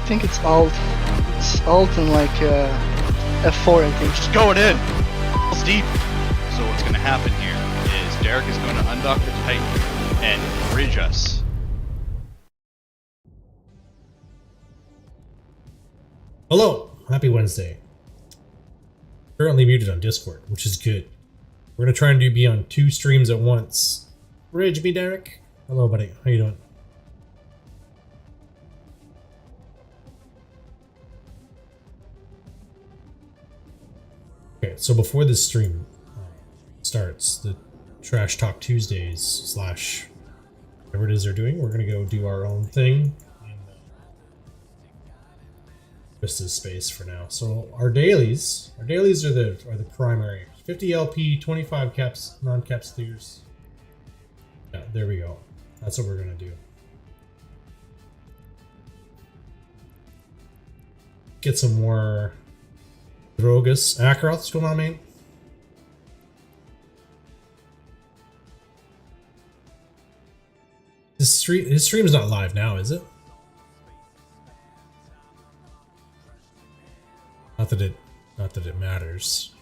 think it's alt. It's alt and like F4, I think. Just going in. It's deep. So what's going to happen here is Derek is going to undock the Titan and bridge us. Hello, happy Wednesday. Currently muted on Discord, which is good. We're gonna try and be on 2 streams at once. Bridge me, Derek. Hello, buddy. How you doing? Okay, so before this stream starts, the Trash Talk Tuesdays slash whatever it is they're doing, we're gonna go do our own thing in Vista's space for now. So our dailies are the primary. 50 LP, 25 caps, non-caps clears. Yeah, there we go. That's what we're gonna do. Get some more Drogus. Akaroth, what's going on, mate? His stream's not live now, is it? Not that it matters.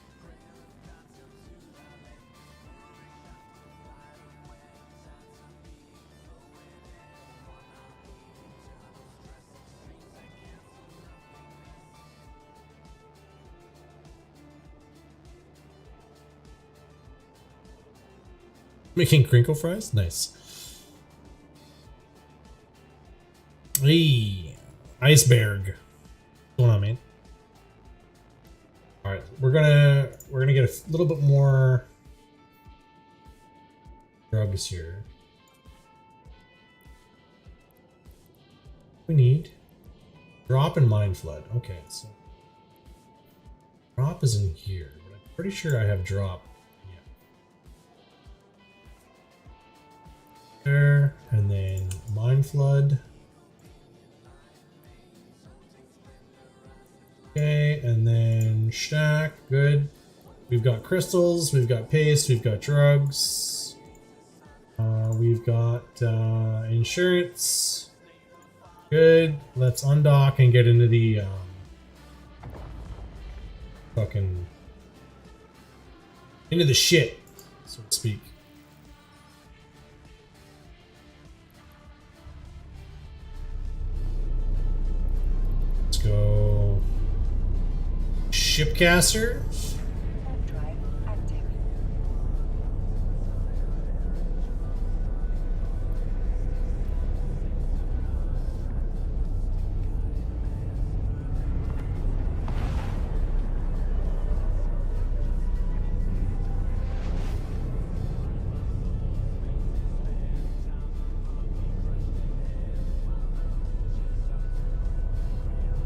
Making crinkle fries? Nice. Hey, Iceberg. What's going on, man? Alright, we're gonna get a little bit more drugs here. We need drop and mind flood. Okay, so drop is in here, but I'm pretty sure I have drop. There, and then mind flood. Okay, and then stack. Good. We've got crystals, we've got paste, we've got drugs, we've got insurance. Good. Let's undock and get into the fucking into the shit, so to speak. Go shipcaster. Drive active.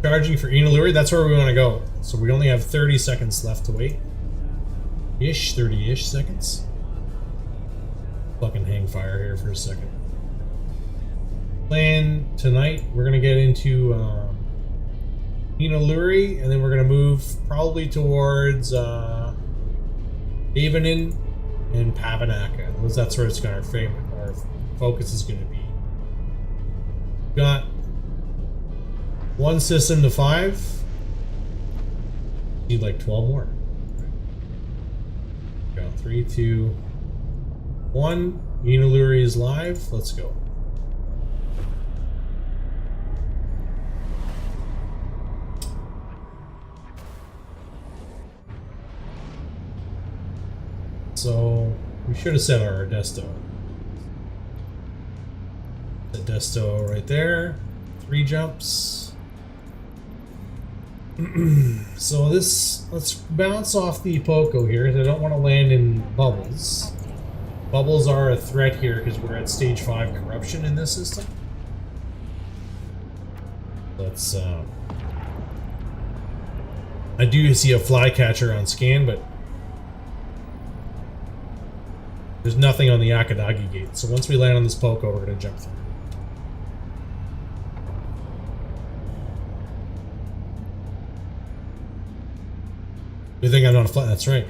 Charging for Inaluri, that's where we want to go. So we only have 30 seconds left to wait. 30-ish seconds. Fucking hang fire here for a second. Plan tonight, we're going to get into Inaluri, and then we're going to move probably towards Avenin and Pavanaka. That's where it's going to our focus is going to be. Got 1 system to 5. Need like 12 more. Go 3, 2, 1. Inaluri is live. Let's go. So we should have set our Desto. The Desto right there. 3 jumps. So let's bounce off the Poco here, because I don't want to land in bubbles. Bubbles are a threat here because we're at stage 5 corruption in this system. Let's I do see a flycatcher on scan, but there's nothing on the Akadagi gate. So once we land on this Poco, we're gonna jump through. You think I'm not a flat? That's right.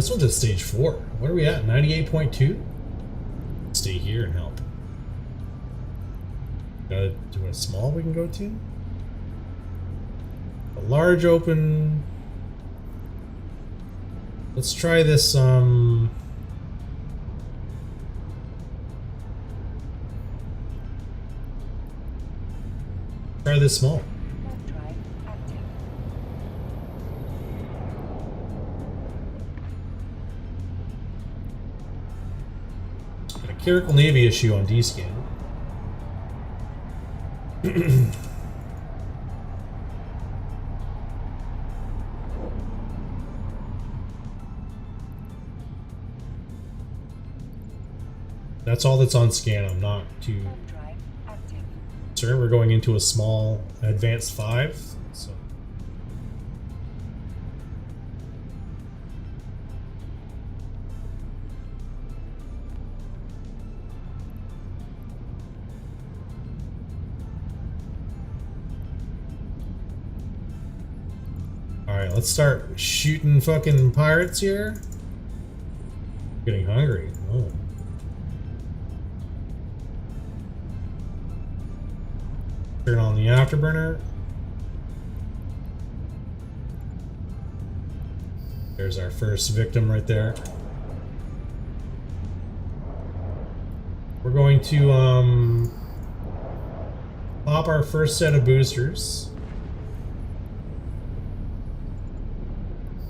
This one's at stage 4. What are we at? 98.2? Stay here and help. Got do a small we can go to? A large open. Let's try this, try this small. Warp drive active. Got a Clerical Navy issue on D-scan. That's all that's on scan. I'm not too Warp drive active. concerned. We're going into a small advanced 5. So alright, let's start shooting fucking pirates here. Getting hungry. Oh. Turn on the afterburner. There's our first victim right there. We're going to pop our first set of boosters.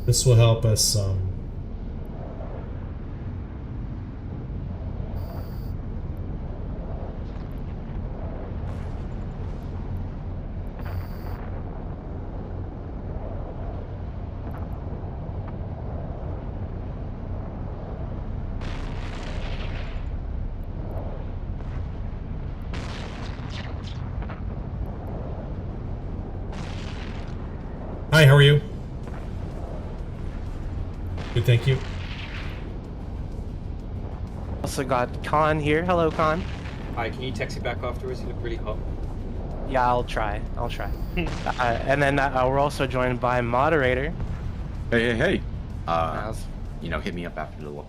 This will help us Hi, how are you? Good, thank you. Also got Khan here. Hello, Khan. Hi, can you taxi back afterwards? You look really hot. Yeah, I'll try. And then we're also joined by moderator. Hey. How's- Hit me up after the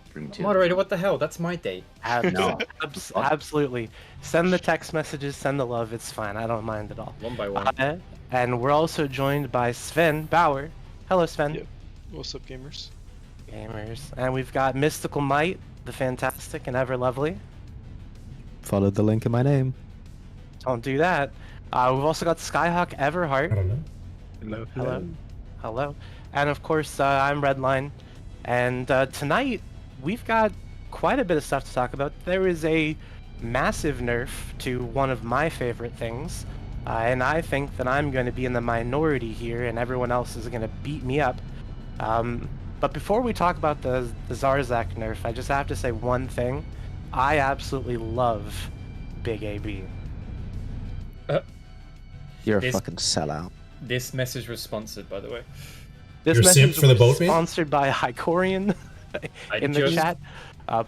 stream too. Moderator, what the hell? That's my date. No. Absolutely. Send the text messages. Send the love. It's fine. I don't mind at all. One by one. And we're also joined by Sven Bauer. Hello, Sven. Yep. What's up, gamers? Gamers. And we've got Mystical Might, the fantastic and ever lovely. Follow the link in my name. Don't do that. We've also got Skyhawk I Everheart. don't know. Hello. And of course, I'm Redline. And tonight, we've got quite a bit of stuff to talk about. There is a massive nerf to one of my favorite things. And I think that I'm going to be in the minority here, and everyone else is going to beat me up. But before we talk about the Zarzak nerf, I just have to say one thing. I absolutely love Big AB. You're a This- fucking sellout. This message was sponsored, by the way. This You're a simp message for the was boatman? sponsored by Hycorian I in the just- chat.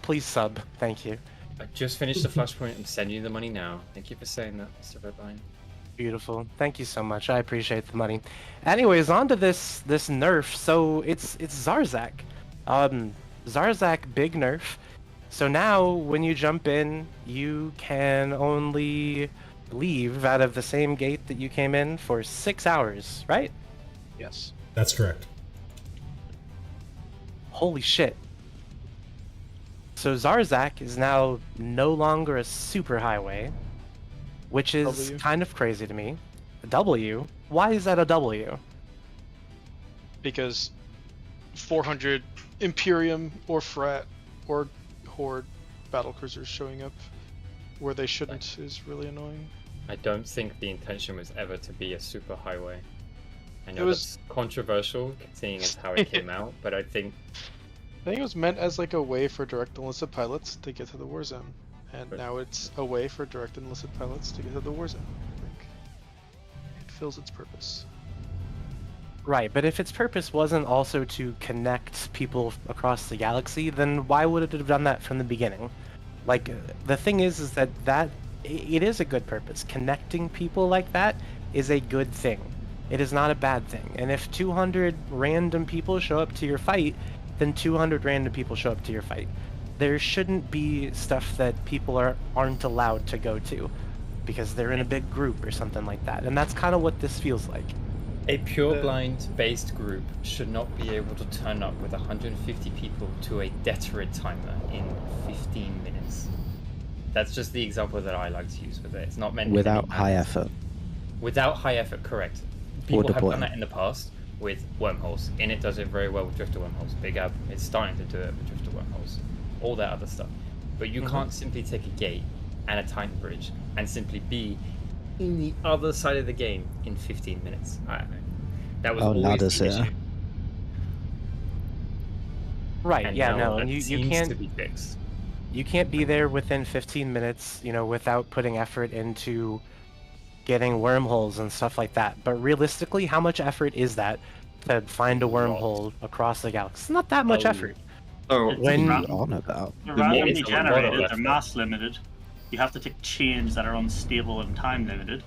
Please sub. Thank you. I just finished the flashpoint. I'm sending you the money now. Thank you for saying that, Mr. Redline. Beautiful. Thank you so much. I appreciate the money. Anyways, on to this nerf. So it's Zarzak. Zarzak big nerf. So now when you jump in, you can only leave out of the same gate that you came in for 6 hours, right? Yes. That's correct. Holy shit. So Zarzak is now no longer a superhighway, which is W. kind of crazy to me. A W? Why is that a W? Because 400 Imperium or Frat or Horde battlecruisers showing up where they shouldn't is really annoying. I don't think the intention was ever to be a super highway. I know It was- that's controversial, seeing as how it came out, but I think I think it was meant as like a way for direct enlisted pilots to get to the war zone, and Right. now it's a way for direct enlisted pilots to get to the war zone. Like, it fills its purpose. Right, but if its purpose wasn't also to connect people across the galaxy, then why would it have done that from the beginning? Like, the thing is that it is a good purpose. Connecting people like that is a good thing. It is not a bad thing. And if 200 random people show up to your fight, then 200 random people show up to your fight. There shouldn't be stuff that people aren't allowed to go to because they're in a big group or something like that. And that's kind of what this feels like. A pure blind based group should not be able to turn up with 150 people to a deterrent timer in 15 minutes. That's just the example that I like to use with it. It's not meant Without high effort. Without high effort, correct. People have deploying. done that in the past with wormholes. Init does it very well with drifter wormholes. Big Ab is starting to do it with drifter wormholes. All that other stuff. But you can't simply take a gate and a time bridge and simply be in the other side of the game in 15 minutes. That was always ladders, the yeah. issue. Right, And yeah, now no, that and you seems can't to be fixed. you can't be there within 15 minutes, you know, without putting effort into getting wormholes and stuff like that. But realistically, how much effort is that to find a wormhole across the galaxy? It's not that much effort. So When What are you on about? They're Yeah, randomly it's a lot of generated, they're effort. mass limited. You have to take chains that are unstable and time limited.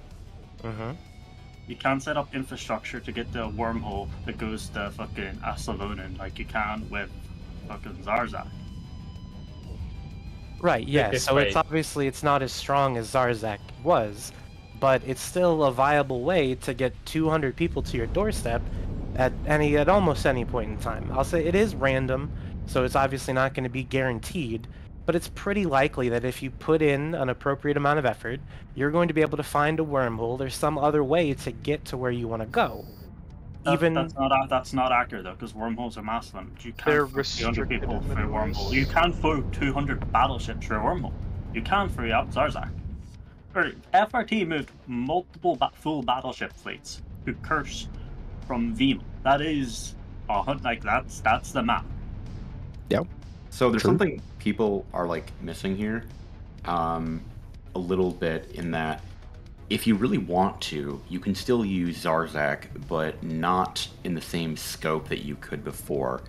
You can't set up infrastructure to get the wormhole that goes to fucking Asalonin like you can with fucking Zarzak. Right, yeah, this so way. it's obviously it's not as strong as Zarzak was, but it's still a viable way to get 200 people to your doorstep at almost any point in time. I'll say it is random, so it's obviously not going to be guaranteed, but it's pretty likely that if you put in an appropriate amount of effort, you're going to be able to find a wormhole or some other way to get to where you want to go. That's not accurate though, because wormholes are mass limited. You They're can't throw 200 people restricted in through a many ways. wormhole. You can't throw 200 battleships through a wormhole. You can through Zarzak. FRT moved multiple full battleship fleets to Curse from Vima. That is that's the map. Yep. So there's True. something people are like missing here, a little bit in that if you really want to, you can still use Zarzak, but not in the same scope that you could before.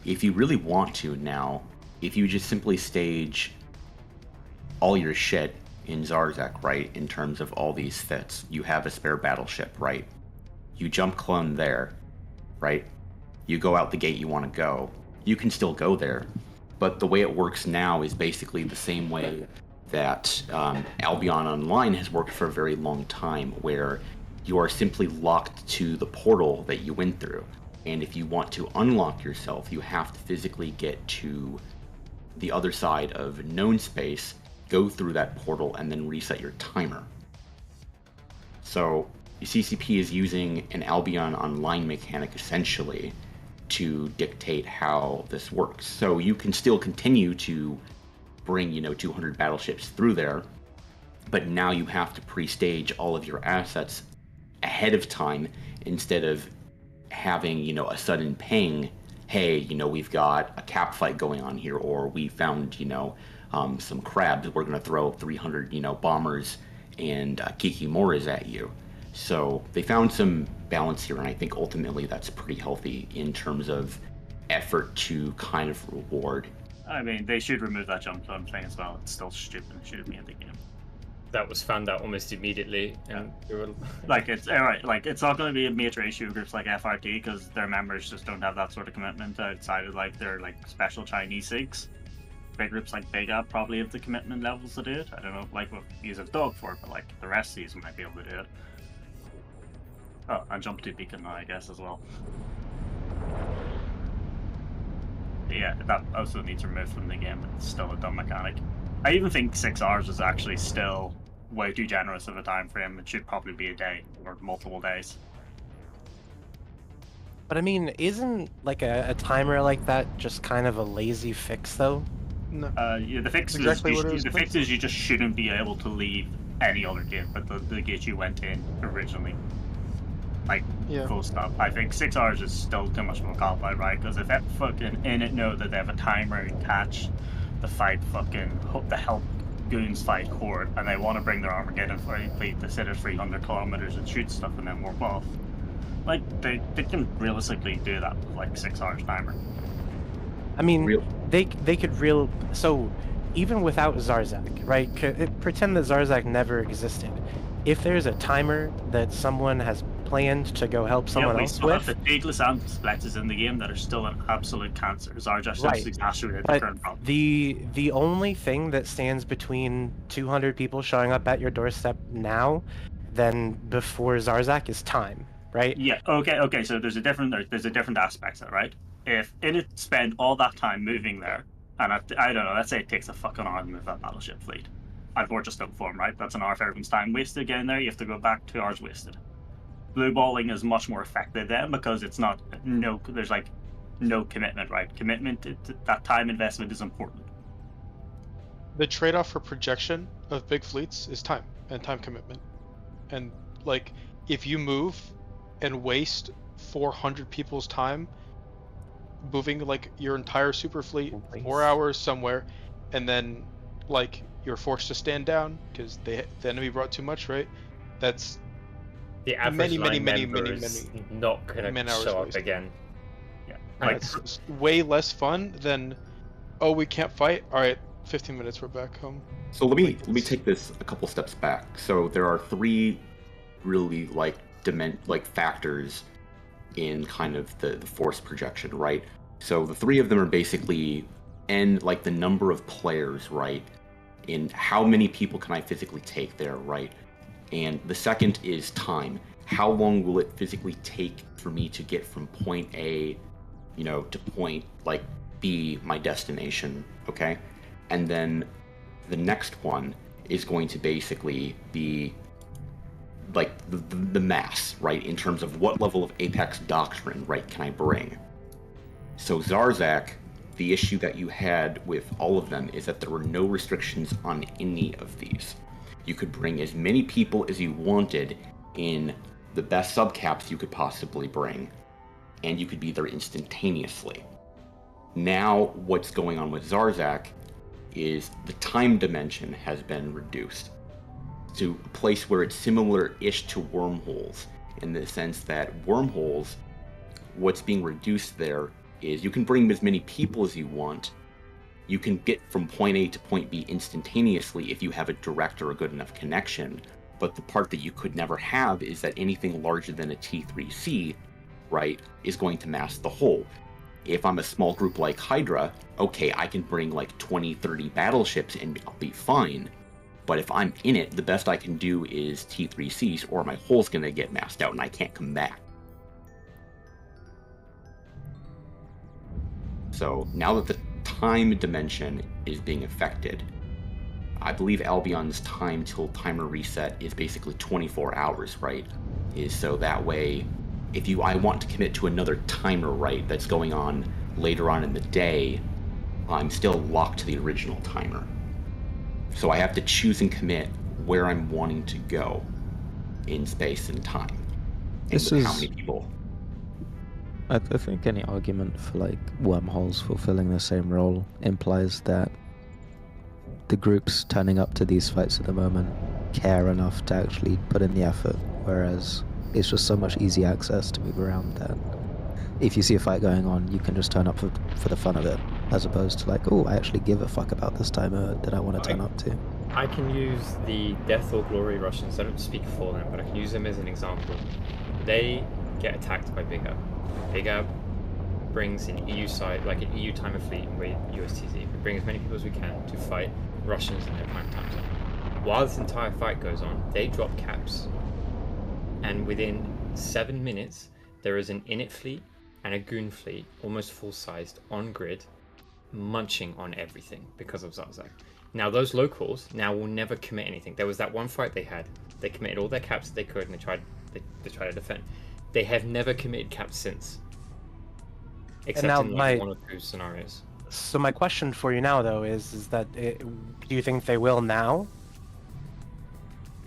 If you really want to now, if you just simply stage all your shit in Zarzak, right, in terms of all these fits, you have a spare battleship, right? You jump clone there, right? You go out the gate you want to go. You can still go there, but the way it works now is basically the same way that Albion Online has worked for a very long time, where you are simply locked to the portal that you went through. And if you want to unlock yourself, you have to physically get to the other side of known space, go through that portal, and then reset your timer. So CCP is using an Albion Online mechanic essentially to dictate how this works. So you can still continue to bring, 200 battleships through there, but now you have to pre-stage all of your assets ahead of time instead of having, a sudden ping, hey, we've got a cap fight going on here, or we found, some crabs, we're going to throw 300, bombers and Kikimoras at you. So they found some balance here, and I think ultimately that's pretty healthy in terms of effort to kind of reward. I mean, they should remove that jump clone thing as well. It's still stupid. It shouldn't be in the game. That was found out almost immediately, and we were Like, it's alright. Like, it's not going to be a major issue with groups like FRT because their members just don't have that sort of commitment outside of like their special Chinese SIGs. Big groups like Big Up probably have the commitment levels to do it. I don't know, like what use of Dog for it, but like the rest of these might be able to do it. Oh, and jump to beacon now, I guess, as well. But yeah, that also needs removed from the game. It's still a dumb mechanic. I even think 6 hours is actually still way too generous of a time frame. It should probably be a day or multiple days. But I mean, isn't like a timer like that just kind of a lazy fix though? No. Yeah, the fix Exactly what it was the fix is you just shouldn't be able to leave any other gate but the gate you went in originally. Like, Yeah. full stop. I think 6 hours is still too much of a cop out, right? Because if that fucking Init know that they have a timer and catch the fight the help goons fight Horde, and they want to bring their Armageddon fleet to sit at 300 kilometers and shoot stuff and then warp off. Like, they can realistically do that with like 6 hours timer. I mean, they could so even without Zarzak, right? Pretend that Zarzak never existed. If there's a timer that someone has planned to go help someone we else still have with. the Daedalus and Splexes in the game that are still an absolute cancer. Zarjash Right. just exacerbated the But current problem. the only thing that stands between 200 people showing up at your doorstep now than before Zarzak is time, right? Yeah. Okay. So there's a different aspect to it, right? If Init spend all that time moving there, and I don't know, let's say it takes a fucking hour to move that battleship fleet, and War just don't form, right? That's an hour of everyone's time wasted getting there. You have to go back 2 hours wasted. Blue balling is much more effective then because it's not there's like no commitment, right? Commitment that time investment is important. The trade-off for projection of big fleets is time and time commitment. And like, if you move and waste 400 people's time moving like your entire super fleet 4 hours somewhere, and then like you're forced to stand down because the enemy brought too much, right? That's The average line member many is not gonna show up wasted. again. Yeah. Like, it's way less fun than, oh, we can't fight. All right, 15 minutes, we're back home. So let me take this a couple steps back. So there are three really factors in kind of the force projection, right? So the three of them are basically the number of players, right? In how many people can I physically take there, right? And the second is time. How long will it physically take for me to get from point A, to point B, my destination, okay? And then the next one is going to basically be the mass, right? In terms of what level of Apex Doctrine, right, can I bring? So Zarzak, the issue that you had with all of them is that there were no restrictions on any of these. You could bring as many people as you wanted in the best subcaps you could possibly bring, and you could be there instantaneously. Now, what's going on with Zarzak is the time dimension has been reduced to a place where it's similar-ish to wormholes, in the sense that wormholes, what's being reduced there is you can bring as many people as you want. You can get from point A to point B instantaneously if you have a direct or a good enough connection, but the part that you could never have is that anything larger than a T3C, right, is going to mask the whole. If I'm a small group like Hydra, okay, I can bring 20, 30 battleships and I'll be fine. But if I'm in it, the best I can do is T3Cs, or my hull's gonna get masked out and I can't come back. So now that the time dimension is being affected, I believe Albion's time till timer reset is basically 24 hours, right? Is so that way, if I want to commit to another timer, right, that's going on later on in the day, I'm still locked to the original timer. So I have to choose and commit where I'm wanting to go in space and time. And with how many people. I think any argument for wormholes fulfilling the same role implies that the groups turning up to these fights at the moment care enough to actually put in the effort, whereas it's just so much easy access to move around that if you see a fight going on, you can just turn up for the fun of it, as opposed to oh, I actually give a fuck about this timer that I want to turn up to. I can use the Death or Glory Russians. I don't speak for them, but I can use them as an example. They get attacked by Big Ab. Big Ab brings an EU side, an EU timer fleet with USTZ. We bring as many people as we can to fight Russians in their prime time zone. While this entire fight goes on, they drop caps, and within 7 minutes, there is an Init fleet and a Goon fleet, almost full-sized, on grid, munching on everything because of Zarzak. Now, those locals will never commit anything. There was that one fight they had. They committed all their caps that they could, and they tried to defend. They have never committed caps since, except now in one or two scenarios. So my question for you now, though, is that do you think they will now?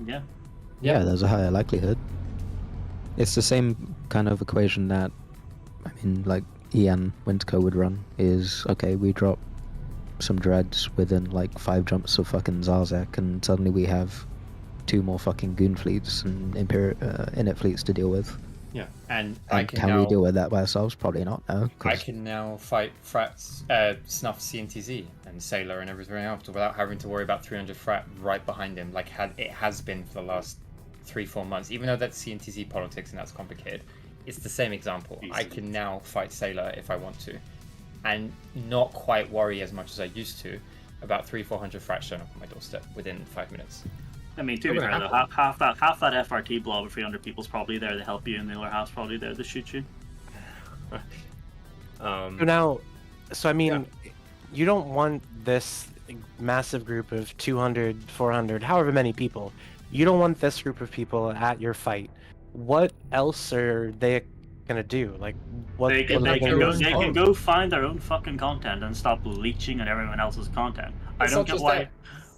Yeah. Yeah, there's a higher likelihood. It's the same kind of equation that, Ian Winterco would run, is, okay, we drop some dreads within 5 jumps of fucking Zarzak, and suddenly we have 2 more fucking Goon fleets and Init fleets to deal with. Yeah, and can we deal with that by ourselves? Probably not, no. I can now fight Frats, Snuff, CNTZ, and Sailor and everything else without having to worry about 300 Frat right behind him, it has been for the last 3-4 months, even though that's CNTZ politics and that's complicated, it's the same example. I can now fight Sailor if I want to, and not quite worry as much as I used to about 300-400 frats showing up on my doorstep within 5 minutes. I mean, to be fair though, half that FRT blob of 300 people's probably there to help you, and the other half's probably there to shoot you. So I mean, you don't want this massive group of 200, 400, however many people. You don't want this group of people at your fight. What else are they gonna do? Like, what? They can go find their own fucking content and stop leeching on everyone else's content. I don't get why.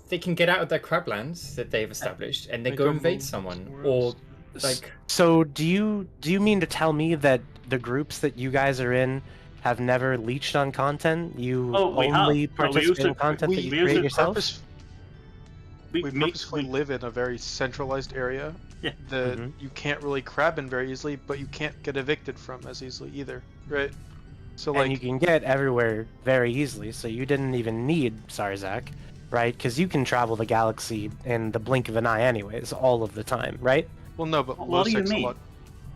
They can get out of their crablands that they've established and they go invade someone, or like. So do you mean to tell me that the groups that you guys are in have never leached on content? You only participate in content that you create yourself? We purposefully live in a very centralized area that you can't really crab in very easily, but you can't get evicted from as easily either, right? So and you can get everywhere very easily, so you didn't even need Zarzak, right? Because you can travel the galaxy in the blink of an eye anyways, all of the time, right? Well, no, but what do you mean?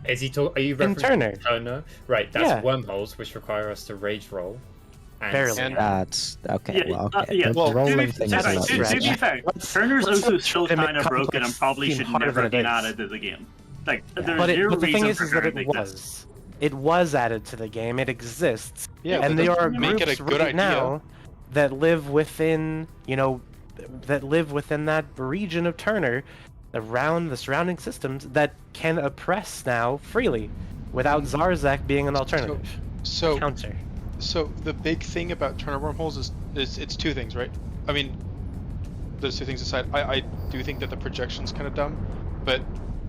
Is he are you referencing Turner? Right, that's wormholes, which require us to rage roll. Barely. That's okay. Yeah, well, okay. yeah. The rolling To thing is a lot be easier. fair, Turner's also still kind of broken and probably should harder never than get it is. added to the game. Like, there's But zero the thing reason is for that her it to exist. was added to the game. It exists. Yeah, and but there are make groups it a good right idea. now that live within, that region of Turner, around the surrounding systems, that can oppress now freely, without Zarzak being an alternative. So Counter. So the big thing about Turner wormholes is it's two things, right? I mean, those two things aside, I do think that the projection's kind of dumb, but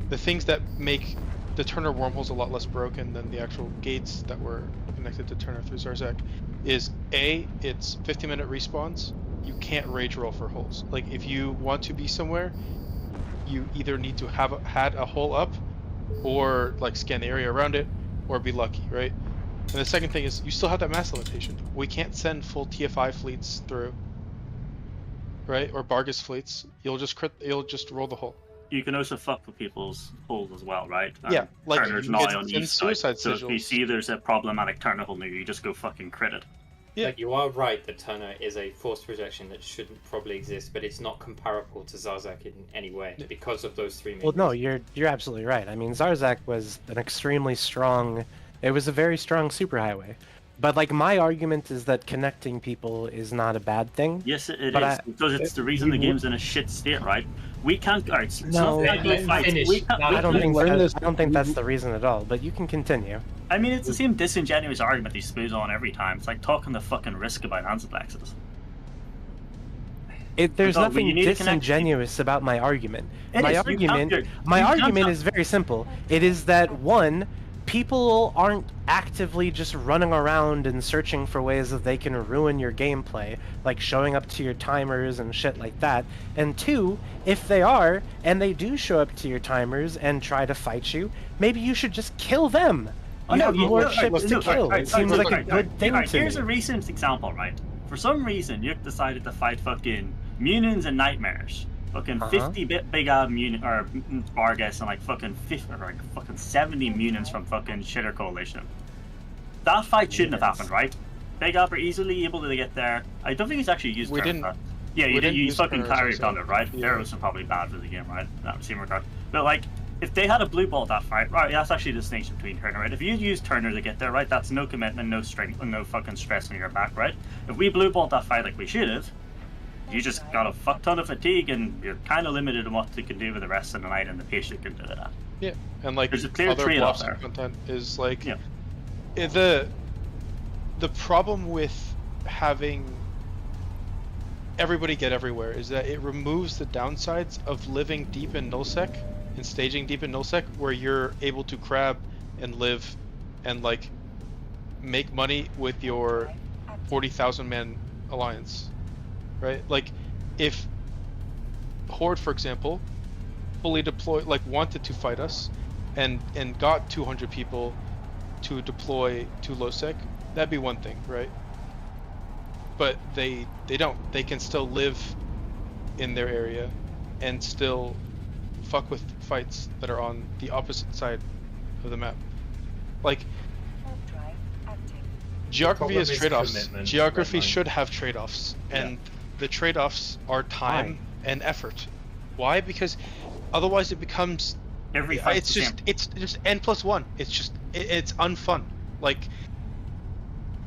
the things that make the Turner wormholes a lot less broken than the actual gates that were connected to Turner through Zarzak is it's 50-minute respawns. You can't rage roll for holes. Like, if you want to be somewhere, you either need to have had a hole up, or like scan the area around it, or be lucky, right? And the second thing is you still have that mass limitation. We can't send full TFI fleets through, right? Or Bargus fleets. You'll just roll the hole. You can also fuck with people's holes as well, right? Yeah, like Turner's you not can on send east side, suicide so if you sigils. see there's a problematic Turner hole near you, just go fucking crit it. Yeah. Like, you are right that Turner is a forced projection that shouldn't probably exist, but it's not comparable to Zarzak in any way because of those three. Well, no, you're absolutely right. I mean, Zarzak was an extremely strong. It was a very strong superhighway. But like, my argument is that connecting people is not a bad thing. Yes, it But is, because it's the reason the game's in a shit state, right? We can't. Alright, No, I don't think that's the reason at all. But you can continue. I mean, it's the same disingenuous argument he spews on every time. It's like talking the fucking risk about antiplexes. There's No, nothing you need to connect disingenuous about my argument. It My is. You argument, can't- my you can't argument tell- is very simple. It is that, one, people aren't actively just running around and searching for ways that they can ruin your gameplay, like showing up to your timers and shit like that. And two, if they are, and they do show up to your timers and try to fight you, maybe you should just kill them. You have more ships to kill. It seems like a good thing to Here's me. a recent example, right? For some reason, Yuk decided to fight fucking Munins and Nightmares. Fucking 50-bit big ab Munin or Bargus and like fucking 50 or like fucking 70 Munins from fucking Shitter Coalition. That fight shouldn't have happened, right? Big Ab are easily able to get there. I don't think he's actually used. We Turner, didn't. but- Yeah, you we did didn't use use fucking Turner, Kyrie so- Thunder, right? yeah. Arrows are probably bad for the game, right? That same regard. But like, if they had a blue ball that fight, right? That's actually the distinction between Turner, right? If you use Turner to get there, right? That's no commitment, no strength, and no fucking stress on your back, right? If we blue balled that fight like we should have, you just got a fuck ton of fatigue, and you're kind of limited in what you can do for the rest of the night, and the patient can do that. Yeah, and like There's a clear other trade-off blocks of there. content is like Yeah. The problem with having everybody get everywhere is that it removes the downsides of living deep in nullsec and staging deep in nullsec, where you're able to crab and live and like make money with your 40,000 man alliance, right? Like, if Horde, for example, fully deployed, like wanted to fight us and got 200 people to deploy to lowsec, that'd be one thing, right? But they don't. They can still live in their area and still fuck with fights that are on the opposite side of the map. Like, Warp drive active. geography problem is is trade-offs. commitment, Geography Redline. should have trade-offs, and the trade-offs are time and effort. Why? Because otherwise it becomes Every fight it's just n+1. It's unfun. Like,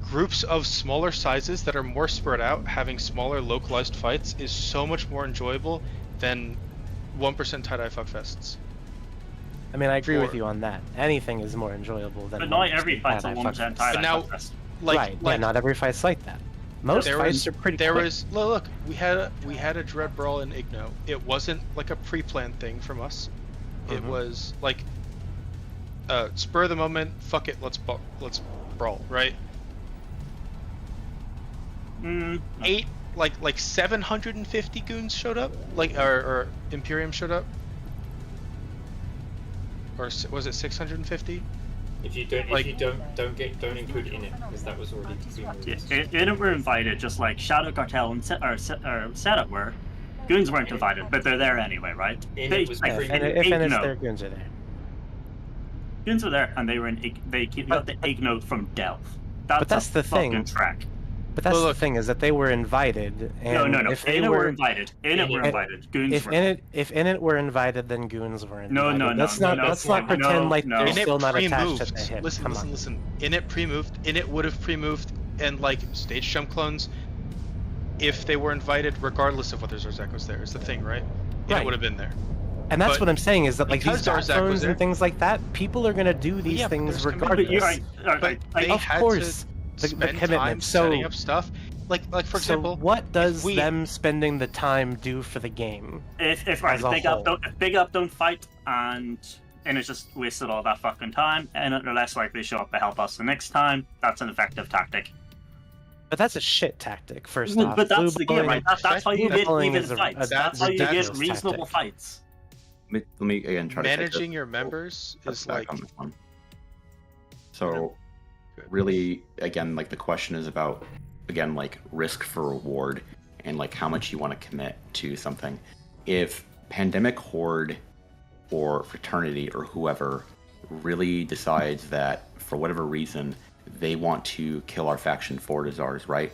groups of smaller sizes that are more spread out, having smaller localized fights is so much more enjoyable than 1% tie-dye fuckfests. I mean, I agree with For- you on that. Anything is more enjoyable than. But not 1% every fight's a tie-dye 1% fuckfest. tie-dye But now- fuckfest. Like, right. like Yeah, not every fight's like that. Most there fights was, are pretty there quick. was look, we had a dread brawl in Igno. It wasn't like a pre-planned thing from us. It Mhm. was like spur of the moment, fuck it, let's brawl, right? Mm, Like 750 goons showed up, like or Imperium showed up, or was it 650? If you don't, Like- don't include in it because that was already being released. it were invited, just like Shadow Cartel and Setup were. Goons weren't invited, but they're there anyway, right? And They- it was like, free. And in if and it's Igno, their goons are there. Goons were there, and they were in. They got the Igno from Delph. that's a the thing. fucking track. But that's Well, the look- thing is that they were invited. And No. If they Init were were invited. Init were If- invited. Goons if were. Init were invited, then goons were invited. No, Let's no, not no, let's not no, pretend like no. they're Init still not attached pre-moved. to the hip. Listen, Come listen, on. listen. Init pre-moved. Init would have pre-moved, and like stage jump clones, if they were invited, regardless of whether Zarzak was there, is the thing, right? Init Right. would have been there. And that's but what I'm saying is that like these because dark Zarzak was zones there- and things like that, people are gonna do these yeah, but things there's commitment. regardless. But you're right. But they of had course, to the spend time commitment. So, setting up stuff. Like for example, so what does we- them spending the time do for the game? If As a Big Up whole. if Big Up don't fight and it's just wasted all that fucking time, and they're less likely to show up to help us the next time, that's an effective tactic. But that's a shit tactic. First But off, that's blue the game, right? bullying- That's how you blue get bullying even is a- fights. a That's how you ridiculous get reasonable tactic. fights. Let me again try to take managing a your members step is back like on this one. So Good. really, again, like the question is about, again, like risk for reward and like how much you want to commit to something. If Pandemic Horde or Fraternity or whoever really decides that for whatever reason they want to kill our faction forward as ours, right?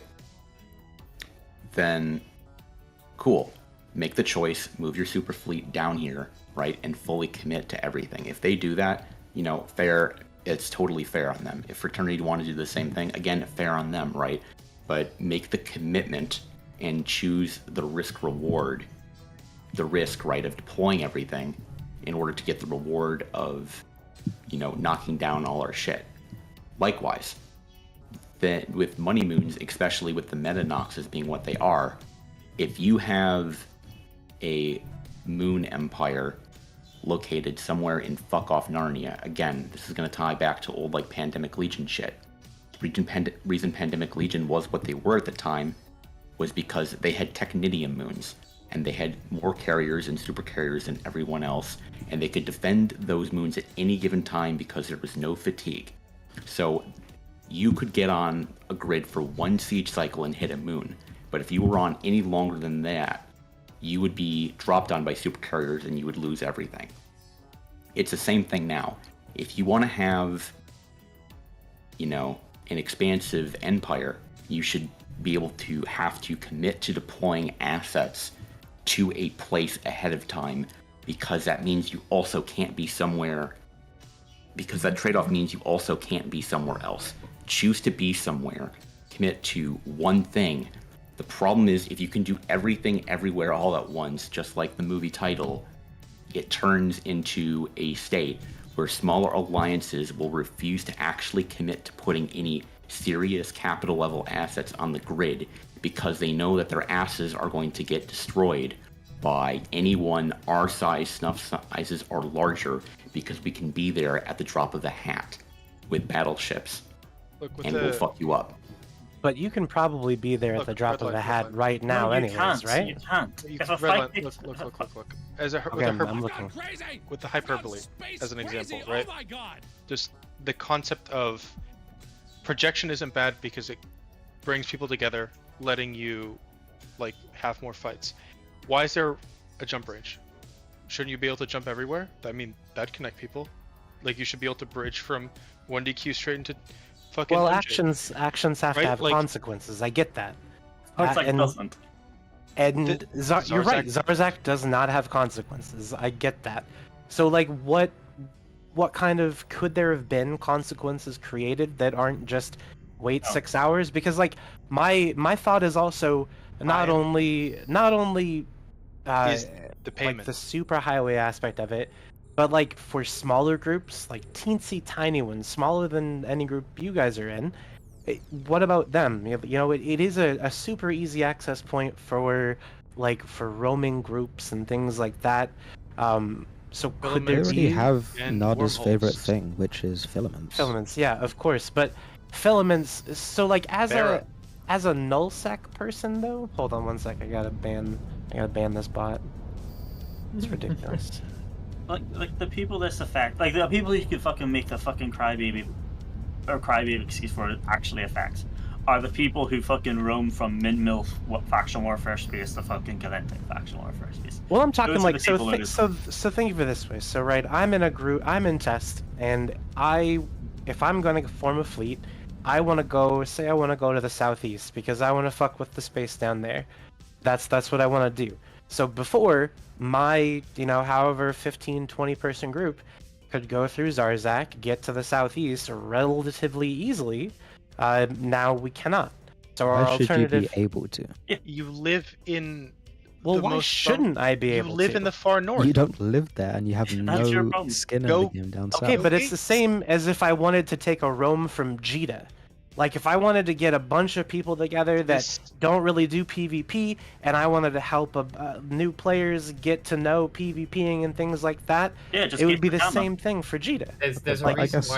Then cool. Make the choice, move your super fleet down here, right? And fully commit to everything. If they do that, you know, fair, it's totally fair on them. If Fraternity want to do the same thing, again, fair on them, right? But make the commitment and choose the risk reward, the risk, right, of deploying everything in order to get the reward of, you know, knocking down all our shit. Likewise, that with money moons, especially with the meta noxes being what they are, if you have a moon empire located somewhere in fuck off Narnia, again, this is going to tie back to old like Pandemic Legion shit. Reason Pandemic Legion was what they were at the time was because they had Technidium moons, and they had more carriers and super carriers than everyone else, and they could defend those moons at any given time because there was no fatigue. So you could get on a grid for one siege cycle and hit a moon, but if you were on any longer than that, you would be dropped on by super carriers and you would lose everything. It's the same thing now. If you want to have, you know, an expansive empire, you should be able to have to commit to deploying assets to a place ahead of time, because that means you also can't be somewhere, because that trade-off means you also can't be somewhere else. Choose to be somewhere, commit to one thing. The problem is if you can do everything everywhere all at once, just like the movie title, it turns into a state where smaller alliances will refuse to actually commit to putting any serious capital level assets on the grid because they know that their asses are going to get destroyed by anyone our size, snuff sizes, or larger, because we can be there at the drop of a hat with battleships, look with and we'll fuck you up. But you can probably be there Look, at the drop red of a line, hat red line. right now, No, you anyways, can't. right? You can't. You If a red line, fight look. As a Okay, with a I'm looking. with the hyperbole as an example, right? Just the concept of projection isn't bad because it brings people together, letting you like have more fights. Why is there a jump range? shouldn't you be able to jump everywhere? I mean, that'd connect people. Like you should be able to bridge from 1DQ straight into fucking. Well, MJ. actions have Right, to have like- consequences. I get that. Zarzak and- doesn't. And you're right. Zarzak- Zarzak does not have consequences. I get that. So like, what kind of could there have been consequences created that aren't just wait 6 hours? Because like my thought is also not only Is the like payment. the super highway aspect of it, but like for smaller groups, like teensy tiny ones, smaller than any group you guys are in. What about them? You know, it is a super easy access point for roaming groups and things like that. So could They there already be have and Nada's wormholes. favorite thing, which is filaments. filaments? Yeah, of course. But filaments. So like as Barra. a nullsec person though. Hold on one sec. I gotta ban this bot. It's ridiculous. Like the people this affect, like the people who can fucking make the fucking crybaby excuse for it actually affects, are the people who fucking roam from min-mill faction warfare space to fucking Galente faction warfare space. Well, I'm talking Those are like the so. people So think of it this way. So right, I'm in a group. I'm in test, and if I'm going to form a fleet, I want to go. Say I want to go to the southeast because I want to fuck with the space down there. That's what I want to do. So before my, however 15, 20 person group could go through Zarzak, get to the southeast relatively easily. Now we cannot. So our Why should you alternative. be able to? You live in. Well, the why most shouldn't I be You able live to? in the far north. You don't live there, and you have That's your no problem. skin Go- in the game down Okay, south. but it's the same as if I wanted to take a roam from Jita. Like if I wanted to get a bunch of people together that This- don't really do PvP, and I wanted to help new players get to know PvPing and things like that, Yeah, just it would keep be the the camera. same thing for Jita. There's a Like, I reason guess-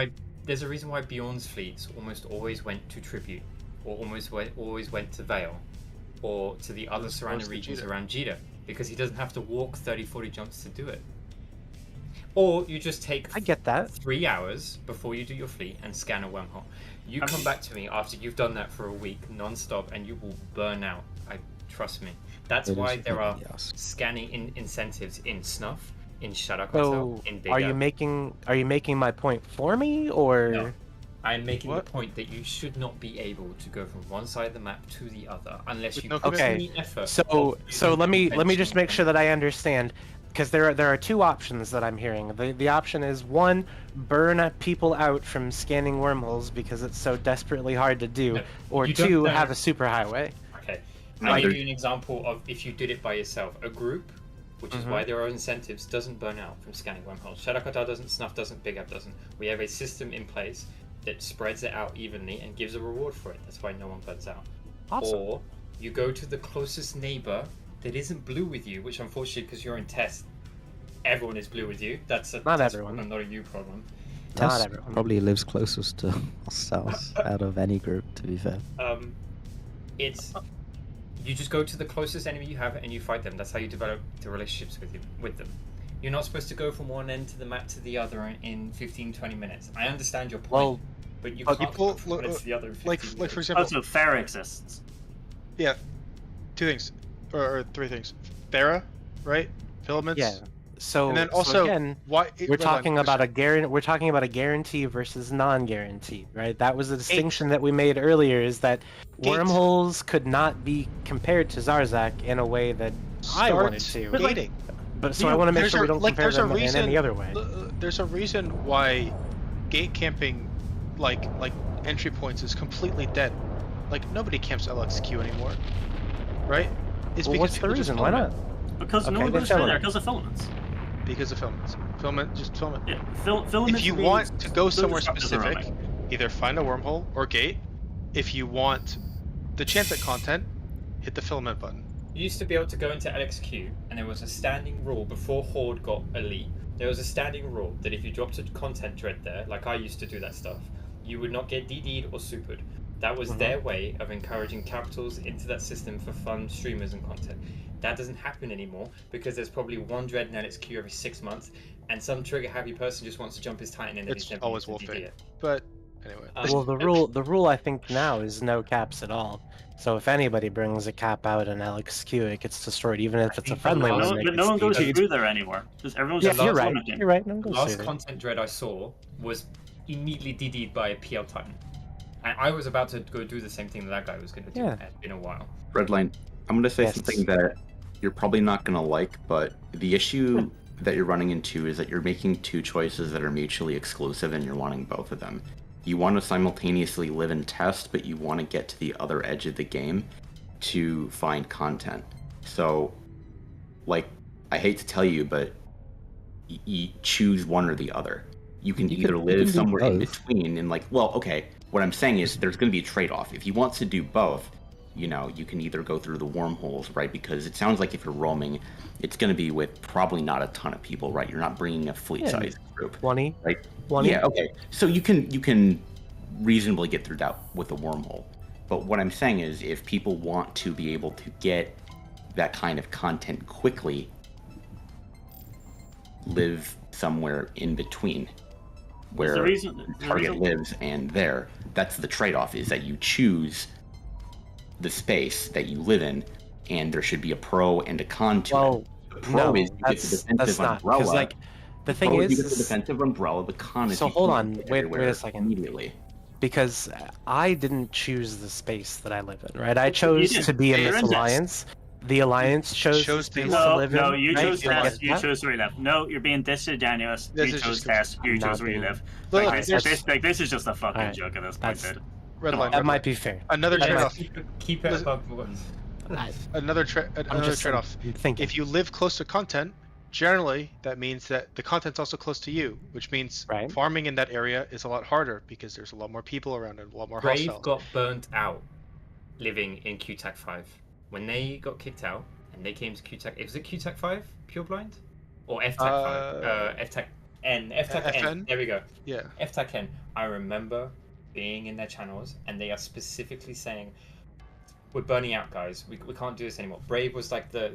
why Bjorn's fleets almost always went to Tribute, or always went to Vale, or to the other surrounding to regions Jita. around Jita, because he doesn't have to walk 30-40 jumps to do it. Or you just take I get that. 3 hours before you do your fleet and scan a wormhole. You come back to me after you've done that for a week non-stop and you will burn out. Trust me. That's It why is there are yes. scanning incentives in Snuff, in Shadow So Cartel, in Big are you Up. making my point for me, or No. I'm making What? the point that you should not be able to go from one side of the map to the other unless With you no put Okay, in the effort. so of let me using just make sure that I understand, because there are two options that I'm hearing. The option is one, burn people out from scanning wormholes because it's so desperately hard to do, No, or you don't two, know. have a superhighway. Okay. No, I'll give there- you an example of if you did it by yourself. A group, which is why there are incentives, doesn't burn out from scanning wormholes. Shadow Cartel doesn't, Snuff doesn't, Big Up doesn't. We have a system in place that spreads it out evenly and gives a reward for it. That's why no one burns out. Awesome. Or you go to the closest neighbor that isn't blue with you, which unfortunately, because you're in test, everyone is blue with you. That's a Not test everyone. problem, not a you problem. Not Tess everyone. probably lives closest to ourselves out of any group, to be fair. It's you just go to the closest enemy you have and you fight them. That's how you develop the relationships with them. You're not supposed to go from one end to the map to the other in 15-20 minutes. I understand your point, Well, but you but can't people- go from one end to the other in 15 like minutes. for example, Also, fair exists. yeah, two things, or three things. Farah, right? Filaments. Yeah. So And then so also, again, why we're talking about a guarantee versus non-guarantee, right? That was the distinction that we made earlier, is that wormholes could not be compared to Zarzak in a way that I wanted to. gating. But so I want to make There's sure we don't compare there's a them in reason, any other way. There's a reason why gate camping, like entry points, is completely dead. Like nobody camps LXQ anymore, right? It's Well, what's the people just reason? Why film not? it. Because Okay, no one then goes through there filaments. because of filaments. Because of filaments. Just film it. Yeah, filaments. If you means want to go those somewhere structures are specific, roaming. either find a wormhole or gate. If you want the chance at content, hit the filament button. You used to be able to go into LXQ, and there was a standing rule before Horde got elite. There was a standing rule that if you dropped a content dread there, like I used to do that stuff, you would not get DD'd or supered. That was their way of encouraging capitals into that system for fun streamers and content. That doesn't happen anymore because there's probably one dread in LXQ every 6 months, and some trigger happy person just wants to jump his Titan and then It's he's never always used to DD wolfing. it. But Anyway. Well, the rule I think now is no caps at all. So if anybody brings a cap out in LXQ, it gets destroyed, even if it's a think the friendly last- one. It But no gets one goes DQ'd. through there anymore. Just everyone's Yeah, just you're right. plummeting. You're right. No one The goes last through there. content dread I saw was immediately DD'd by a PL Titan. And I was about to go do the same thing that guy was going to do. Yeah. It's been a while. Redline, I'm going to say Yes. something that you're probably not going to like, but the issue that you're running into is that you're making two choices that are mutually exclusive and you're wanting both of them. You want to simultaneously live and test, but you want to get to the other edge of the game to find content. So, like, I hate to tell you, but you choose one or the other. You can either live somewhere in between and, like, well, okay, what I'm saying is there's going to be a trade-off. If he wants to do both, you know, you can either go through the wormholes, right? Because it sounds like if you're roaming, it's going to be with probably not a ton of people, right? You're not bringing a fleet-sized group, 20. right? 20. Yeah, okay. So you can reasonably get through that with a wormhole. But what I'm saying is, if people want to be able to get that kind of content quickly, live somewhere in between, where the target reason- lives and there. That's the trade-off, is that you choose the space that you live in, and there should be a pro and a con to Well, it. The pro no, is you get the defensive that's not, umbrella. because like the thing pro is, you get the defensive umbrella. The con is so you hold can't on, get wait everywhere a second. immediately. because I didn't choose the space that I live in, right? I chose did. to be in You're this in this. alliance. The alliance chose the space to No, live in. no, you right? chose You get test. You that? chose where you live. No, you're being disingenuous. This You is chose just- test. You I'm chose not where you being- live. Look, Like, there's- this is just a fucking Alright, joke at this point, that's- dude. Red Come line. on. That red might line. be fair. Another That trade-off. Keep it Listen- above board. Another I'm just trade-off. thinking. If you live close to content, generally that means that the content's also close to you, which means Right. farming in that area is a lot harder because there's a lot more people around and a lot more Brave hostiles. got burnt out living in QTAC 5. When they got kicked out and they came to QTAC, was it QTAC 5 Pure Blind? Or FTAC 5? FTAC N. FTAC N. FN? There we go. Yeah. FTAC N. I remember being in their channels and they are specifically saying, we're burning out, guys. We can't do this anymore. Brave was like the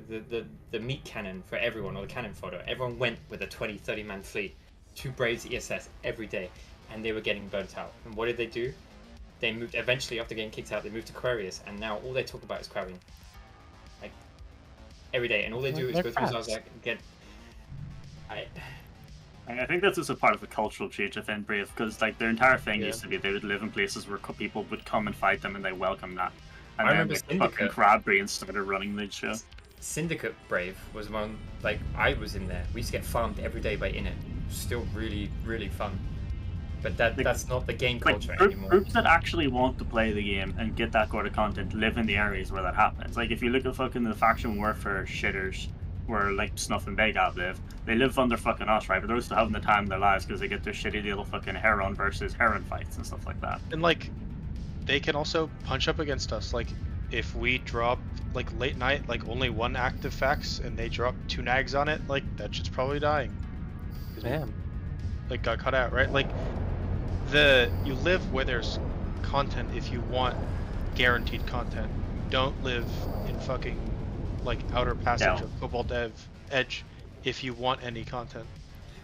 meat cannon for everyone, or the cannon fodder. Everyone went with a 20, 30-man fleet to Brave's ESS every day, and they were getting burnt out. And what did they do? They moved, eventually, after getting kicked out, they moved to Aquarius, and now all they talk about is crowing. Like, every day. And all they do is They're go through crabs. Zarzak and get... I think that's just a part of the cultural change within Brave, because like their entire thing Yeah. used to be they would live in places where people would come and fight them, and they welcome that. And I then remember like, Syndicate. fucking crab brains started running the show. Syndicate Brave was one, like, I was in there. We used to get farmed every day by Init. Still really, really fun. But that's not the game culture anymore. Groups that actually want to play the game and get that kind of content live in the areas where that happens. Like if you look at fucking the faction warfare shitters, where like Snuff and Begab live, they live under fucking us, right? But they're still having the time of their lives because they get their shitty little fucking Heron versus Heron fights and stuff like that. And like, they can also punch up against us. Like, if we drop like late night, like only one active fax, and they drop 2 nags on it, like that shit's probably dying. 'Cause we, Damn. like got cut out, right? Like, you live where there's content if you want guaranteed content. You don't live in fucking like outer passage No. of Cobalt Edge if you want any content.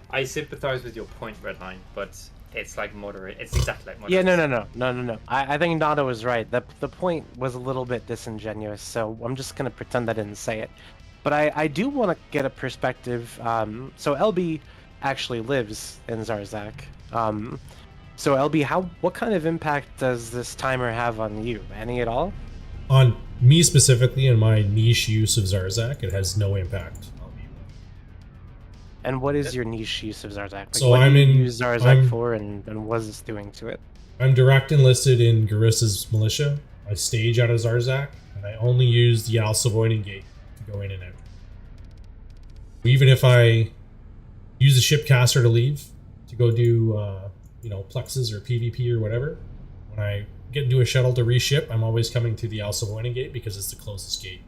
I sympathize with your point, Redline, but it's like moderate. It's exactly like Yeah, moderate. no. I think Nada was right. The point was a little bit disingenuous, so I'm just gonna pretend I didn't say it. But I do want to get a perspective. So LB actually lives in Zarzak. So LB, what kind of impact does this timer have on you? Any at all? On me specifically and my niche use of Zarzak, it has no impact. And what is your niche use of Zarzak? Like, So what I'm do you in- use Zarzak I'm- for, and what is this doing to it? I'm direct enlisted in Garissa's militia. I stage out of Zarzak, and I only use the Al Savoynian gate to go in and out. Even if I use the shipcaster to leave, to go do, plexes or PvP or whatever, when I get into a shuttle to reship, I'm always coming to the Al Savoynian gate because it's the closest gate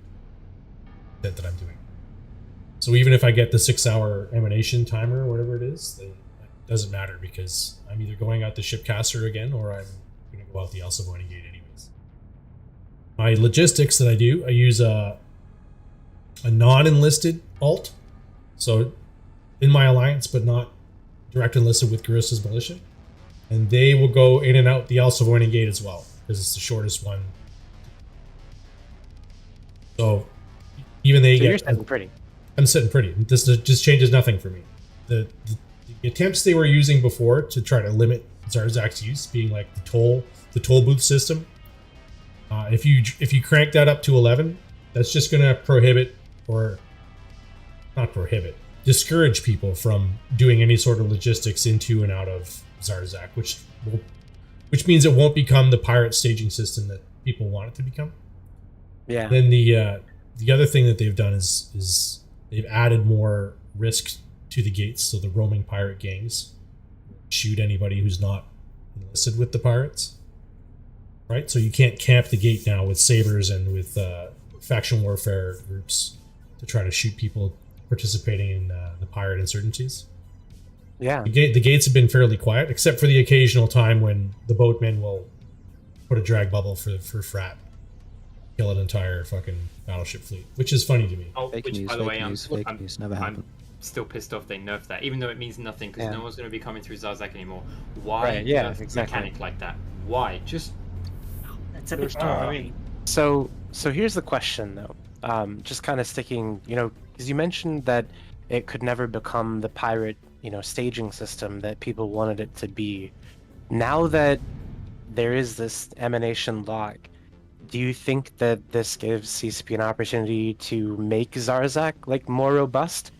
that I'm doing. So even if I get the 6-hour emanation timer or whatever it is, it doesn't matter because I'm either going out the shipcaster again or I'm going to go out the El Savoynian gate anyways. My logistics that I do, I use a non-enlisted alt. So in my alliance, but not direct enlisted with Garissa's militia. and they will go in and out the Alsavoyne Gate as well, because it's the shortest one. So even they So get. you're sitting pretty. I'm sitting pretty. This just changes nothing for me. The attempts they were using before to try to limit Zarzak's use, being like the toll booth system. If you crank that up to 11, that's just going to discourage people from doing any sort of logistics into and out of Zarzak, which means it won't become the pirate staging system that people want it to become. Yeah. Then the other thing that they've done is they've added more risk to the gates, so the roaming pirate gangs shoot anybody who's not enlisted with the pirates. Right? So you can't camp the gate now with sabers and with faction warfare groups to try to shoot people participating in the pirate insurgencies. Yeah. The gates have been fairly quiet, except for the occasional time when the boatmen will put a drag bubble for Frat, kill an entire fucking battleship fleet, which is funny to me. Oh, Fake which, news, by the fake way, news, fake news, never happened. I'm still pissed off they nerfed that, even though it means nothing because Yeah. no one's going to be coming through Zarzak anymore. Why Right, yeah, nerf a exactly. mechanic like that? Why? Just It's a bit. There's no- I mean, So here's the question though. Just kind of sticking, because you mentioned that it could never become the pirate, staging system that people wanted it to be. Now that there is this emanation lock, do you think that this gives CCP an opportunity to make Zarzak like more robust?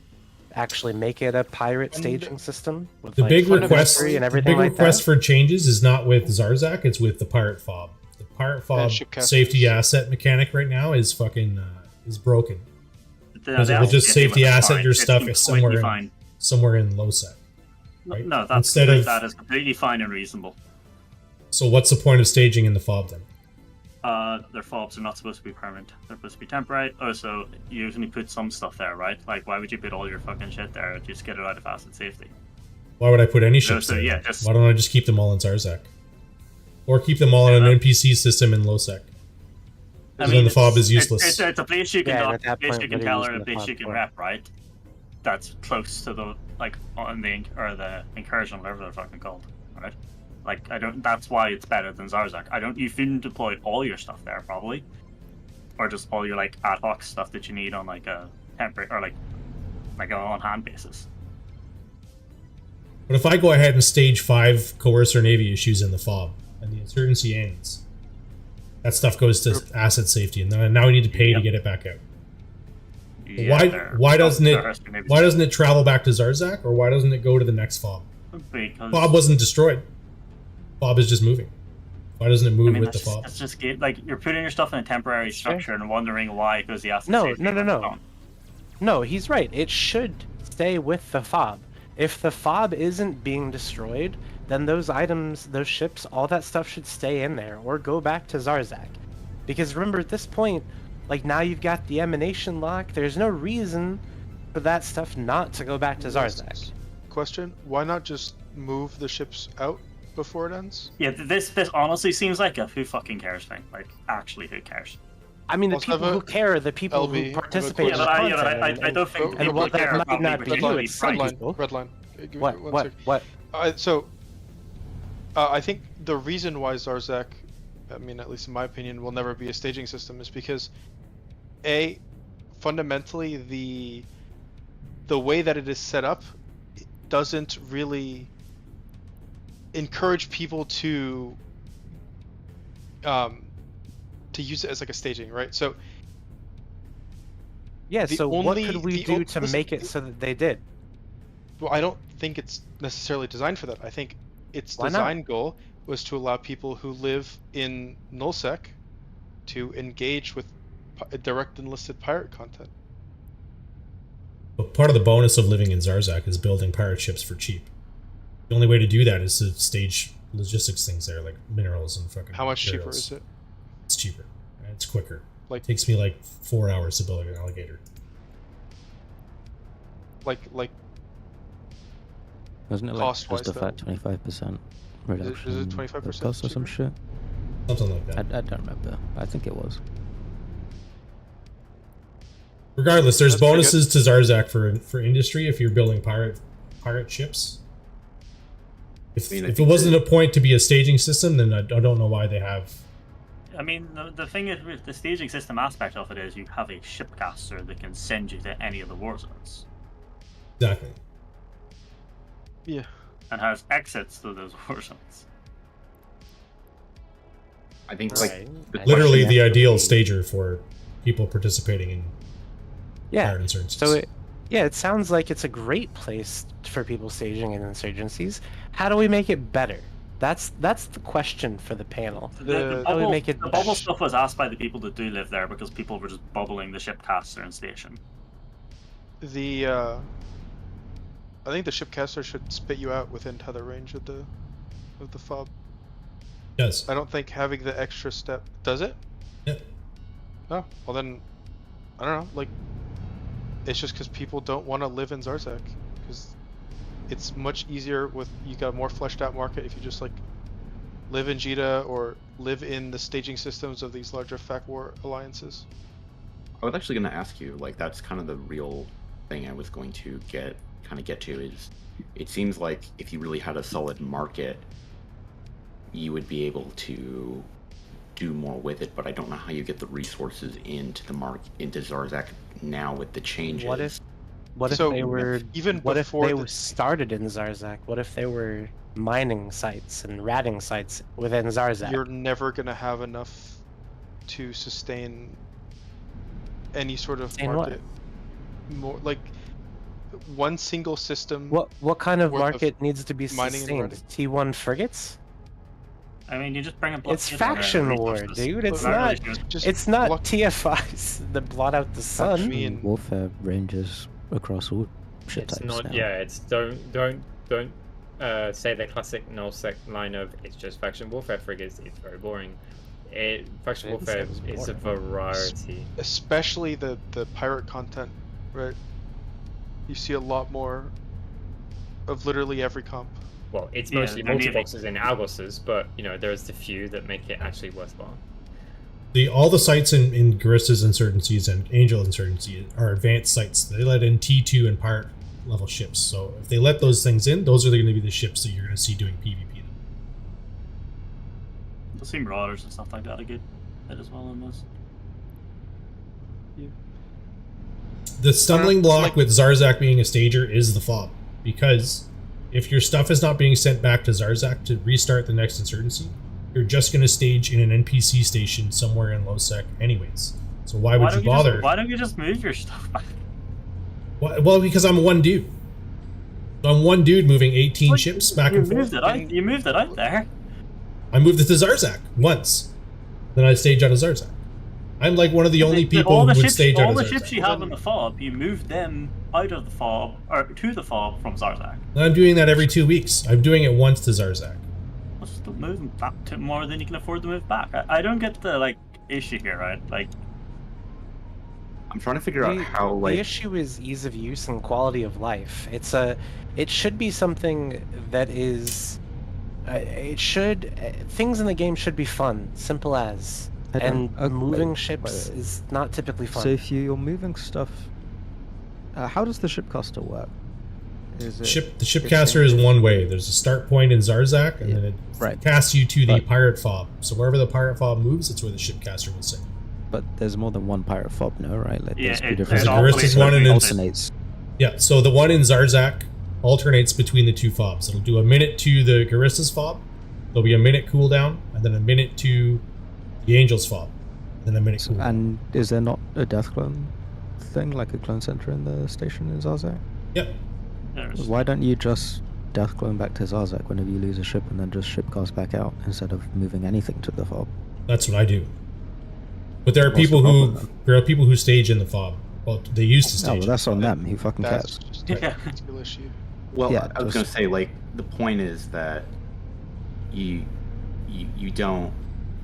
Actually make it a pirate staging system with The like, big fun request, history and the everything big like request that? for changes is not with Zarzak; it's with the pirate fob. The pirate fob ship captains. safety asset mechanic right now is fucking is broken. Because The it'll just alpha safety system is asset fine. your It's stuff completely fine. somewhere in low sec. Right? No, Instead of- that is completely fine and reasonable. So what's the point of staging in the fob then? Their fobs are not supposed to be permanent. They're supposed to be temporary. Oh, so you usually put some stuff there, right? Like, why would you put all your fucking shit there? Just get it out of asset safety. Why would I put any ships so there? yeah, then? just- Why don't I just keep them all in Zarzak? Or keep them all in an NPC system in low sec? Because then the fob is useless. It's a place you can Yeah, and dock, at that place point, you can what are you tell, or using a the place fob you can for? rep, right? That's close to the on the the incursion, whatever they're fucking called, right? Like That's why it's better than Zarzak. You shouldn't deploy all your stuff there, probably, or just all your ad hoc stuff that you need on a temporary or an on hand basis. But if I go ahead and stage 5 coercer navy issues in the fob and the insurgency ends, that stuff goes to asset safety, and then now we need to pay to get it back out. Why doesn't it travel back to Zarzak, or why doesn't it go to the next fob? Because Fob wasn't destroyed. Fob is just moving. Why doesn't it move with the that's fob? That's just you're putting your stuff in a temporary structure and wondering why it goes the asset No, safety no, no, on no. its own. No, he's right. It should stay with the fob. If the fob isn't being destroyed, then those items, those ships, all that stuff should stay in there or go back to Zarzak. Because remember, at this point, now you've got the emanation lock. There's no reason for that stuff not to go back to Zarzak. Question: why not just move the ships out before it ends? Yeah, this honestly seems like a who fucking cares thing. Actually, who cares? I mean, the Also have people a- who care are the people LB, who have a participate in Yeah, the but content. I don't think and people what that care might about not me be particularly with some frightened. people. Redline. Give me What? one What? sec. What? I think the reason why Zarzak, at least in my opinion, will never be a staging system is because, fundamentally the way that it is set up doesn't really encourage people to use it as a staging, right? So Yeah, The so what only- could we the do o- to listen, make it so that they did? well, I don't think it's necessarily designed for that. I think its Why not? design goal was to allow people who live in nullsec to engage with direct enlisted pirate content. But part of the bonus of living in Zarzak is building pirate ships for cheap. The only way to do that is to stage logistics things there, like minerals and fucking How much cheaper materials. is it? It's cheaper. And it's quicker. Like- it takes me 4 hours to build an alligator. Like Wasn't it Cost-wise, just a flat 25% reduction? is it in 25% cost or some cheaper? shit? Something like that. I don't remember. I think it was. Regardless, there's That's pretty bonuses to Zarzak for industry if you're building pirate ships. If, I mean, I if it think wasn't that- a point to be a staging system, then I don't know why they have. I mean, the thing is with the staging system aspect of it is you have a shipcaster that can send you to any of the war zones Exactly. Yeah. and has exits to those war zones. I think Right. like the Literally question the has to ideal be- stager for people participating in Yeah. pirate insurgencies. So it sounds like it's a great place for people staging in insurgencies. How do we make it better? That's the question for the panel. The How do we make it the bubble better? stuff was asked by the people that do live there because people were just bubbling the shipcaster and station. I think the shipcaster should spit you out within tether range of the fob. Yes. I don't think having the extra step does it. Yeah. Oh, well then, I don't know. Like, it's just because people don't want to live in Zarzak, because it's much easier with you got a more fleshed out market if you just like live in Jita or live in the staging systems of these larger fact war alliances. I was actually going to ask you, like, that's kind of the real thing I was going to get to is, it seems like if you really had a solid market, you would be able to do more with it, but I don't know how you get the resources into Zarzak now with the changes. What if So, they were even what if before they the- were started in Zarzak? What if they were mining sites and ratting sites within Zarzak? You're never gonna have enough to sustain any sort of Sustain what? market. More like one single system. What kind of worth of market needs to be mining and sustained? running. T1 frigates? I mean, you just bring a It's faction war, dude. It's not. Just It's not block- TFIs that blot out the sun. Faction- mean- warfare ranges across all ship It's types not. now. Yeah, it's don't say the classic nullsec line of it's just faction warfare frigates. It's very boring. Faction I didn't say warfare it was is a boring. variety. especially the pirate content, right? You see a lot more of literally every comp. Well, it's Yeah, mostly they're nearly- multi-boxes and Algoses, but you know there's the few that make it actually worthwhile. All the sites in Garissa's insurgencies and Angel insurgency are advanced sites. They let in T2 and pirate level ships. So if they let those things in, those are going to be the ships that you're going to see doing PvP. The same marauders and stuff like that are good as well in this. The stumbling block like- with Zarzak being a stager is the fob, because if your stuff is not being sent back to Zarzak to restart the next insurgency, you're just going to stage in an NPC station somewhere in low-sec anyways. So why would you bother? Why don't you just move your stuff back? Well, because I'm one dude. So I'm one dude moving 18 Like, ships back you and forth. moved it out. You moved it out there. I moved it to Zarzak once. Then I stage out of Zarzak. I'm like one of the only people all who the would ships, stage out all of the Zarzak. ships you have in the fob, you moved them out of the fob or to the fob from Zarzak. And I'm doing that every 2 weeks. I'm doing it once to Zarzak. Well, still moving back to more than you can afford to move back. I don't get the like issue here, right? Like, I'm trying to figure out how, The like, issue is ease of use and quality of life. It should be something that is. Things in the game should be fun, simple as. I don't- And moving wait, ships wait. is not typically fun. So if you're moving stuff, how does the shipcaster work? Is it The shipcaster is one way. There's a start point in Zarzak, and Yeah, then it right. casts you to the But- pirate fob. So wherever the pirate fob moves, that's where the shipcaster will sit. But there's more than one pirate fob, no? Right? Like Yeah, there's two it- different. There's a all Garissa's places one and between it's- alternates. Yeah, so the one in Zarzak alternates between the two fobs. It'll do a minute to the Garissa's fob, there'll be a minute cooldown, and then a minute to the Angel's fob, then a minute cooldown. And is there not a death clone thing, like a clone center in the station in Zarzak? Yep. there's Why don't you just death clone back to Zarzak whenever you lose a ship and then just shipcast back out instead of moving anything to the fob? That's what I do. But there are What's the people problem, who stage in the fob. Well, they used to Oh, stage. well, that's on them. Who fucking That's cares? just Yeah. a skill issue. well, Yeah, I was just- going to say, like, the point is that you don't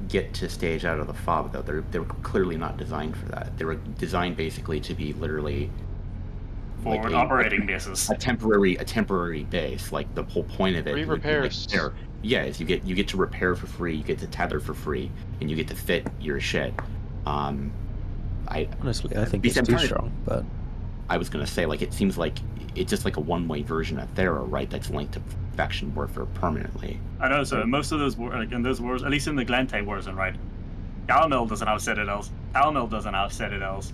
get to stage out of the fob, though. They were clearly not designed for that. They were designed basically to be literally forward a- operating bases. a temporary base. Like, the whole point of it Free would be, like, repairs. there. Yeah, is you get to repair for free, you get to tether for free, and you get to fit your shit. Honestly, I think Because it's I'm too trying to- strong, but I was gonna say, like, it seems like it's just like a one-way version of Thera, right? That's linked to faction warfare permanently. I know, so most of those wars, like in those wars, at least in the Glente wars, right? Galmil doesn't have Citadels. Talmil doesn't have Citadels.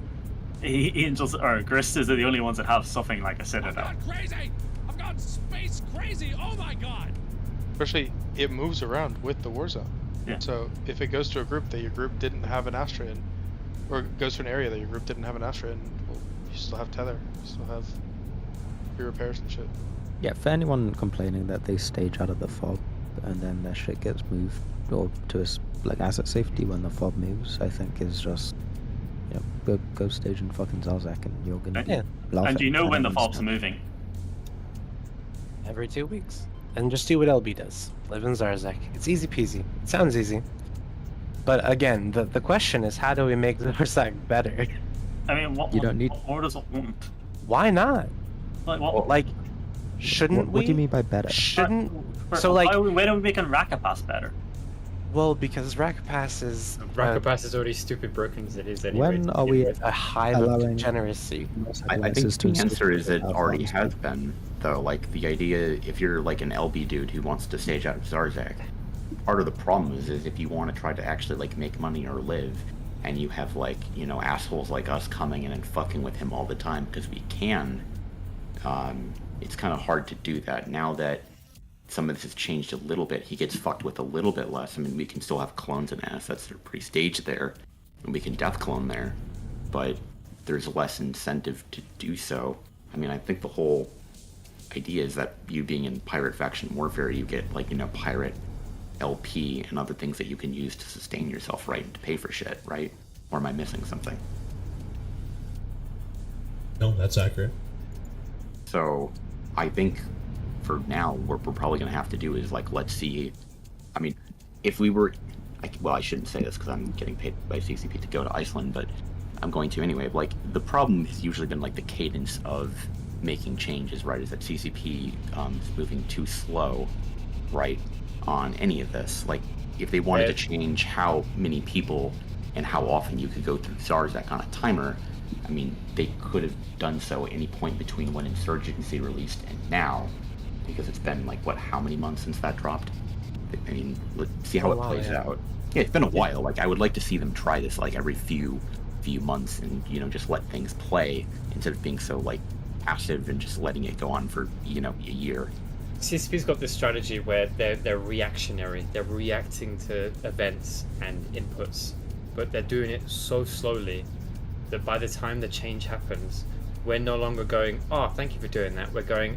Angels or Gristas are the only ones that have something like a Citadel. I've gone crazy! I've gone space crazy! Oh my god! Especially, it moves around with the war zone. Yeah. So if it goes to a group that your group didn't have an Astra in, or goes to an area that your group didn't have an Astra in, well, you still have tether. You still have your repairs and shit. Yeah, for anyone complaining that they stage out of the fob and then their shit gets moved or to like asset safety when the fob moves, I think is just, you know, go stage in fucking Zarzak and you're gonna be laughing. And do you know at when the anyone's fob's stuff. moving? Every 2 weeks. And just do what LB does. Live in Zarzak. It's easy peasy. It sounds easy. But again, the question is, how do we make Zarzak better? I mean, what You don't need- what more does it want? Why not? Like what? Like, shouldn't we? What do you mean by better? Shouldn't... So, like... why are we making Rakapass better? Well, because Rakapass is... Rakapass is already stupid broken as it is anyway. When to are begin we with. a high level of allowing- degeneracy. I think the answer is it already has been, though. Like, the idea, if you're like an LB dude who wants to stage out of Zarzak, part of the problem is if you want to try to actually, like, make money or live, and you have, like, you know, assholes like us coming in and fucking with him all the time because we can, it's kind of hard to do that. Now that some of this has changed a little bit, he gets fucked with a little bit less. I mean, we can still have clones and assets that are pre-staged there, and we can death clone there, but there's less incentive to do so. I mean, I think the whole idea is that you being in pirate faction warfare, you get, like, you know, pirate LP and other things that you can use to sustain yourself, right, and to pay for shit, right? Or am I missing something? No, that's accurate. So I think for now, what we're probably going to have to do is, like, let's see. I mean, if we were, well, I shouldn't say this because I'm getting paid by CCP to go to Iceland, but I'm going to anyway. Like, the problem has usually been, like, the cadence of making changes, right? Is that CCP is moving too slow, right, on any of this. Like, if they wanted to change how many people and how often you could go through Zarzak on a timer, I mean, they could have done so at any point between when Insurgency released and now, because it's been, like, what, how many months since that dropped? I mean, let's see how it plays out. Yeah, it's been a while. Like, I would like to see them try this, like, every few months and, you know, just let things play instead of being so, like, passive and just letting it go on for, you know, a year. CSP's got this strategy where they're reactionary. They're reacting to events and inputs, but they're doing it so slowly that by the time the change happens, we're no longer going, oh, thank you for doing that. We're going,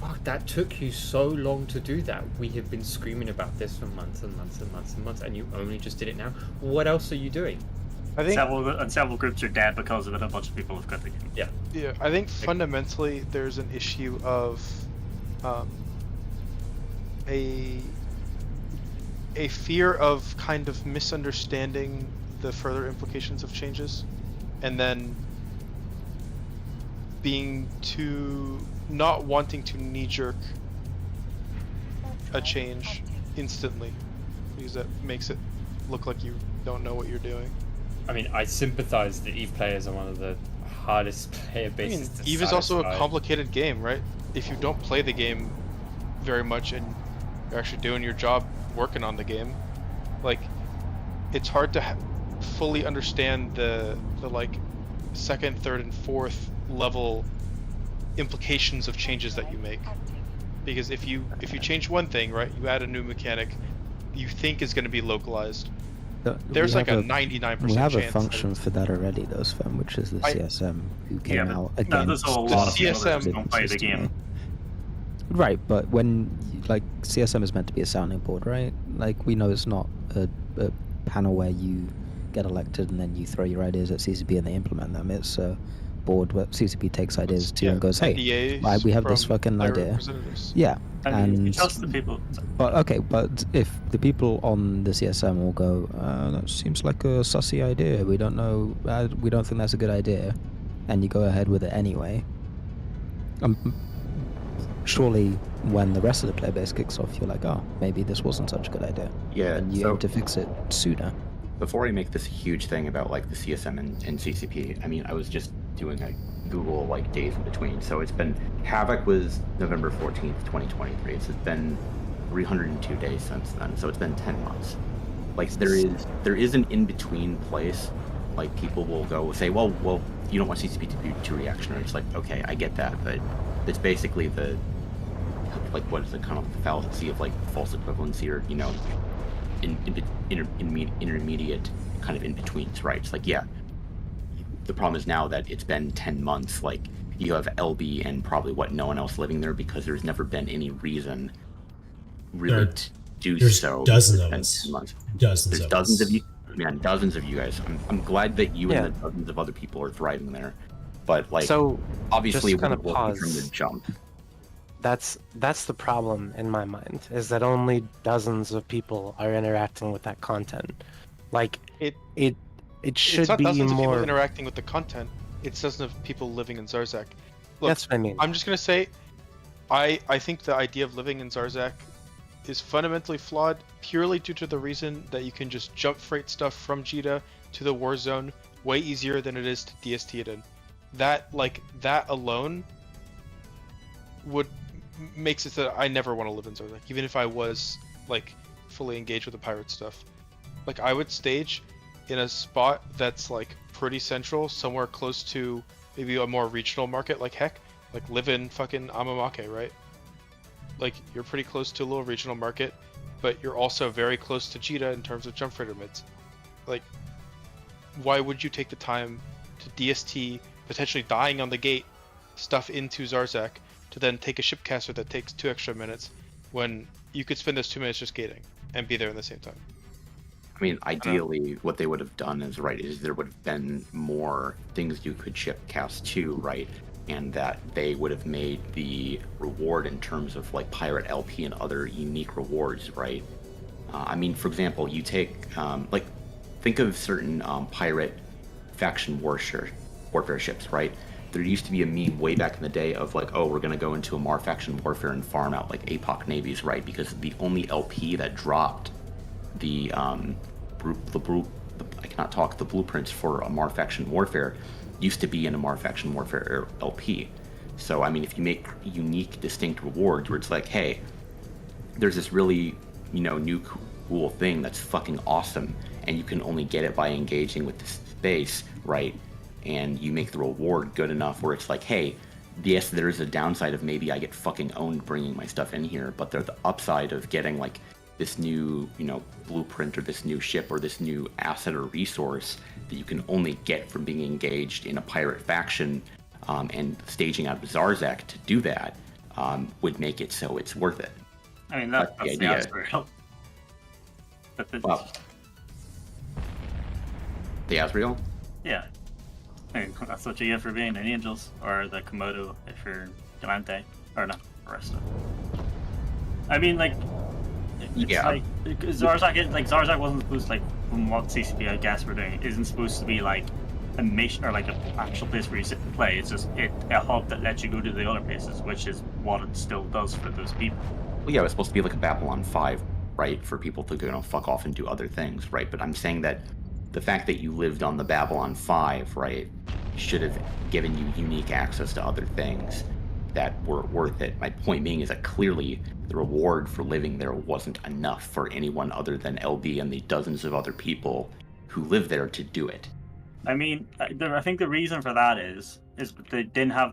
fuck, that took you so long to do that. We have been screaming about this for months and months and months and months, and you only just did it now. What else are you doing? I think Several groups are dead because of it. A bunch of people have quit the game. Yeah. I think fundamentally there's an issue of a fear of kind of misunderstanding the further implications of changes, and then being not wanting to knee-jerk a change instantly, because that makes it look like you don't know what you're doing. I mean, I sympathize that EVE players are one of the hardest player I mean, bases to EVE is also a satisfy. complicated game, right? If you don't play the game very much and you're actually doing your job working on the game, like, it's hard to fully understand the like second, third, and fourth level implications of changes that you make. Because if you change one thing, right, you add a new mechanic you think is going to be localized. There's like a 99% We have chance a function for that already, though, Sven, which is the CSM, who came Yeah, but out no, against there's a lot of people that CSM just don't play the game. Right, but when, like, CSM is meant to be a sounding board, right? Like, we know it's not a panel where you get elected and then you throw your ideas at CCP and they implement them. It's a board where CCP takes ideas to and goes, hey, NDAs we have this from fucking their idea. representatives. Yeah, And you trust the people. But okay, but if the people on the CSM will go, that seems like a sussy idea. We don't know. We don't think that's a good idea, and you go ahead with it anyway. Surely, when the rest of the player base kicks off, you're like, oh, maybe this wasn't such a good idea. Yeah, and you so- aim to fix it sooner. Before I make this huge thing about, like, the CSM and CCP, I mean, I was just doing a Google like days in between. So it's been Havoc was November 14th, 2023. So it's been 302 days since then. So it's been 10 months. Like there is an in between place. Like people will go say, well, you don't want CCP2 reaction, or it's like, okay, I get that, but it's basically the like what is it, kind of the fallacy of like false equivalency, or intermediate kind of in betweens, right? It's like, yeah, the problem is now that it's been 10 months, like you have LB and probably no one else living there, because there's never been any reason really to do there's so. Dozens It's of been us. 10 months. Dozens There's of dozens us. of you, man, dozens of you guys. I'm glad that you Yeah. and the dozens of other people are thriving there, but like So, obviously just we're kind of working from the pause. jump. That's the problem in my mind, is that only dozens of people are interacting with that content. Like It it it's should not be dozens of people more. interacting with the content. It's dozens of people living in Zarzak. Look, That's what I mean. I'm just gonna say, I think the idea of living in Zarzak is fundamentally flawed purely due to the reason that you can just jump freight stuff from Jita to the war zone way easier than it is to DST it in. That alone would makes it that I never want to live in Zarzak, even if I was like fully engaged with the pirate stuff. Like I would stage in a spot that's like pretty central, somewhere close to maybe a more regional market. Like heck, like live in fucking Amamake, right? Like you're pretty close to a little regional market, but you're also very close to Jita in terms of jump freighter mids. Like, why would you take the time to DST, potentially dying on the gate, stuff into Zarzak, to then take a shipcaster that takes 2 extra minutes, when you could spend those 2 minutes just gating and be there in the same time? I mean, ideally, what they would have done is there would have been more things you could ship cast to, right? And that they would have made the reward in terms of like pirate LP and other unique rewards, right? I mean, for example, you take think of certain pirate faction warfare ships, right? There used to be a meme way back in the day of like, oh, we're gonna go into a Mar faction warfare and farm out like APOC navies, right? Because the only LP that dropped the blueprints for a Mar faction warfare used to be in a Mar faction warfare LP. So I mean, if you make unique, distinct rewards where it's like, hey, there's this really, new cool thing that's fucking awesome, and you can only get it by engaging with this space, right? And you make the reward good enough where it's like, hey, yes, there's a downside of maybe I get fucking owned bringing my stuff in here, but there's the upside of getting like this new, blueprint or this new ship or this new asset or resource that you can only get from being engaged in a pirate faction, and staging out of Zarzak to do that would make it so it's worth it. I mean, that's the idea. Asriel. But Well, the Asriel? yeah. I mean, that's what you get for being an Angels, or the Komodo if you're Galante, or not, Arista. I mean, like, it's Yeah. like Zarzak wasn't supposed to, like, from what CCP I guess we're doing, isn't supposed to be like a mission or like an actual place where you sit and play. It's just a hub that lets you go to the other places, which is what it still does for those people. Well, yeah, it's supposed to be like a Babylon 5, right? For people to fuck off and do other things, right? But I'm saying that the fact that you lived on the Babylon 5, right, should have given you unique access to other things that were worth it. My point being is that clearly the reward for living there wasn't enough for anyone other than LB and the dozens of other people who live there to do it. I mean, I think the reason for that is they didn't have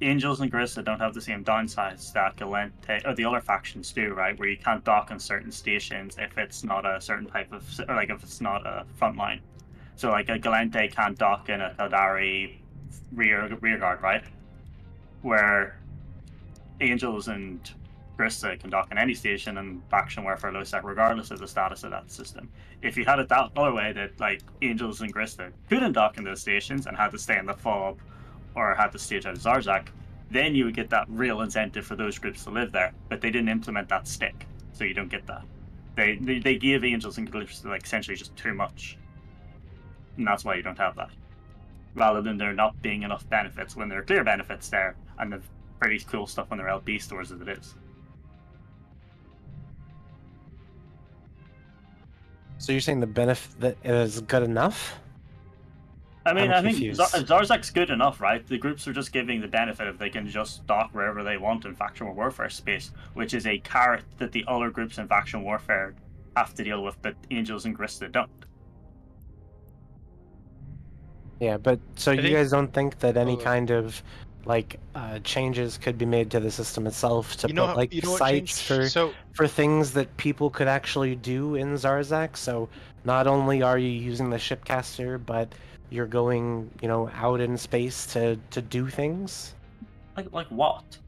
Angels and Grista don't have the same downsides that Galente or the other factions do, right? Where you can't dock on certain stations if it's not a certain type of, or like if it's not a front line. So like a Galente can't dock in a Kaldari rear guard, right? Where Angels and Grista can dock in any station and faction warfare low sec regardless of the status of that system. If you had it that other way, that like Angels and Grista couldn't dock in those stations and had to stay in the fob or had to stage out of Zarzak, then you would get that real incentive for those groups to live there. But they didn't implement that stick, so you don't get that. They gave Angels and Grista like essentially just too much, and that's why you don't have that. Rather than there not being enough benefits when there are clear benefits there, and the pretty cool stuff on their LP stores as it is. So you're saying the benefit that is good enough? I mean, I'm I think confused. Zarzak's good enough, right? The groups are just giving the benefit if they can just dock wherever they want in faction warfare space, which is a carrot that the other groups in faction warfare have to deal with, but Angels and Grista don't. Yeah, but so you think- guys don't think that any Hold on. kind of changes could be made to the system itself to You know put how- like you know what sites changed? for things that people could actually do in Zarzak? So not only are you using the shipcaster, but you're going, out in space to do things. Like what?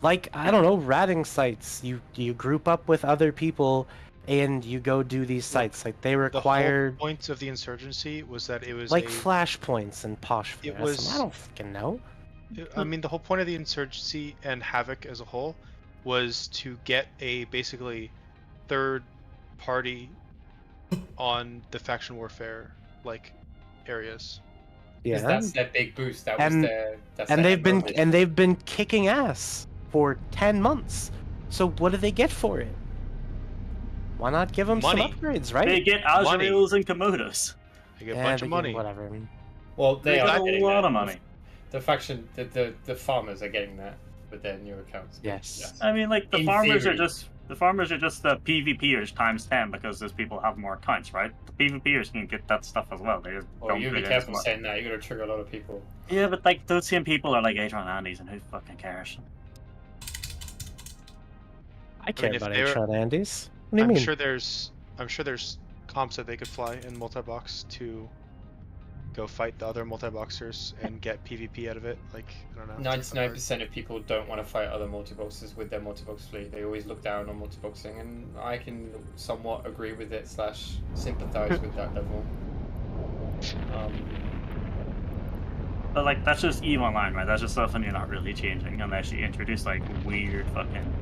Like, I don't know, ratting sites. You group up with other people and you go do these sites. Like they The require whole point of the insurgency was that it was like a. flashpoints and posh. It I was- don't fucking know. I mean, the whole point of the insurgency and Havoc as a whole was to get a basically third party on the faction warfare areas. Because Yeah. that's their big boost. That was And- their. That's And their they've been kicking ass for 10 months. So what do they get for it? Why not give them Money. some upgrades, right? They get Money. Azraels and Komodos. They get a Yeah, bunch they of get money. Whatever. Well, They they get are a getting lot that. of money. The faction, the farmers are getting that with their new accounts. Yes. I mean, like the In farmers theory. are just the PvPers times 10 because those people have more accounts, right? The PvPers can get that stuff as well. They just Well, don't you be put it careful as much. saying that. You're gonna trigger a lot of people. Yeah, but like those same people are like Atron Andes, and who fucking cares? I care if about they were- H-Rod Andes. What do you I'm mean? sure there's comps that they could fly in multi-box to go fight the other multi-boxers and get PvP out of it. Like, I don't know. 99% of people don't want to fight other multi-boxers with their multi-box fleet. They always look down on multi-boxing, and I can somewhat agree with it / sympathize with that level. But like that's just EVE Online, right? That's just something you're not really changing unless you introduce like weird fucking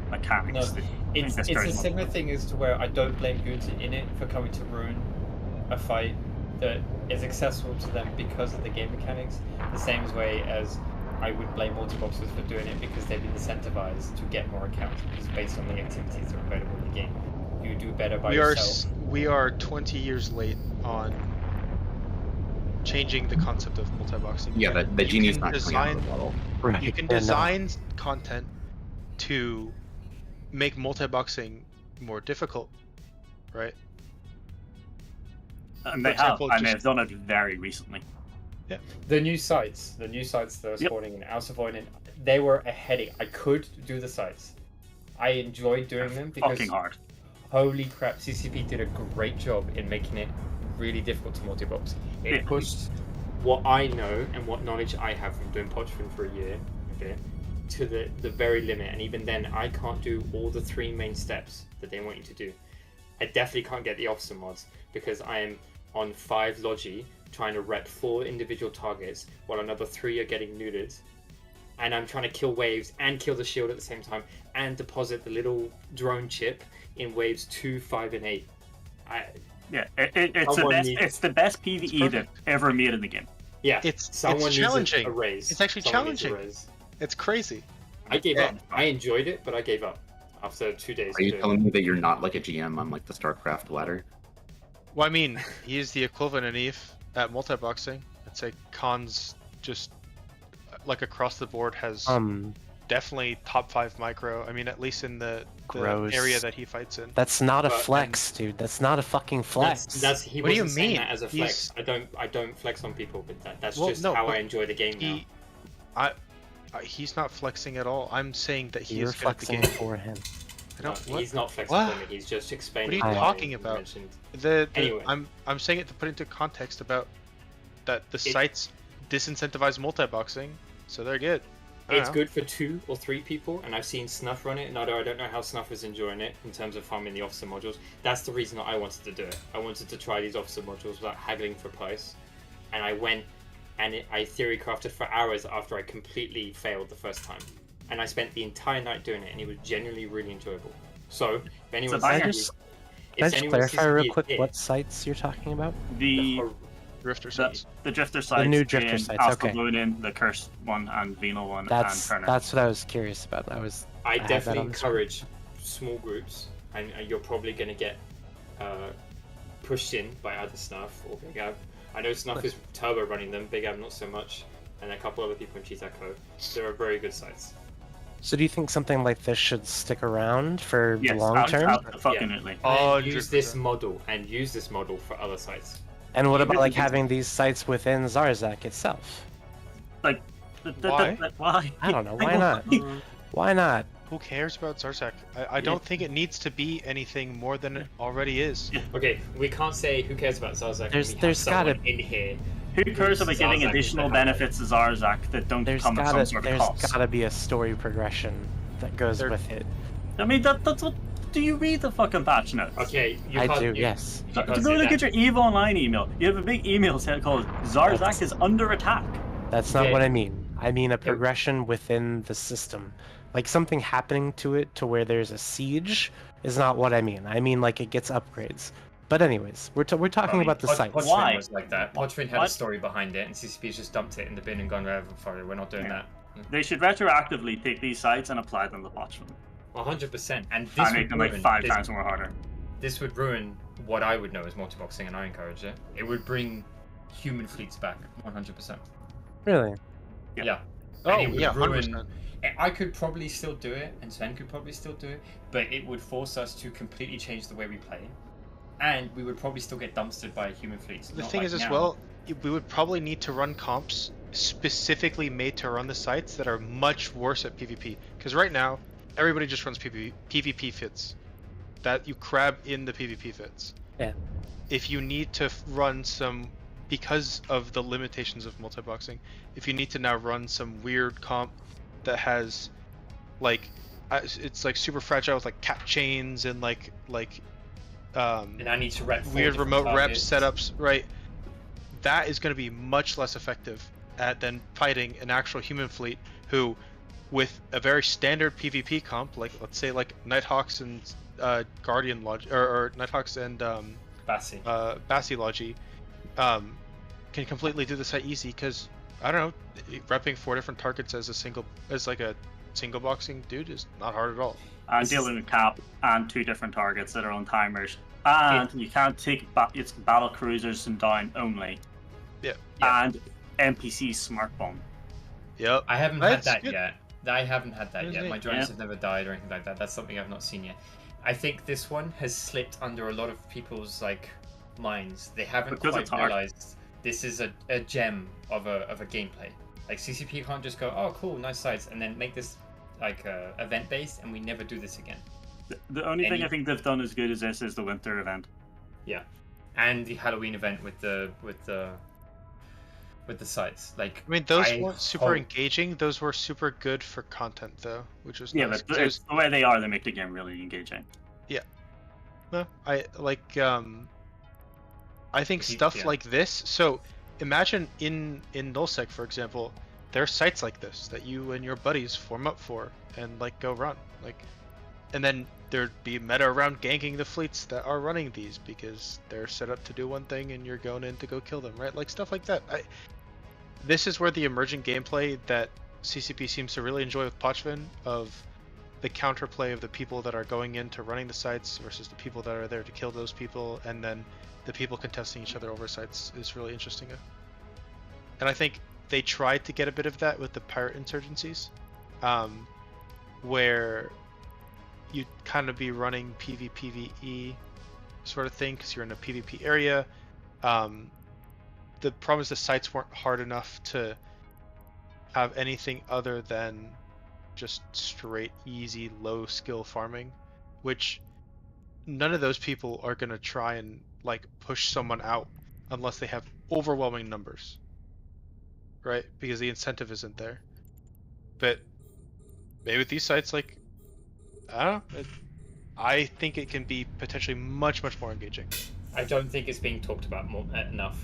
mechanics. No, that it's destroy a multiple. similar thing as to where I don't blame goons in it for coming to ruin a fight that is accessible to them because of the game mechanics, the same way as I would blame multi-boxers for doing it because they've been incentivized to get more accounts because based on the activities that are available in the game. You do better by yourself. We are 20 years late on changing the concept of multi-boxing. Yeah, the You genie's can not coming out of the design- bottle. Right. You can Yeah, no. design content to make multi-boxing more difficult, right? And they for example, have, and just- they've done it very recently. The new sites that are Yep. spawning in House of Void, they were a headache. I could do the sites. I enjoyed doing them because Fucking hard. holy crap, CCP did a great job in making it really difficult to multi-box. It Yeah. pushed what I know and what knowledge I have from doing Podfin for a year, okay, to the very limit. And even then, I can't do all the 3 main steps that they want you to do. I definitely can't get the officer mods because I am on 5 Logi trying to rep 4 individual targets while another 3 are getting neutered. And I'm trying to kill waves and kill the shield at the same time and deposit the little drone chip in waves 2, 5, and 8. Yeah, it's the Someone best. needs- It's the best PVE they've ever made in the game. Yeah, It's someone needs challenging. a raise. It's actually Someone needs a challenging. raise. It's crazy. I gave Yeah. up. I enjoyed it, but I gave up after 2 days. Are you of doing telling me that you're not like a GM on like the StarCraft ladder? Well, I mean, he is the equivalent in EVE at multi-boxing. I'd say Khan's just like across the board has definitely top 5 micro. I mean, at least in the Gross. area that he fights in. That's not a But- flex, dude. That's not a fucking flex. That's he What do you wasn't saying mean? that as a flex. I don't flex on people, but that's Well, just no, how but I enjoy the game now. He's not flexing at all. I'm saying that he You're is good at the flexing game. for him. I No, don't. What? he's not flexing What? for me. He's just explaining. What are you why talking he about? mentioned- Anyway. Anyway. I'm saying it to put into context about that the It- sites disincentivize multi-boxing, so they're good. I don't It's know. good for 2 or 3 people, and I've seen Snuff run it, and I don't know how Snuff is enjoying it in terms of farming the officer modules. That's the reason that I wanted to do it. I wanted to try these officer modules without haggling for price, and I went and I theory crafted for hours after I completely failed the first time, and I spent the entire night doing it, and it was genuinely really enjoyable. So, if anyone So can I Can I just- just clarify real quick what sites you're talking about? The Drifter the, sites. the drifter sites, new drifter in sites, Astal okay. Lunin, the cursed one, and Venal one, That's and Turner. that's what I was curious about. I had that definitely on the screen. encourage small groups, and you're probably going to get pushed in by either Snuff or Big Ab, I know Snuff is turbo running them, Big Ab not so much, and a couple other people in Cheetah.co. They're very good sites. So do you think something like this should stick around for the Yes, long term? Definitely. And use this model for other sites. And what You about really like think having these sites within Zarzak itself? Like, Why? why? I don't know. Why not? Why not? Who cares about Zarzak? I don't think it needs to be anything more than it already is. Okay, we can't say who cares about Zarzak. There's gotta in here. Who cares about giving Zarzak is additional the benefits to Zarzak that don't There's come at some sort of there's cost? gotta be a story progression that goes with it. I mean, that's what. Do you read the fucking patch notes? Okay, I do. Yes. To go look at your EVE Online email, you have a big email set called Zarzak That's- is under attack. That's not Okay. what I mean. I mean a progression within the system. Like something happening to it to where there's a siege is not what I mean. I mean like it gets upgrades. But anyways, we're talking about the sites. Why? was like that. Podfin had a What? story behind it, and CCP's just dumped it in the bin and gone wherever for it. We're not doing that. They should retroactively take these sites and apply them to Watchman. 100%. And this And would make them like ruin- 5 this- times more harder. This would ruin what I would know as multiboxing, and I encourage it. It would bring human fleets back, 100%. Really? Yeah. Oh, And it would yeah, ruin- 100%. I could probably still do it, and Sven could probably still do it, but it would force us to completely change the way we play. And we would probably still get dumpstered by human fleets. The not thing like is, as now. well, we would probably need to run comps specifically made to run the sites that are much worse at PvP. Because right now, everybody just runs PvP fits. That you crab in the PvP fits. Yeah. If you need to run some, because of the limitations of multiboxing, if you need to now run some weird comp that has, like, it's like super fragile with like cap chains and like And I need to rep 4 weird different remote rep targets. setups, right? That is going to be much less effective at than fighting an actual human fleet who, with a very standard PvP comp, like let's say like Nighthawks and Guardian Logi, or Nighthawks and Bassi Logi, can completely do this at easy because I don't know, repping 4 different targets as like a single boxing dude is not hard at all. And dealing with cap and 2 different targets that are on timers. And you can't take it's battle cruisers and down only. Yeah. And NPC smart bomb. Yep. I haven't That's had that good. yet. I haven't had that That's yet. neat. My drones Yeah. have never died or anything like that. That's something I've not seen yet. I think this one has slipped under a lot of people's like minds. They haven't Because quite it's hard. realized this is a gem of a gameplay. Like CCP can't just go, oh cool, nice sites, and then make this like event based, and we never do this again. The only thing I think they've done as good as this is the winter event. Yeah, and the Halloween event with the sites. Like I mean, those I weren't super hope- engaging. Those were super good for content, though, which was Yeah, nice. but 'cause it was- the way they are, they make the game really engaging. No, I like. I think He- stuff yeah. like this. So, imagine in nullsec, for example, there are sites like this that you and your buddies form up for and like go run, like, and then there'd be meta around ganking the fleets that are running these because they're set up to do one thing and you're going in to go kill them, right? Like stuff like that. This is where the emergent gameplay that CCP seems to really enjoy with Pochvin of the counterplay of the people that are going into running the sites versus the people that are there to kill those people, and then the people contesting each other over sites is really interesting. And I think they tried to get a bit of that with the pirate insurgencies, where you'd kind of be running PvPvE sort of thing because you're in a PvP area. The problem is the sites weren't hard enough to have anything other than just straight easy low skill farming, which none of those people are going to try and like push someone out unless they have overwhelming numbers, right? Because the incentive isn't there. But maybe with these sites, like, I don't know, I think it can be potentially much more engaging. I don't think it's being talked about enough.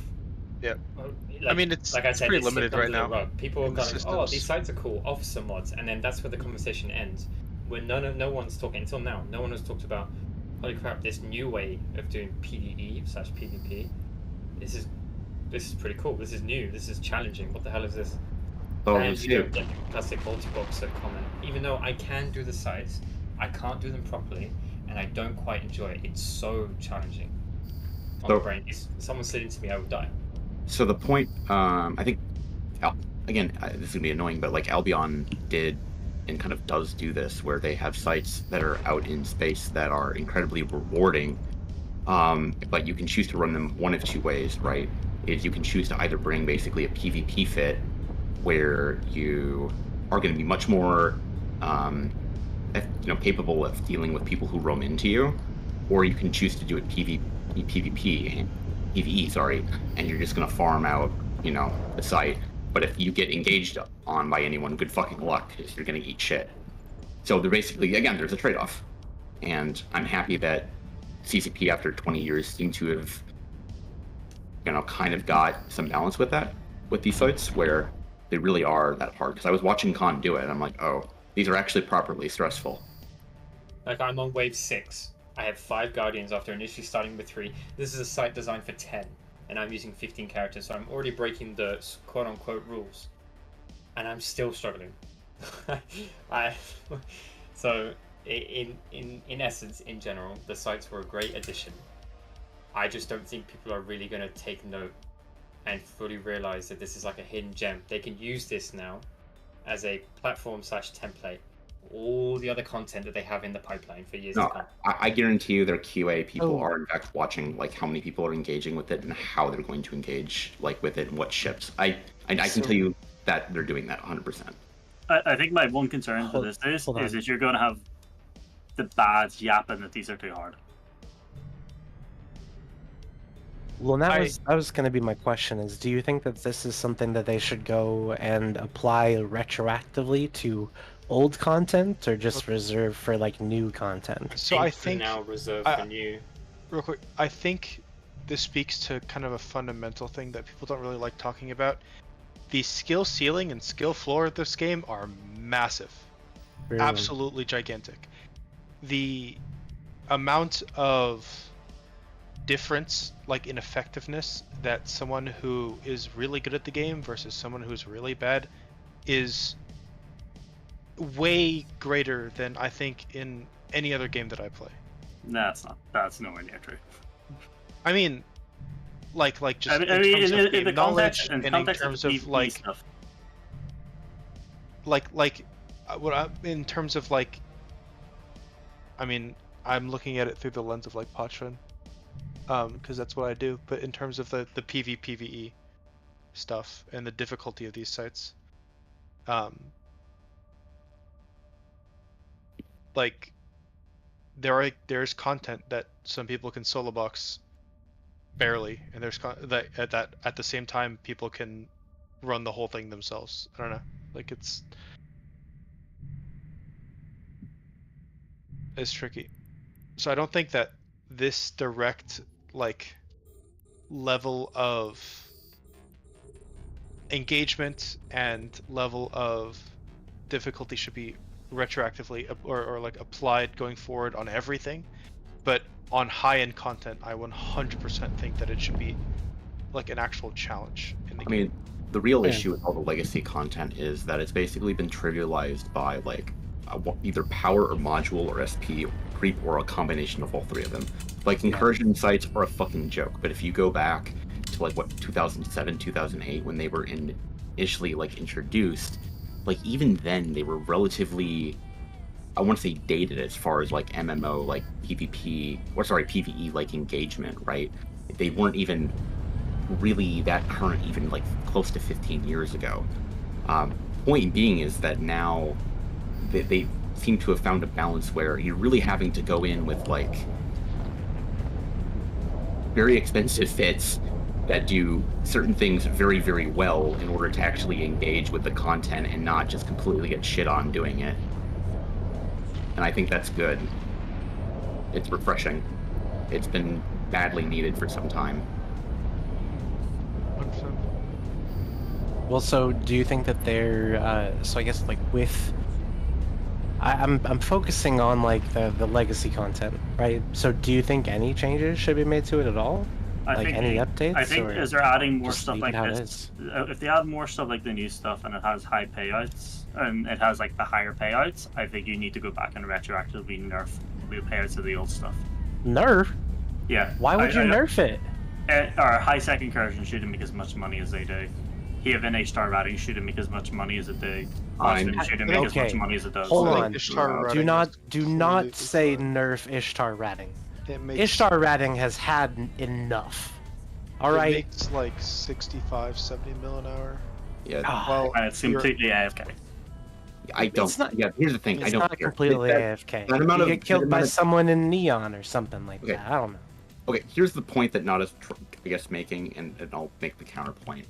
Yeah. Like, I mean, it's like I said, pretty it's limited slipped right under the now rug. People are in the going, oh, systems. these sites are cool, officer mods, and then that's where the conversation ends. Where no one's talking, until now, no one has talked about, holy crap, this new way of doing PvE/PvP. This is pretty cool. This is new. This is challenging. What the hell is this? And you don't get the classic multi-boxer comment. Even though I can do the sites, I can't do them properly, and I don't quite enjoy it. It's so challenging. On the brain. If someone slid into me, I would die. So the point, I think, again, this is gonna be annoying, but like Albion did and kind of does do this, where they have sites that are out in space that are incredibly rewarding, but you can choose to run them one of two ways, right? Is you can choose to either bring basically a PvP fit, where you are going to be much more, capable of dealing with people who roam into you, or you can choose to do it PvE, sorry, and you're just going to farm out, the site. But if you get engaged on by anyone, good fucking luck, because you're going to eat shit. So they're basically, again, there's a trade-off. And I'm happy that CCP, after 20 years, seem to have, kind of got some balance with that, with these sites, where they really are that hard. Because I was watching Khan do it, and I'm like, oh, these are actually properly stressful. Like, I'm on wave 6. I have 5 Guardians after initially starting with 3. This is a site designed for 10, and I'm using 15 characters, so I'm already breaking the quote-unquote rules. And I'm still struggling. So, in essence, in general, the sites were a great addition. I just don't think people are really going to take note and fully realize that this is like a hidden gem. They can use this now as a platform / template. All the other content that they have in the pipeline for years to come. I guarantee you their QA people are in fact watching like how many people are engaging with it and how they're going to engage like with it and what ships. I can tell you that they're doing that 100%. I think my one concern for this is that you're going to have the bads yapping that these are too hard. Well, that was going to be my question, is do you think that this is something that they should go and apply retroactively to old content, or just reserve for like new content? So I think now reserve for new. Real quick, I think this speaks to kind of a fundamental thing that people don't really like talking about. The skill ceiling and skill floor of this game are massive. Really? Absolutely gigantic. The amount of difference, like in effectiveness, that someone who is really good at the game versus someone who's really bad is way greater than I think in any other game that I play. That's nowhere near true. I mean, like just I mean, in terms of in the knowledge context, and in terms of like stuff. in terms of like, I mean, I'm looking at it through the lens of like Pachun, because that's what I do. But in terms of the PvE stuff and the difficulty of these sites, like there's content that some people can solo box barely, and there's that at the same time people can run the whole thing themselves. I don't know, like it's tricky. So I don't think that this direct like level of engagement and level of difficulty should be retroactively or like applied going forward on everything, but on high-end content I 100% think that it should be like an actual challenge in the game. I mean, the real issue with all the legacy content is that it's basically been trivialized by like either power or module or SP or creep or a combination of all three of them. Like incursion sites are a fucking joke, but if you go back to like 2007, 2008 when they were initially like introduced, like even then they were relatively, I want to say, dated as far as like MMO like PvE like engagement, right? They weren't even really that current even like close to 15 years ago. Point being is that now they seem to have found a balance where you're really having to go in with like very expensive fits that do certain things very, very well in order to actually engage with the content and not just completely get shit on doing it. And I think that's good. It's refreshing. It's been badly needed for some time. 100%. Well, so do you think that they're so I guess like with I'm focusing on like the legacy content, right? So do you think any changes should be made to it at all? I think any updates? I think or as they're adding more just stuff leave like it how it this, is? If they add more stuff like the new stuff and it has high payouts and it has like the higher payouts, I think you need to go back and retroactively nerf the payouts of the old stuff. Nerf? Yeah. Why would you nerf it? or high-sec incursion shouldn't make as much money as they do. Haven H-star routing shouldn't make as much money as it do. I'm- Watchman shouldn't make as much Okay, money as it does. hold I on. think Ishtar Do Ratting not is say completely fine. nerf Ishtar ratting. It makes, Ishtar ratting has had enough. All it right. makes like 65, 70 mil an hour. Yeah, Ah, Well, And it's completely AFK. I don't. it's not- yeah, here's the thing. I it's don't not care. completely That- AFK. that amount You of- get that killed by amount of- someone in neon or something like Okay. that. I don't know. Okay, here's the point that Nada's, I guess, making, and I'll make the counterpoint.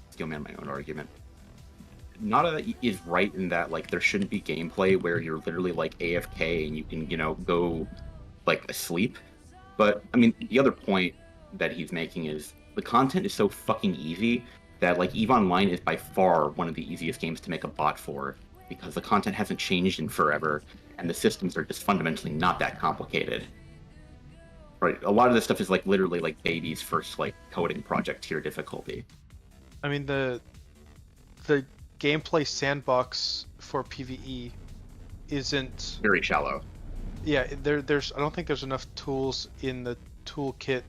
Steelman my own argument. Nada is right in that, like, there shouldn't be gameplay where you're literally, like, AFK and you can, go, like, asleep. But, I mean, the other point that he's making is the content is so fucking easy that, like, EVE Online is by far one of the easiest games to make a bot for, because the content hasn't changed in forever, and the systems are just fundamentally not that complicated. Right, a lot of this stuff is like literally like baby's first like coding project tier difficulty. I mean the gameplay sandbox for PvE isn't. Very shallow. Yeah, there's. I don't think there's enough tools in the toolkit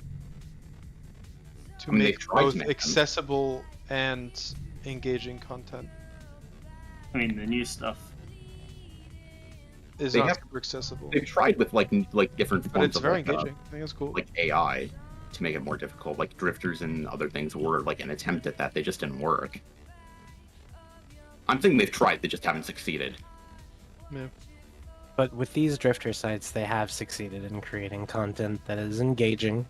to I mean, they've make tried to both make them. accessible and engaging content. I mean, the new stuff. Is They not have- super accessible, They've tried with like different but forms it's of very like, engaging. I think it's cool. like AI to make it more difficult. Like drifters and other things were like an attempt at that. They just didn't work. I'm thinking they've tried. They just haven't succeeded. Yeah. But with these drifter sites, they have succeeded in creating content that is engaging.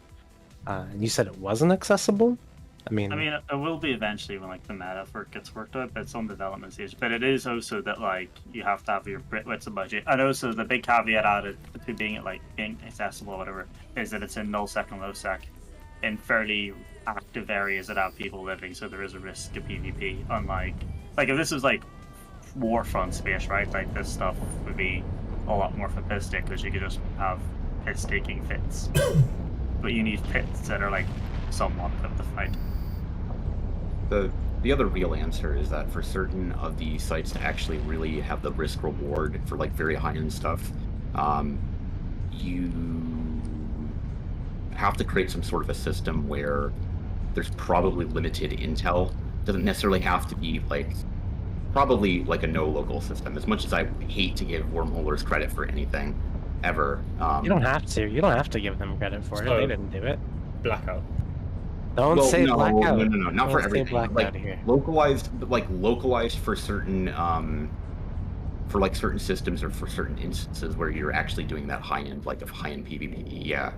And you said it wasn't accessible? I mean, It will be eventually when like the meta for it gets worked out, but it's on development stage. But it is also that like you have to have your what's the budget, and also the big caveat added to being being accessible or whatever is that it's in null sec and low sec in fairly active areas that have people living, so there is a risk of PvP. Unlike if this was like Warfront space, right? Like this stuff would be a lot more fapistic because you could just have piss taking fits, but you need pits that are like somewhat of the fight. The other real answer is that for certain of the sites to actually really have the risk reward for like very high end stuff, you have to create some sort of a system where there's probably limited intel. Doesn't necessarily have to be probably like a no local system. As much as I hate to give wormholers credit for anything ever, you don't have to. You don't have to give them credit for it. So- They didn't do it. Blackout. Don't say blackout. No, not for Don't say everything. blackout here. Localized for certain certain systems or for certain instances where you're actually doing that high end PvP. Yeah,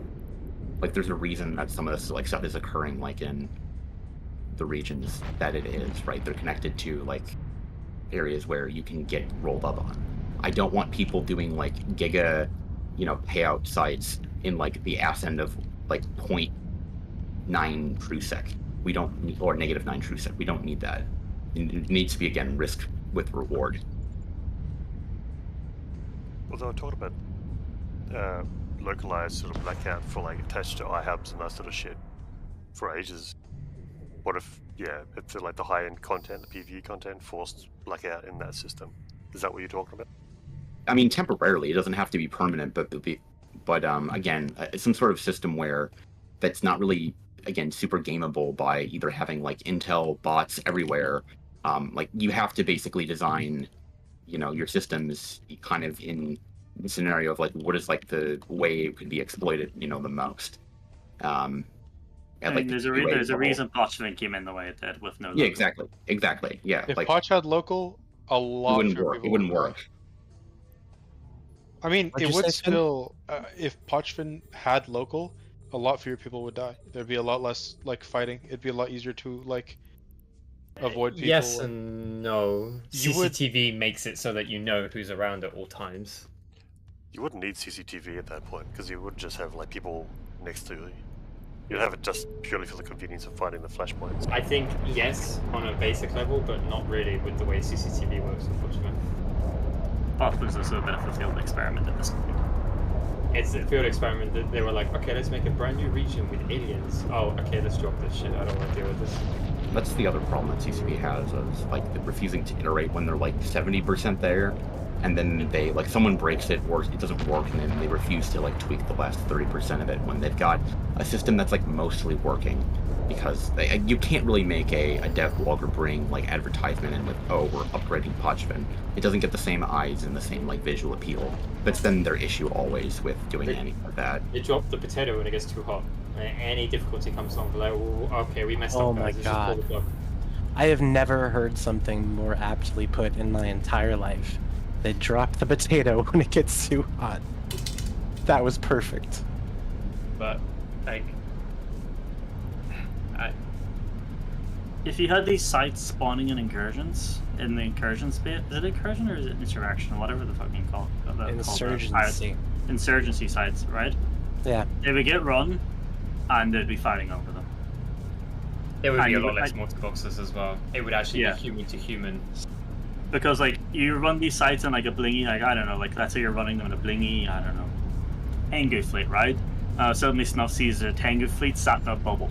like there's a reason that some of this stuff is occurring in the regions that it is. Right, they're connected to areas where you can get rolled up on. I don't want people doing giga, payout sites in the ass end of 0.9 true sec. We don't need, or -9 true sec. We don't need that. It needs to be again risk with reward. Well, they were talking about localized sort of blackout for attached to iHubs and that sort of shit for ages. What if the high end content, the PvE content, forced blackout in that system? Is that what you're talking about? I mean, temporarily. It doesn't have to be permanent, but again, some sort of system where that's not really super gameable by either having intel bots everywhere. You have to basically design, your systems kind of in the scenario of what is the way it could be exploited, the most. There's a reason Potchman came in the way it did with no. Yeah, logo. exactly. Yeah, If Potch had local, a lot it wouldn't fewer work. people It wouldn't would die. work. I mean, What'd it you would say, Finn? still. If Potchman had local, a lot fewer people would die. There'd be a lot less fighting. It'd be a lot easier to avoid people. Yes and no. You would- CCTV makes it so that you know who's around at all times. You wouldn't need CCTV at that point because you wouldn't just have people next to you. You'd have it just purely for the convenience of finding the flashpoints. I think yes, on a basic level, but not really with the way CCTV works, unfortunately. Pot was also a bit of a failed experiment at this point. It's a field experiment that they were like, okay, let's make a brand new region with aliens. Oh, okay, let's drop this shit. I don't want to deal with this. That's the other problem that CCP has is refusing to iterate when they're 70% there. and then they like someone breaks it or it doesn't work, and then they refuse to like tweak the last 30% of it when they've got a system that's like mostly working. Because you can't really make a dev blog or bring like advertisement in with, oh, we're upgrading Podgevin. It doesn't get the same eyes and the same like visual appeal. That's been their issue always with doing anything like that. They drop the potato when it gets too hot. Any difficulty comes along, they're like, "Ooh, okay, we messed Oh up, my guys. Let's just pull the God. plug." I have never heard something more aptly put in my entire life. They drop the potato when it gets too hot. That was perfect. But like, If you had these sites spawning in incursions, in the incursions bit, is it incursion or is it insurrection or whatever the fuck you call it? Insurgency. Insurgency sites, right? Yeah. They would get run, and they'd be fighting over them. there would And be a you lot would- less multi-boxes as well. It would actually Yeah. be human to human. Because like you run these sites on like a blingy, like I don't know, like let's say you're running them in a blingy, I don't know, Tengu fleet, right? Suddenly Snuff sees a Tengu fleet sat in a bubble.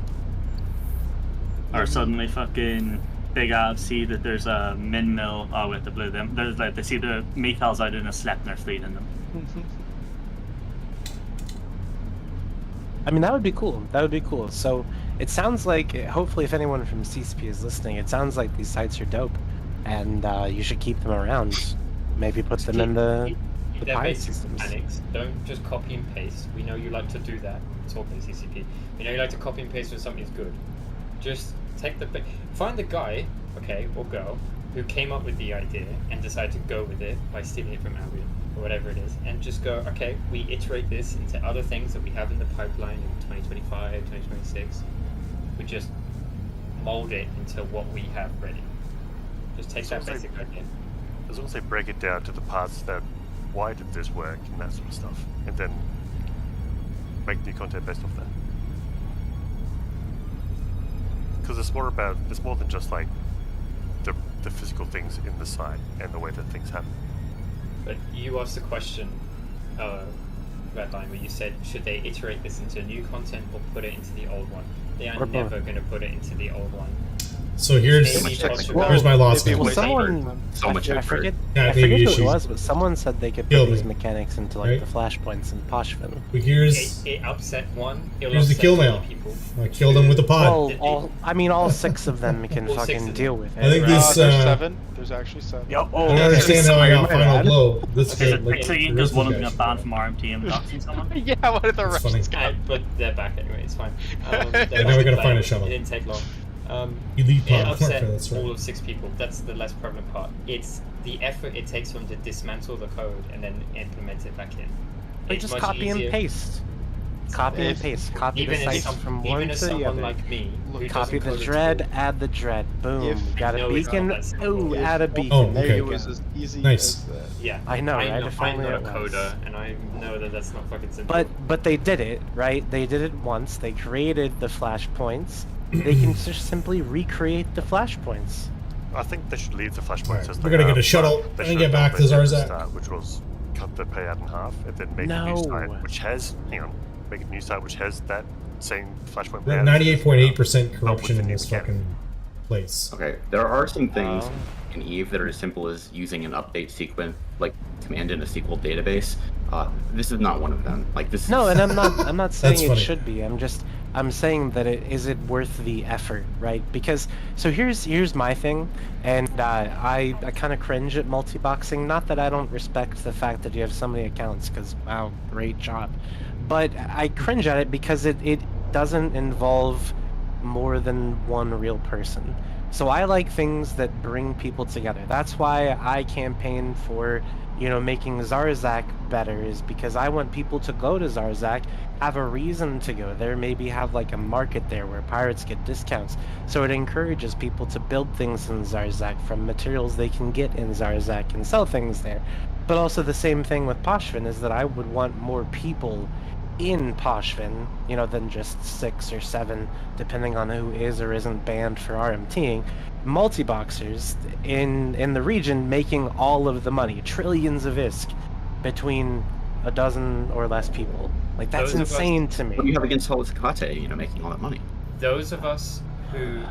Or suddenly fucking Big Ab see that there's a min mill. Oh wait, the blue them. There's like they see the Methals out in a Sleipnir fleet in them. I mean, that would be cool. That would be cool. So it sounds like, hopefully, if anyone from CSP is listening, it sounds like these sites are dope, and you should keep them around. Maybe put them in the They're pirate basic systems. mechanics. Don't just copy and paste. We know you like to do that. Talking CCP. We know you like to copy and paste when something's good. Just take find the guy, okay, or girl, who came up with the idea and decided to go with it by stealing it from Albion or whatever it is, and just go, okay, we iterate this into other things that we have in the pipeline in 2025, 2026. We just mold it into what we have ready. Just take that basic idea. As long as they break it down to the parts that, why did this work, and that sort of stuff, and then make new content based off that. Because it's more than just like the physical things in the site and the way that things happen. But you asked the question, Redline, where you said, should they iterate this into new content or put it into the old one? They are never going to put it into the old one. So here's my loss now. Well, someone, So much I effort. forget, Yeah, I forget maybe who it she's was, but someone said they could killed put these me. mechanics into like Right? the flashpoints in Poshvin. But here's It upset one. It'll here's the upset kill other mail. people. I killed him with the pod. Well, all 6 of them can All 6 fucking of deal them. with it. I think right? this. There's 7. There's actually 7. Yup. I don't understand how I got Sorry, final man. blow. This Is game, it like, singing the because rest one of of you them guys got banned from RMT and doxing someone? Yeah, what are the That's rest? funny. But they're back anyway, it's fine. And now we gotta find a shuttle. It didn't take long. Elite It pod. upset Okay, that's right. all of 6 people. That's the less prevalent part. It's the effort it takes for them to dismantle the code and then implement it back in. They It's just much copy and easier. paste. Copy and paste. Copy Even the as sites from even one as to the someone other. like me, who Copy doesn't the code at dread, all, add the dread. Boom. If- Got a No, it's beacon. not that simple. Oh, If add a only beacon. Oh, there okay. you It go. was as easy Nice. as that. yeah, I know, right? I'm If not only a it was. coder, and I know that that's not fucking simple. But they did it, right? They did it once. They created the flashpoints. They can just simply recreate the flashpoints. I think they should leave the flashpoints Alright, as we're they gonna get are, a shuttle but they and should get have back done to what they did Zarzak. at the start, which was cut the payout in half and then make a new site No. which has make a new site which has that same flashpoint We're payout. at 98.8% but corruption with in the this new fucking place. Okay, there are some things Oh. in Eve that are as simple as using an update sequence, like command in a SQL database. This is not one of them. Like this. No, is... and I'm not saying That's it funny. should be. I'm saying that is it worth the effort, right? Because so here's my thing, and I kind of cringe at multi-boxing. Not that I don't respect the fact that you have so many accounts, because wow, great job, but I cringe at it because it doesn't involve more than one real person. So I like things that bring people together. That's why I campaign for, making Zarzak better, is because I want people to go to Zarzak, have a reason to go there, maybe have like a market there where pirates get discounts. So it encourages people to build things in Zarzak from materials they can get in Zarzak and sell things there. But also the same thing with Poshvin is that I would want more people in Poshvin, than just 6 or 7, depending on who is or isn't banned for RMTing, multi-boxers in the region making all of the money, trillions of ISK, between a dozen or less people. Like, that's Those of us- insane to me. What do you have against Holizakate, making all that money? Those of us who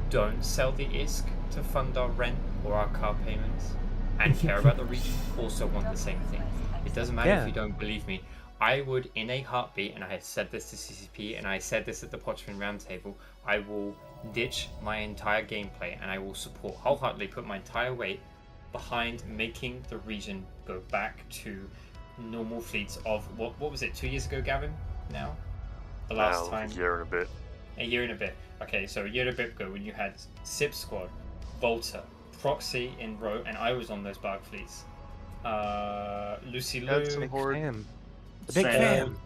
don't sell the ISK to fund our rent or our car payments, and care about the region also want the same thing. It doesn't matter Yeah. if you don't believe me. I would, in a heartbeat, and I had said this to CCP, and I said this at the Potchman Roundtable, I will ditch my entire gameplay, and I will support wholeheartedly, put my entire weight behind making the region go back to normal fleets of what was it, 2 years ago, Gavin? Now, the last time. A year and a bit. A year and a bit. Okay, so a year and a bit ago, when you had SIP Squad, Volta, Proxy in row, and I was on those bark fleets. Lucy Lou, Big Fam. The big Sam.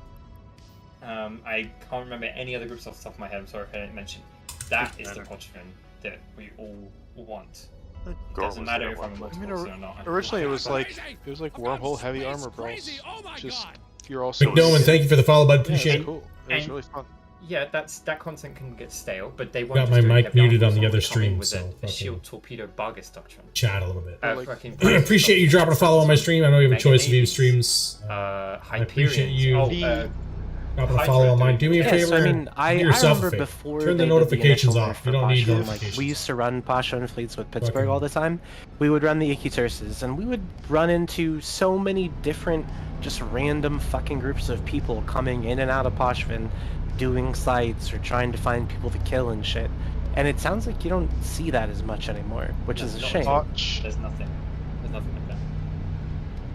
fam. I can't remember any other groups off the top of my head. I'm sorry if I didn't mention. That is the Potchman that we all want. Doesn't matter if I'm a multiple or not. Originally, it was like wormhole heavy armor brawls. Crazy. Oh my Just god. you're also. Big Dome, and thank you for the follow, bud. Yeah, Appreciate it's it. cool. It was And- really fun. Yeah, that content can get stale, but they Got won't my just do mic heavy muted armor, on the so other they come in stream, with so a fucking shield torpedo Vargas doctrine. Chat a little bit. Fucking Appreciate you dropping a follow on my stream. I know you have a choice of view Manganese, streams. I appreciate you dropping a Hydra follow on mine. Do me a Yeah, favor. so I mean, I do yourself a remember favor. before Turn they the did notifications initial off. nerf You don't for need Pasha, notifications. we used to run Pasha and fleets with Pittsburgh Fucking- all the time. We would run the Ikiturses, and we would run into so many different, just random fucking groups of people coming in and out of Poshvin, doing sites or trying to find people to kill and shit. And it sounds like you don't see that as much anymore, which is a not shame. at all. There's nothing like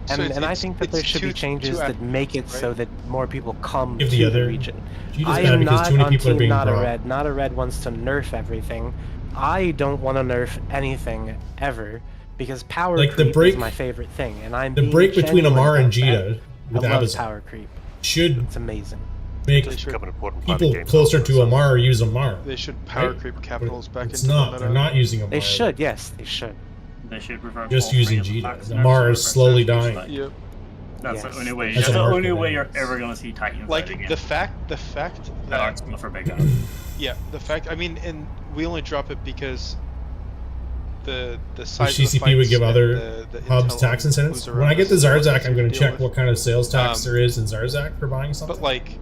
that. And I think that there should be changes that make it so that more people come Give to the the other- region. You just I gotta am because not too many on people are team being Not a brought. Red. Not a Red wants to nerf everything. I don't want to nerf anything ever because power Like the creep break- is my favorite thing, and I'm The being break between genuine Amar and about that. Jita with I love Abazan power creep. should It's amazing. make Become an important part of people game closer to development, Amar use Amar. They should power Right? creep capitals back It's into not. the They're meta. not using Amar. They should, yes, they should. They should revert Just all using three of the Jita. Fox Amar nerfs is over slowly Surge dying. Fight. Yep. That's Yes. the only way. That's That's a the market only way you're thing. ever gonna see Titans Like again. the fact that that art's for big up. yeah, the fact. I mean, and we only drop it because the size Which of the CCP would fights give and other the hubs intel tax on incentives. who's When I around get the us is Zarzak, I'm going to deal check with. what kind of sales tax Um, there is in Zarzak for buying something. But like,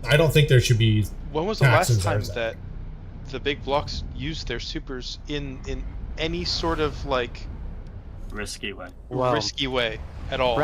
I don't think there should be. when was the tax in last time Zarzak. that the big blocks used their supers in any sort of like Risky way. Well, risky way at all?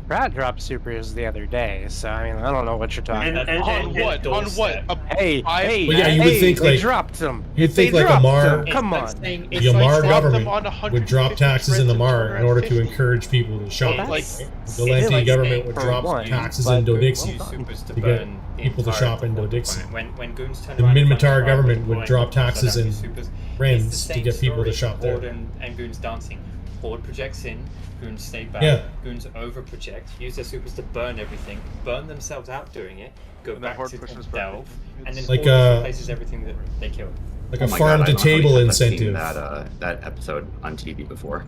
Brat dropped supers the other day, so I mean, I don't know what you're talking And- about. and- On what? On what? Hey, Five- hey, Well, yeah, you would hey, think, they like- dropped them. You'd They think like dropped Amar, them. Come on. the Amar drop government them on would drop 150 taxes in the threads Mar and in order to 250. encourage people to shop. Well, Like, right? The Lenti like government would for drop one, taxes but in well Dodixie done. Supers to to get burn the people to entire shop in Horde Dodixie. deployment. When Goons turn The around and Minmatar find government Horde would deploying drop people taxes that have in supers, Rens it's the to same get people to story. shop there. Horde and Goons dancing. Horde projects in, Goons stay back. Yeah. Goons over project, use their supers to burn everything, burn themselves out doing it, go And then back Horde to pushes back. delve, and then Like, Horde just replaces everything that they killed. Like Oh a my farm God, to I don't know how table many times I've seen incentive. that episode on TV before.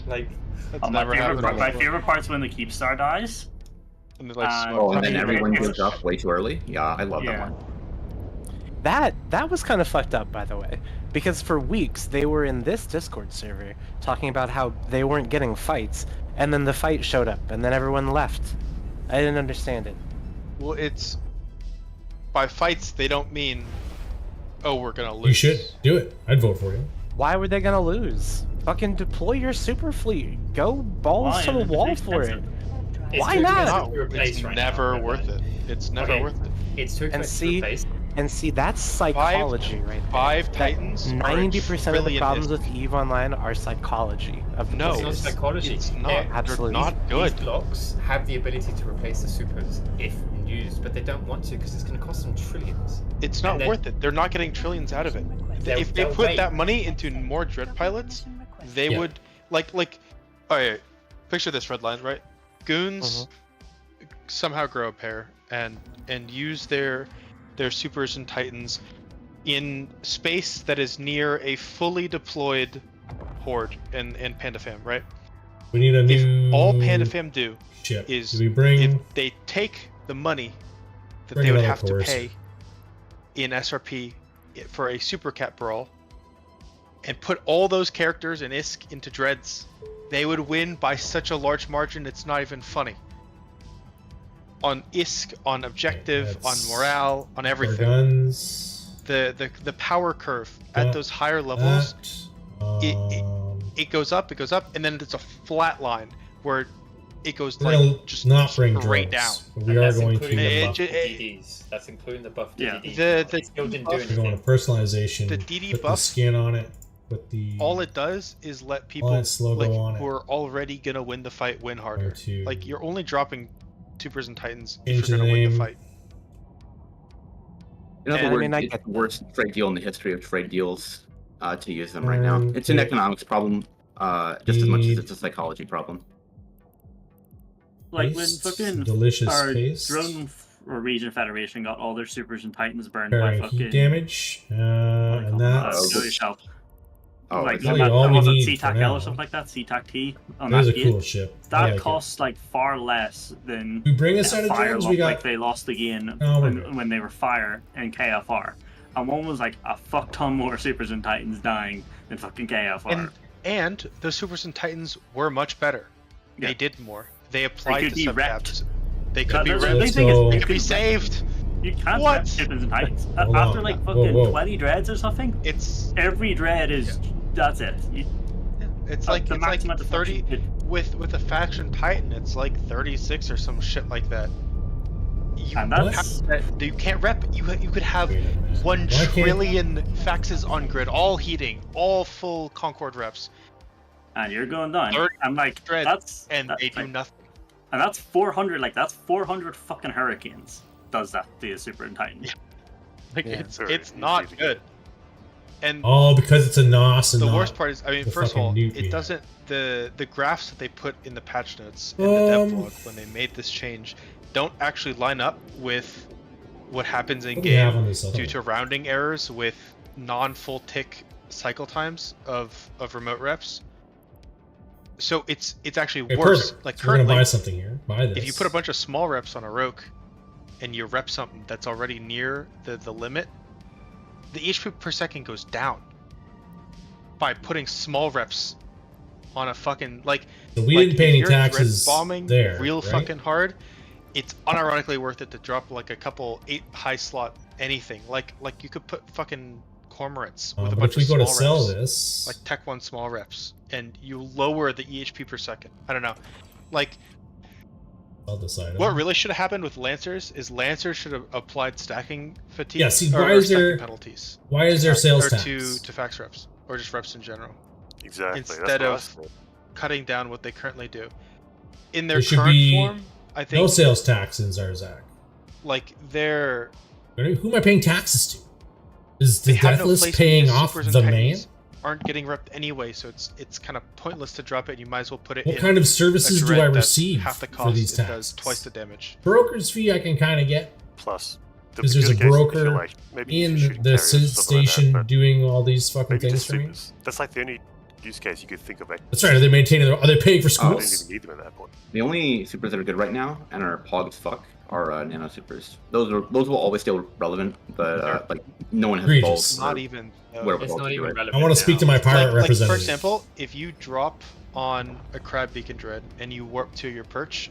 Like, That's My never happened my before. favorite part's when the Keepstar dies. And they, like, Oh, smoke And then Okay. everyone Okay. gives up way too early. Yeah, I love that Yeah. one. That was kind of fucked up, by the way, because for weeks they were in this Discord server talking about how they weren't getting fights, and then the fight showed up, and then everyone left. I didn't understand it. Well, it's by fights they don't mean, oh, we're gonna lose. You should do it. I'd vote for you. Why were they gonna lose? Fucking deploy your super fleet. Go balls Why? to the It's wall for expensive. it. it's Why too not? expensive to replace It's right never now. worth it. It's never Okay. worth it. It's too And expensive to see, replace. that's psychology right there. Five Titans. are a 90% of the trillion problems hits. with EVE Online are psychology of the No, It's not players. psychology. It's not. They're- They're Absolutely. not These good. blocks have the ability to replace the supers if used, but they don't want to because it's going to cost them trillions. It's not And then- worth it. They're not getting trillions out of it. They'll- If they they'll put wait. that money into more dread pilots, they Yeah. would like. All right, picture this, Redline, right? Goons somehow grow a pair and use their supers and Titans in space that is near a fully deployed Horde and Pandafam, right? We need a new. If all Pandafam do ship. is Do we bring? if they take the money that Bring they would another have course. to pay in SRP for a Super Cat brawl and put all those characters and ISK into Dreads, they would win by such a large margin it's not even funny. On ISK, on objective, on that's- morale, on Our everything. guns. The power curve Got at those higher levels, That, it- it goes up, and then it's a flat line where it goes We're gonna like just not bring straight drones. down. But And we are that's going including to the It buff to ju- it- DDs. That's including the buff to Yeah. DDs. The It still didn't do buff- we're going anything. to personalization. The DD put the buff- skin on it. Put the All it does is let people Alliance logo like on who it. are already gonna win the fight win harder. to Like you're only dropping supers and titans change if you're the gonna win the name. fight. In other And- words, I mean, I it's get the worst trade deal in the history of trade deals to use them right now. It's an Okay. economics problem just as much as it's a psychology problem. Like when Paste, fucking delicious our paste. drone or region federation got all their supers and titans burned by Parry fucking heat damage, and that's show yourself. Oh, Like it's really that, all that we was it need CTAC for L now. or something like that, CTAC T on that is that a game. cool ship. I That like it. costs like far less than You bring us out of fire drones, lo- we got like they lost the game Oh, we're good. when they were fire and KFR. And one was like a fuck ton more supers and titans dying than fucking KFR. And the supers and titans were much better. Yeah. They did more. They applied could to be subcaps. They Yeah, could be that's the repped. big thing is So- They you could be can- saved. You can't What? rep supers and titans. Hold After on. like Whoa, fucking whoa. 20 dreads or something, It's every dread is that's it. it's like the it's like maximum 30 deflection- with a faction titan. It's like 36 or some shit like that. You And What? that's you can't rep. You could have Wait a minute. 1 Why can't- trillion faxes on grid, all heating, all full Concord reps, and you're going down. 30 I'm like dread, that's and that's they do like- nothing. And that's 400. Like that's 400 fucking hurricanes. Does that to a super and titan? Yeah. Like Yeah. Very it's easy not to get. good. And Oh, because it's a NOS and the not worst part is, I mean, the first of all, fucking nuke we it have. doesn't the graphs that they put in the patch notes and the dev Um, blog when they made this change don't actually line up with what happens in What do we have on game this other due one? to rounding errors with non-full tick cycle times of remote reps. So it's actually Okay, worse. perfect. Like So we're gonna buy currently, something here. Buy this. if you put a bunch of small reps on a rogue and you rep something that's already near the limit, the HP per second goes down by putting small reps on a fucking like. So we like, didn't pay if any you're dread taxes bombing there, real right? fucking hard. It's unironically worth it to drop like a couple 8 high slot anything. Like you could put fucking cormorants with a But bunch if we of go small to sell reps, this, like Tech 1 small reps, and you lower the EHP per second. I don't know. Like I'll decide. what really should have happened with Lancers is Lancers should have applied stacking fatigue. Yeah, see, or why is stacking there- penalties? Why is there sales or tax? to fax reps or just reps in general, Exactly. that's instead what I of was thinking. cutting down what they currently do. In their There should current be form, I think No sales tax in Zarzak. like they're Who am I paying taxes to? Is they the have no Deathless place paying because off supers and the man? titans aren't getting repped anyway, so it's kind of pointless to drop it. You might as well put it What in kind of a services do dread I that's receive half the for cost, these it taxes? does twice the damage. Broker's fee I can kind of get Plus, the because there's a particular case, I feel broker like maybe you in should the carry something like that, station but doing all these fucking maybe things just for me. supers. That's like the only use case you could think of. That's right. Are they maintaining? Are they paying for I didn't schools? even need them at that point. The only supers that are good right now and are pog as fuck are nano supers. Those will always stay relevant, but like no one has Egregious. balls. Not even. wherewithal It's to not do even it. relevant. I want to speak to now. my pirate Like for representative. example, if you drop on a crab beacon dread and you warp to your perch,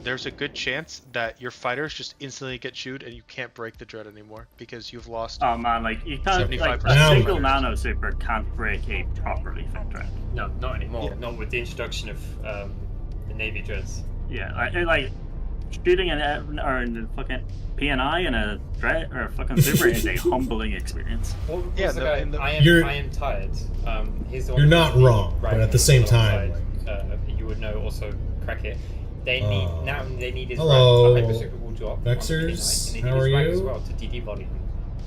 there's a good chance that your fighters just instantly get chewed and you can't break the dread anymore because you've lost. Oh man, like you can't like 75% a single of nano super can't break a properly fit dread. No, not anymore. Yeah. Not with the introduction of the Navy dreads. Yeah, like shooting an or in the fucking PNI and a dread or a fucking super is a humbling experience. What was Yeah, the no, guy? in the- I You're- am tired. He's the one You're who not does the wrong, but right at the hand same time, alongside, you would know also crack it. They need now. They need his Hello, right. The hyper super will drop. on the Vexers, PNI, and they need how his are right you? as well to DD volume,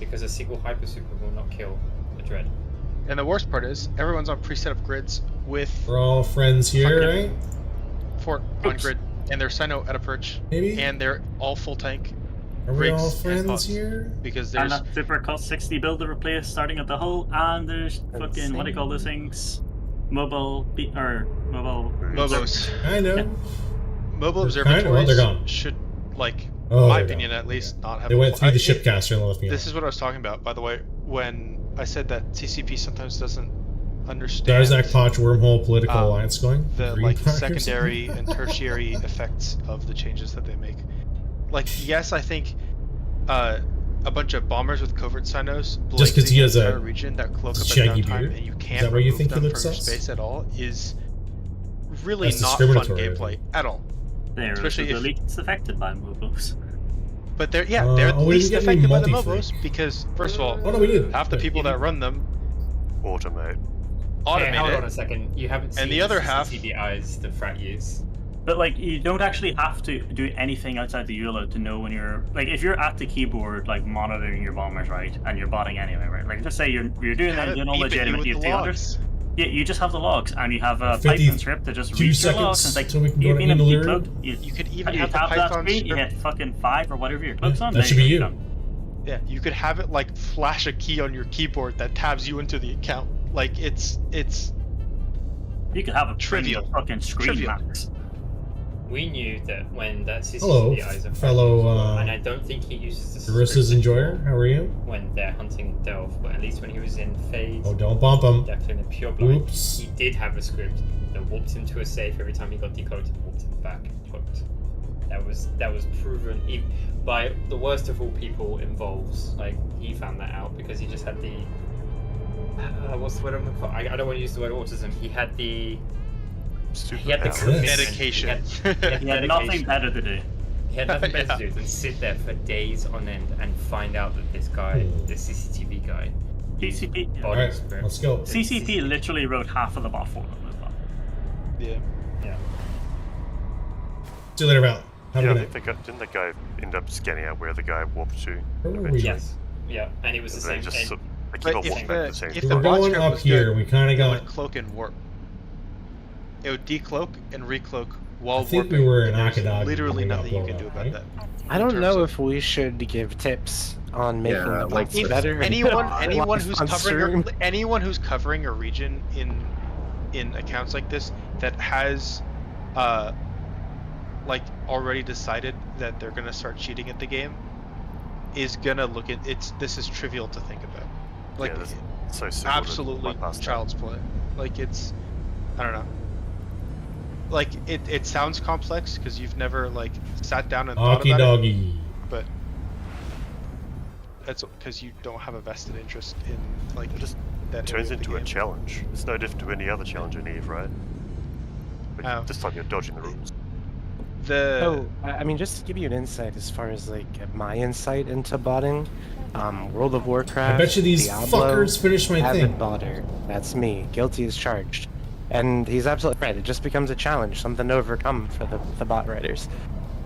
because a single hyper super will not kill a dread. And the worst part is everyone's on preset up grids with We're all friends here, Fucking- right? Fort on grid, and they're Sino at a perch, Maybe. and they're all full tank Are we all rigs and friends pods. here? because And there's that super costs 60 build to replace starting at the hull, and there's fucking what do you call those things? Mobile Mobos. I know. Mobile They're kind- observatories they're gone. should, like, Oh, my they're opinion gone. at least, not have. They a went pl- through the I- shipcaster and left me. This alone. is what I was talking about, by the way, when I said that TCP sometimes doesn't understand Zarzak Potch wormhole political um, alliance going. the Green like Park or secondary something? and tertiary effects of the changes that they make. Like, yes, I think a bunch of bombers with covert sinos Just 'cause he has entire a region that cloak up at shaggy downtime, beard? and you Is can't that why you remove think he them looks from your sus? space at all is really That's not fun discriminatory, gameplay at all. There, Especially the if- elite's affected by moves. But they're Oh, they're we didn't least get any affected by the multi-frig. Mobos because first of all, Oh no, we did. half the people that run them Automate. automate Hey, hold it. on a second. You haven't seen And the other half- CCTVIs the frat use. But like, you don't actually have to do anything outside the ULO to know when you're like, if you're at the keyboard like monitoring your bombers, right, and you're botting anyway, right? Like, just say you're doing Have that, it doing all beep at you legitimate. with You the have the logs. yeah, you just have the logs, and you have a 52 Python script that just reads your logs. And it's like, so we can go you've to been in Inalirium? decloaked. You could even You have the tap that Python screen, you script. hit fucking 5 or whatever your cloak's on. That there should be go, you. you're done. Yeah, you could have it like flash a key on your keyboard that tabs you into the account. Like it's You could have a Trivial. fucking screen Trivial. max. We knew that when that Hello, CCTVIs are fellow, and I don't think he uses the Baristas script Enjoyer, how are you? when they're hunting in Delph, but at least when he was in Phase, Oh, don't bump him. definitely in Pure Blind, Oops. he did have a script that whooped him to a safe every time he got decloaked and whooped him back cloaked. That was proven by the worst of all people involved. Like, he found that out because he just had the what's the word I'm looking for? I don't want to use the word autism. He had the That's it. commitment. Dedication. He had You had nothing better to do. He had nothing better Yeah. to do than sit there for days on end and find out that this guy, this CCTV guy, CCP. body Alright, script. let's go. CCP literally wrote half of the bot for them as well. yeah. Yeah. See you later, Val. Have Yeah, a I good think night. didn't the guy end up scanning out where the guy warped to? Where were we? Yes. Yeah, and it was the And they same. just And sort of- they keep But on if walking back to the the same if We the spot. were bot going script up was here. good, We kind of it would got. cloak and warp. It would decloak and recloak while I think we warping. were in and there's Akadagi literally when we got nothing you blown can up, do about right? that. I don't terms know of- if we should give tips on making Yeah, the like, bots If better. anyone who's on covering stream. anyone who's covering a region in accounts like this that has like already decided that they're gonna start cheating at the game is gonna look at this is trivial to think about. Like Yeah, this- so simple to absolutely bypass that. child's play. Like it's I don't know. Like it sounds complex because you've never like sat down and thought Okie about it, doggy. but that's because you don't have a vested interest in like It just that turns area of the into a game. challenge. It's no different to any other challenge in Eve, right? But Oh. this time you're dodging the rules. The So, I mean, just to give you an insight as far as like my insight into botting, World of Warcraft. I bet you these Diablo, fuckers finished my avid thing. botter. That's me. Guilty as charged. And he's absolutely right. It just becomes a challenge, something to overcome for the bot writers.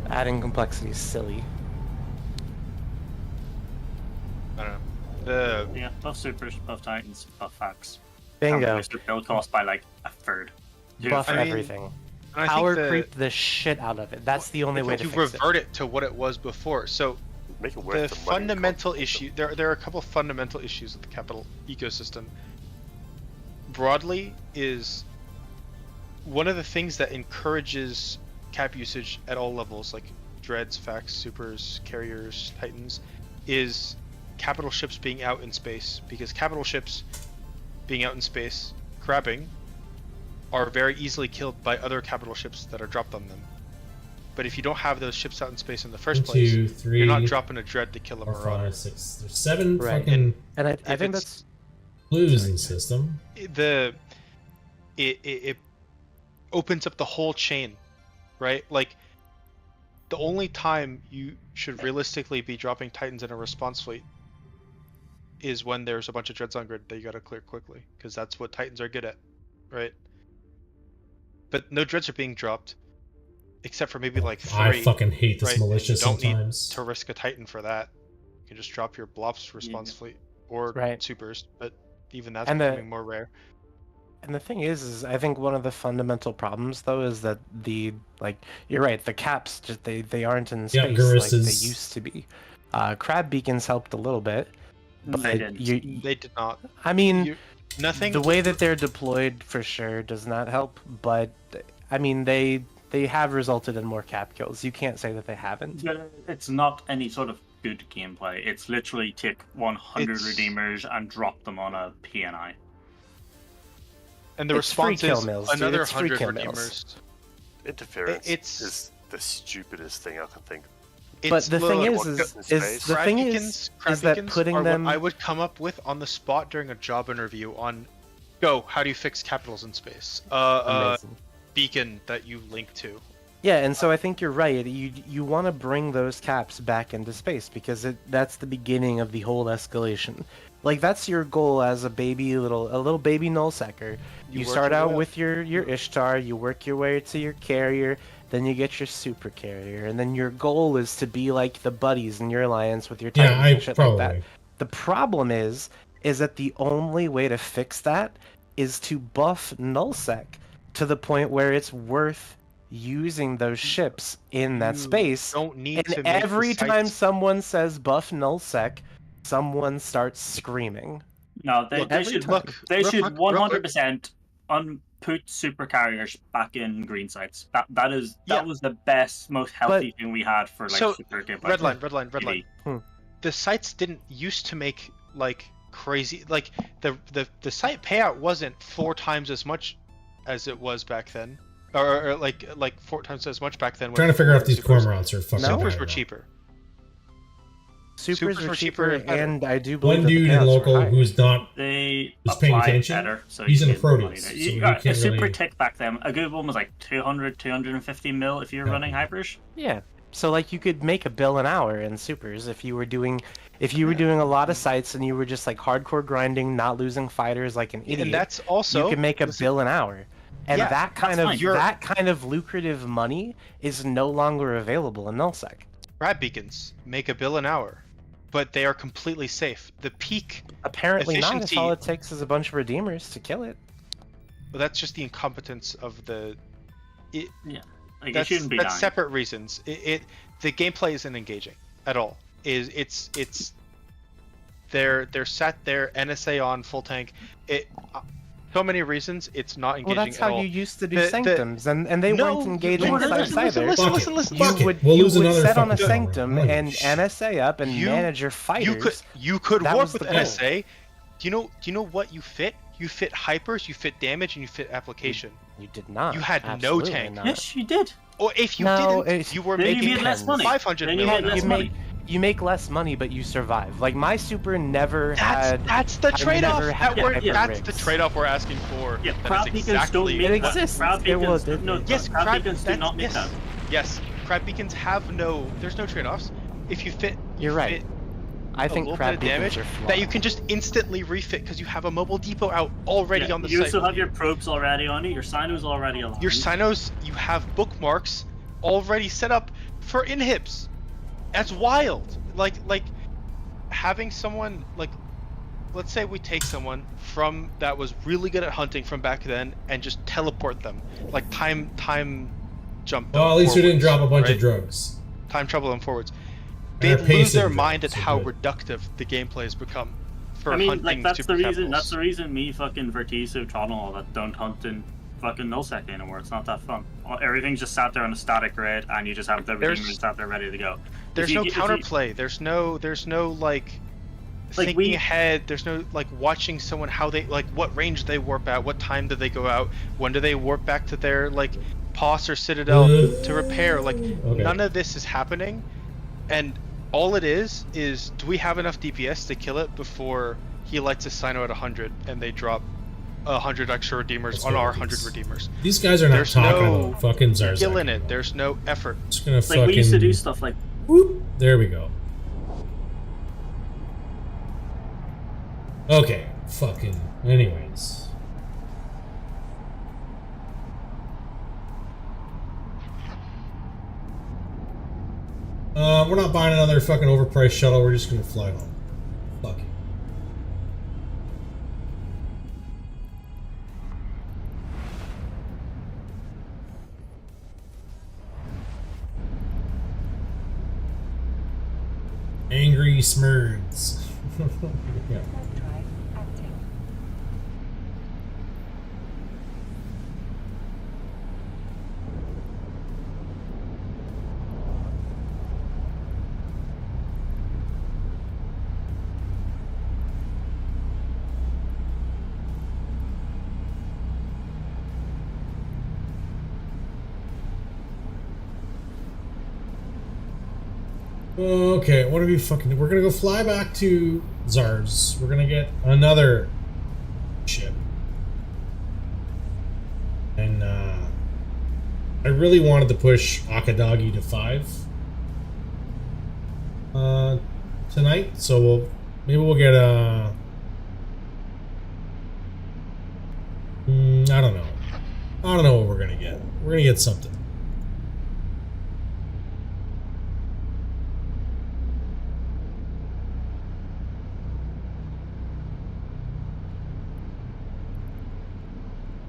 Adding complexity is silly. I don't know. The Yeah, buff supers, buff titans, buff facts. Bingo. Reduce the build cost by like a third. Dude, Buff I mean, everything. and I Power think the, creep the shit out of it. That's the only way to you fix it. revert it to what it was before. So Make it worth the the money fundamental cost. issue there are a couple fundamental issues with the capital ecosystem. Broadly is one of the things that encourages cap usage at all levels, like dreads, facts, supers, carriers, titans, is capital ships being out in space, because capital ships being out in space crabbing are very easily killed by other capital ships that are dropped on them. But if you don't have those ships out in space in the first 1, place, 2, 3, you're not dropping a dread to kill a 4, marauder. 5, 6. There's 7 Right, fucking And I If think it's- that's blues in the system. It opens up the whole chain, right? Like the only time you should realistically be dropping titans in a response fleet is when there's a bunch of dreads on grid that you gotta clear quickly, because that's what titans are good at, right? But no dreads are being dropped, except for maybe like 3. I fucking hate this right? militia And you don't sometimes. need to risk a titan for that. You can just drop your blops response fleet or Right. supers, but even that's And becoming more rare. And the thing is I think one of the fundamental problems though is that you're right, the caps just they aren't in Yeah, space like they Garistas. used to be. Crab beacons helped a little bit, but They didn't. They did not. I mean, Nothing. the way that they're deployed for sure does not help, but I mean they have resulted in more cap kills. You can't say that they haven't. It's not any sort of good gameplay. It's literally take 100 It's- redeemers and drop them on a PNI. And the It's free response kill is mills, dude. another It's free 100 kill redeemers. mills. Interference It's- is the stupidest thing I can think But the thing look, is what is, goes in is space? the crab thing beacons, is that beacons putting are them. what I would come up with on the spot during a job interview on, go, how do you fix capitals in space? Amazing. Beacon that you link to. Yeah, and so I think you're right. You want to bring those caps back into space because that's the beginning of the whole escalation. Like that's your goal as a little baby nullsecker. You work start your out way up. with your Ishtar, you work your way to your carrier, then you get your super carrier, and then your goal is to be like the buddies in your alliance with your Titans and shit like that. The problem is that the only way to fix that is to buff nullsec to the point where it's worth using those ships in that You space. don't need And to make the every time sites- someone says buff nullsec, someone starts screaming. No, they Every should time. look. They Real should quick, real quick. 100% put super carriers back in green sites. That Yeah. was the best, most healthy thing we had for like So, super gameplay. Redline. The sites didn't used to make like crazy, like the site payout wasn't 4 times as much as it was back then, or like 4 times as much back then. Trying to figure out if these supers. cormorants are fucking Supers bad were or not. cheaper. Supers were cheaper, and better. and I do believe One that the dude in payouts were local higher. who's not They who's paying applied attention. better, so He's you in a save money Proteus, there. so You you got a can't super really. tick back then. A good one was like 200, 250 mil if you're running hypers. Yeah. So like you could make $1 bill an hour in supers if you were doing a lot of sites and you were just like hardcore grinding, not losing fighters like an idiot. And that's also you could make $1 bill an hour. And Yeah, that kind of lucrative money is no longer available in nullsec. crab beacons make $1 bill an hour, but they are completely safe. The peak Apparently not. efficiency, If all it takes is a bunch of redeemers to kill it. well, that's just the incompetence of the. Yeah, like it That's shouldn't be dying. separate reasons. The gameplay isn't engaging at all. It's they're sat there NSA on full tank. So many reasons it's not engaging Well, that's at how all. you used to do sanctums, and they weren't engaging no, sites listen, either. listen. Fuck it. You would We'll lose set another on a fucking sanctum cormorant. and NSA up and manage your fighters. You could That work was with the goal. NSA. Do you know what you fit? You fit hypers, you fit damage, and you fit application. You did not. You had Absolutely no tank. not. Yes, you did. Or if you No, didn't, you were Then you making made less money. 500 Then you million. made less money. You make less money, but you survive. Like my super never had. That's the I trade-off. never had That's hyper the rigs. trade-off we're asking for. Yeah, That crab is beacons exactly don't mean It that. exists. Crab It beacons, was- no, Yes, crab crab beacons do not make yes. that. Yes, crab beacons have no. There's no trade-offs. If you fit, You're right. fit I a think little crab bit of damage beacons are flawed. that you can just instantly refit because you have a mobile depot out already Yeah, on the you site. also have your probes already on it. Your sinos already aligned. Your sinos, you have bookmarks already set up for inhibs. That's wild. Like having someone like, let's say we take someone from that was really good at hunting from back then and just teleport them, like time jump. them Well, at least we didn't forwards, drop a bunch right? of drugs. Time trouble them forwards. And our They'd lose their pacing mind at drops, how so good. reductive the gameplay has become. For I mean, hunting like that's super the reason. capitals. That's the reason me fucking Vertiso, Tron, and all that don't hunt in fucking nullsec anymore. It's not that fun. Everything's just sat there on a static grid, and you just have the There's- redeemers sat there ready to go. There's If you no get- if you- counterplay. There's no like Like, thinking we- ahead. There's no like watching someone how they like what range they warp at, what time do they go out, when do they warp back to their like POS or Citadel to repair. Like Okay. none of this is happening, and all it is do we have enough DPS to kill it before he lights his Sino at 100 and they drop 100 extra redeemers That's on what our it 100 is. redeemers. These guys are not There's talking no about fucking Zarzak. skill in it. There's no effort. Just gonna Like fucking. we used to do stuff like Whoop. There we go. Okay. Fucking. Anyways. We're not buying another fucking overpriced shuttle. We're just gonna fly home. Fuck it. Angry Smurds. Yeah. Warp drive active. Okay, what are we fucking... We're gonna go fly back to Zars. We're gonna get another ship. And, I really wanted to push Akadagi to 5. Tonight, so maybe we'll get a... I don't know. I don't know what we're gonna get. We're gonna get something.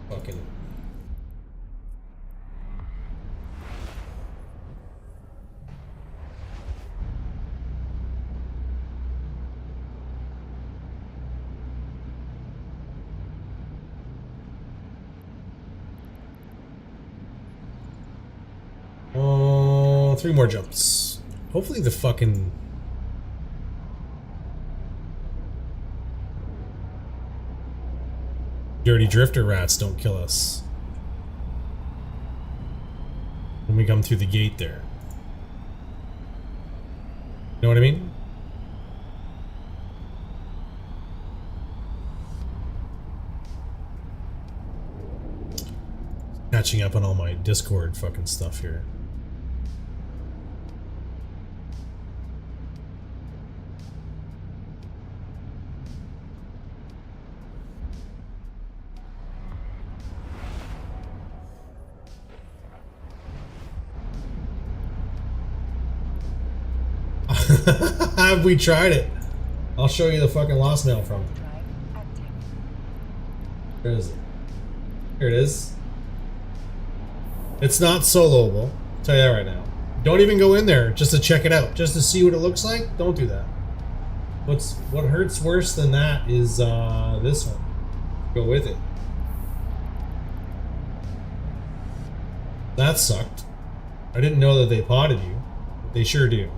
Fucking... Oh, 3 more jumps. Hopefully the fucking... dirty drifter rats don't kill us when we come through the gate there. You know what I mean? Catching up on all my Discord fucking stuff here. Have we tried it? I'll show you the fucking lost mail from it. Drive active. Where is it? Here it is. It's not soloable. I'll tell you that right now. Don't even go in there just to check it out, just to see what it looks like. Don't do that. What hurts worse than that is this one. Go with it. That sucked. I didn't know that they potted you, but they sure do.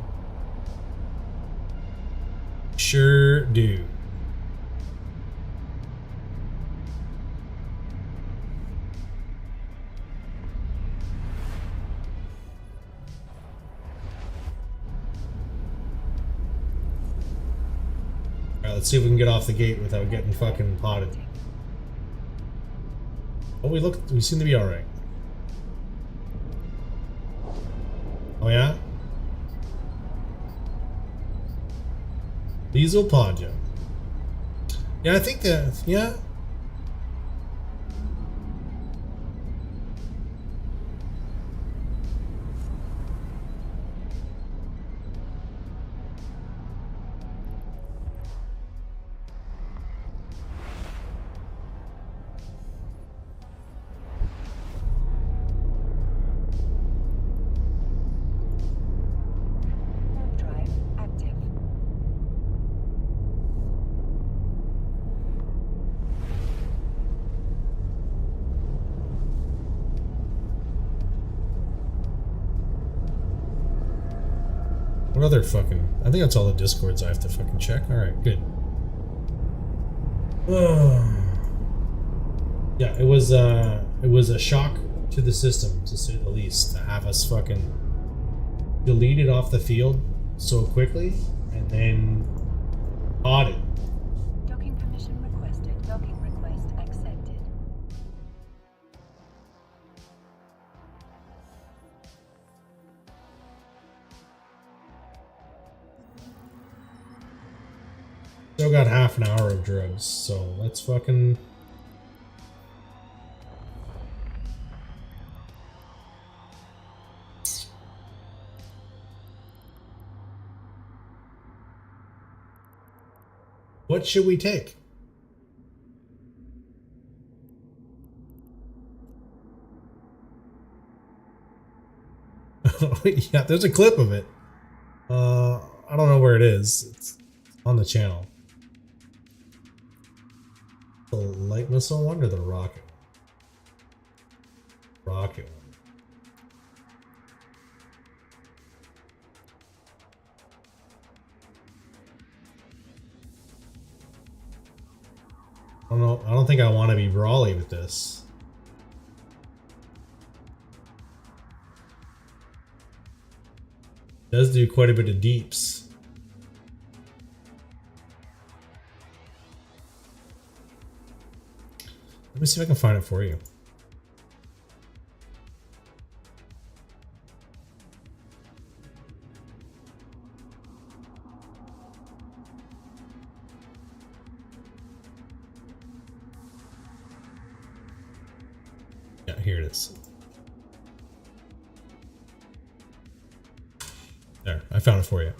Sure do. Alright, let's see if we can get off the gate without getting fucking potted. Oh, we seem to be alright. Oh yeah? Diesel Podja. Yeah, I think that, yeah. Warp drive active. What other fucking... I think that's all the Discords I have to fucking check. Alright, good. Yeah, it was a shock to the system, to say the least, to have us fucking deleted off the field so quickly, and then audit. Docking permission requested. Docking request accepted. Still got half an hour of drugs, so let's fucking... What should we take? Yeah, there's a clip of it. I don't know where it is. It's on the channel. The light missile one or the rocket? Rocket one. I don't know. I don't think I want to be brawly with this. Does do quite a bit of deeps. Let me see if I can find it for you. Yeah, here it is. There, I found it for you.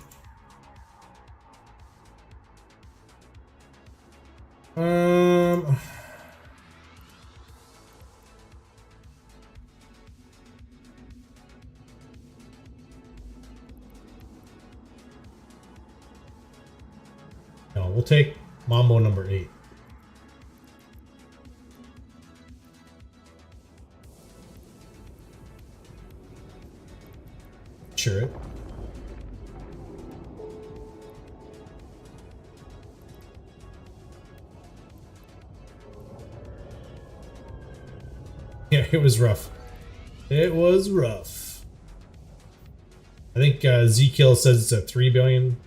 No, we'll take Mambo number 8. Sure it. Yeah, it was rough. It was rough. I think Zkill says it's a 3 billion,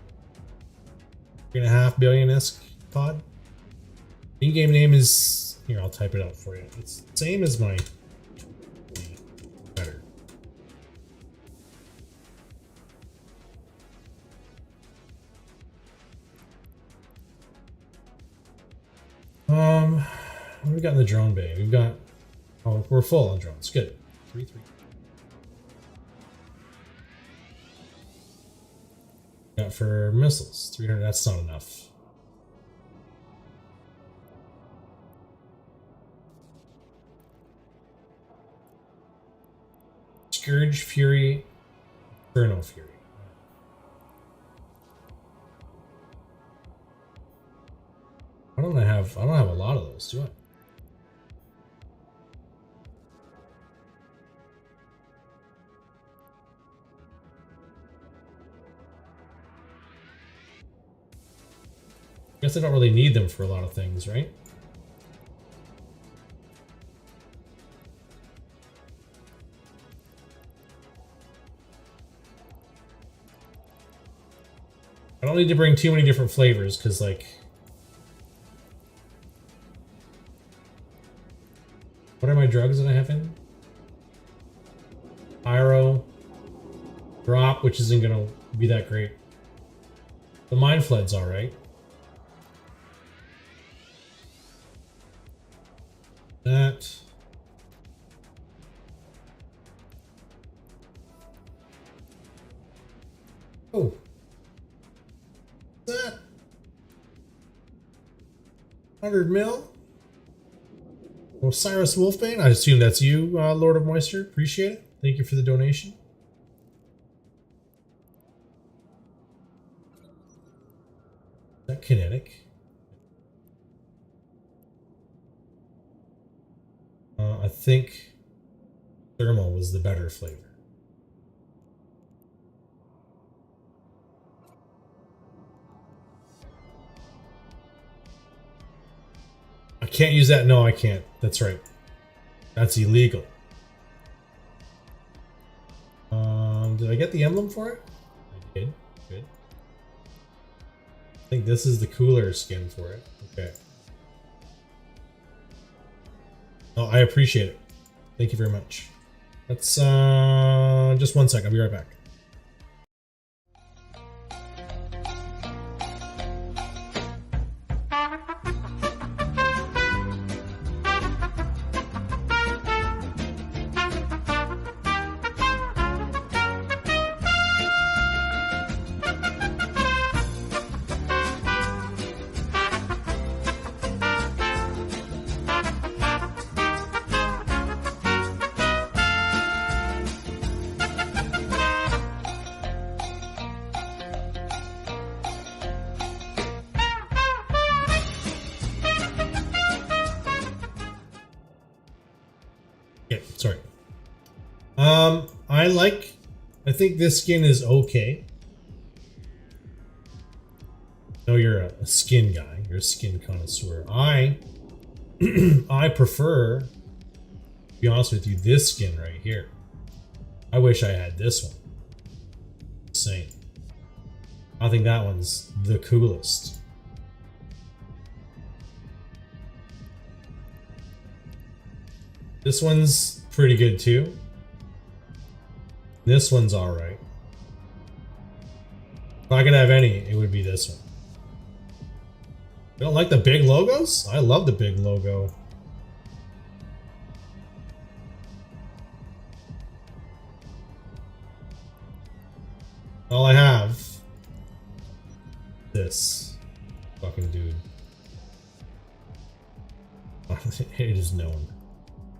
3.5 billion-esque pod. In-game name is here. I'll type it out for you. It's the same as my better. What do we got in the drone bay? We've got. Oh, we're full on drones. Good. 3-3. Got for missiles. 300. That's not enough. Scourge, Fury, Inferno Fury. I don't have a lot of those, do I? Guess I don't really need them for a lot of things, right? I don't need to bring too many different flavors, because, like... What are my drugs that I have in? Pyro. Drop, which isn't going to be that great. The Mind Fled's alright. That. Oh. That. 100 mil. Osiris Wolfbane. I assume that's you, Lord of Moisture. Appreciate it. Thank you for the donation. Is that kinetic? I think thermal was the better flavor. I can't use that. No, I can't. That's right. That's illegal. Did I get the emblem for it? I did. Good. I think this is the cooler skin for it. Okay. Oh, I appreciate it. Thank you very much. Let's just 1 second. I'll be right back. Sorry. I think this skin is okay. No, you're a skin guy. You're a skin connoisseur. I prefer, to be honest with you, this skin right here. I wish I had this one. Just saying. I think that one's the coolest. This one's pretty good too. This one's alright. If I could have any, it would be this one. You don't like the big logos? I love the big logo. All I have. This fucking dude. It is known.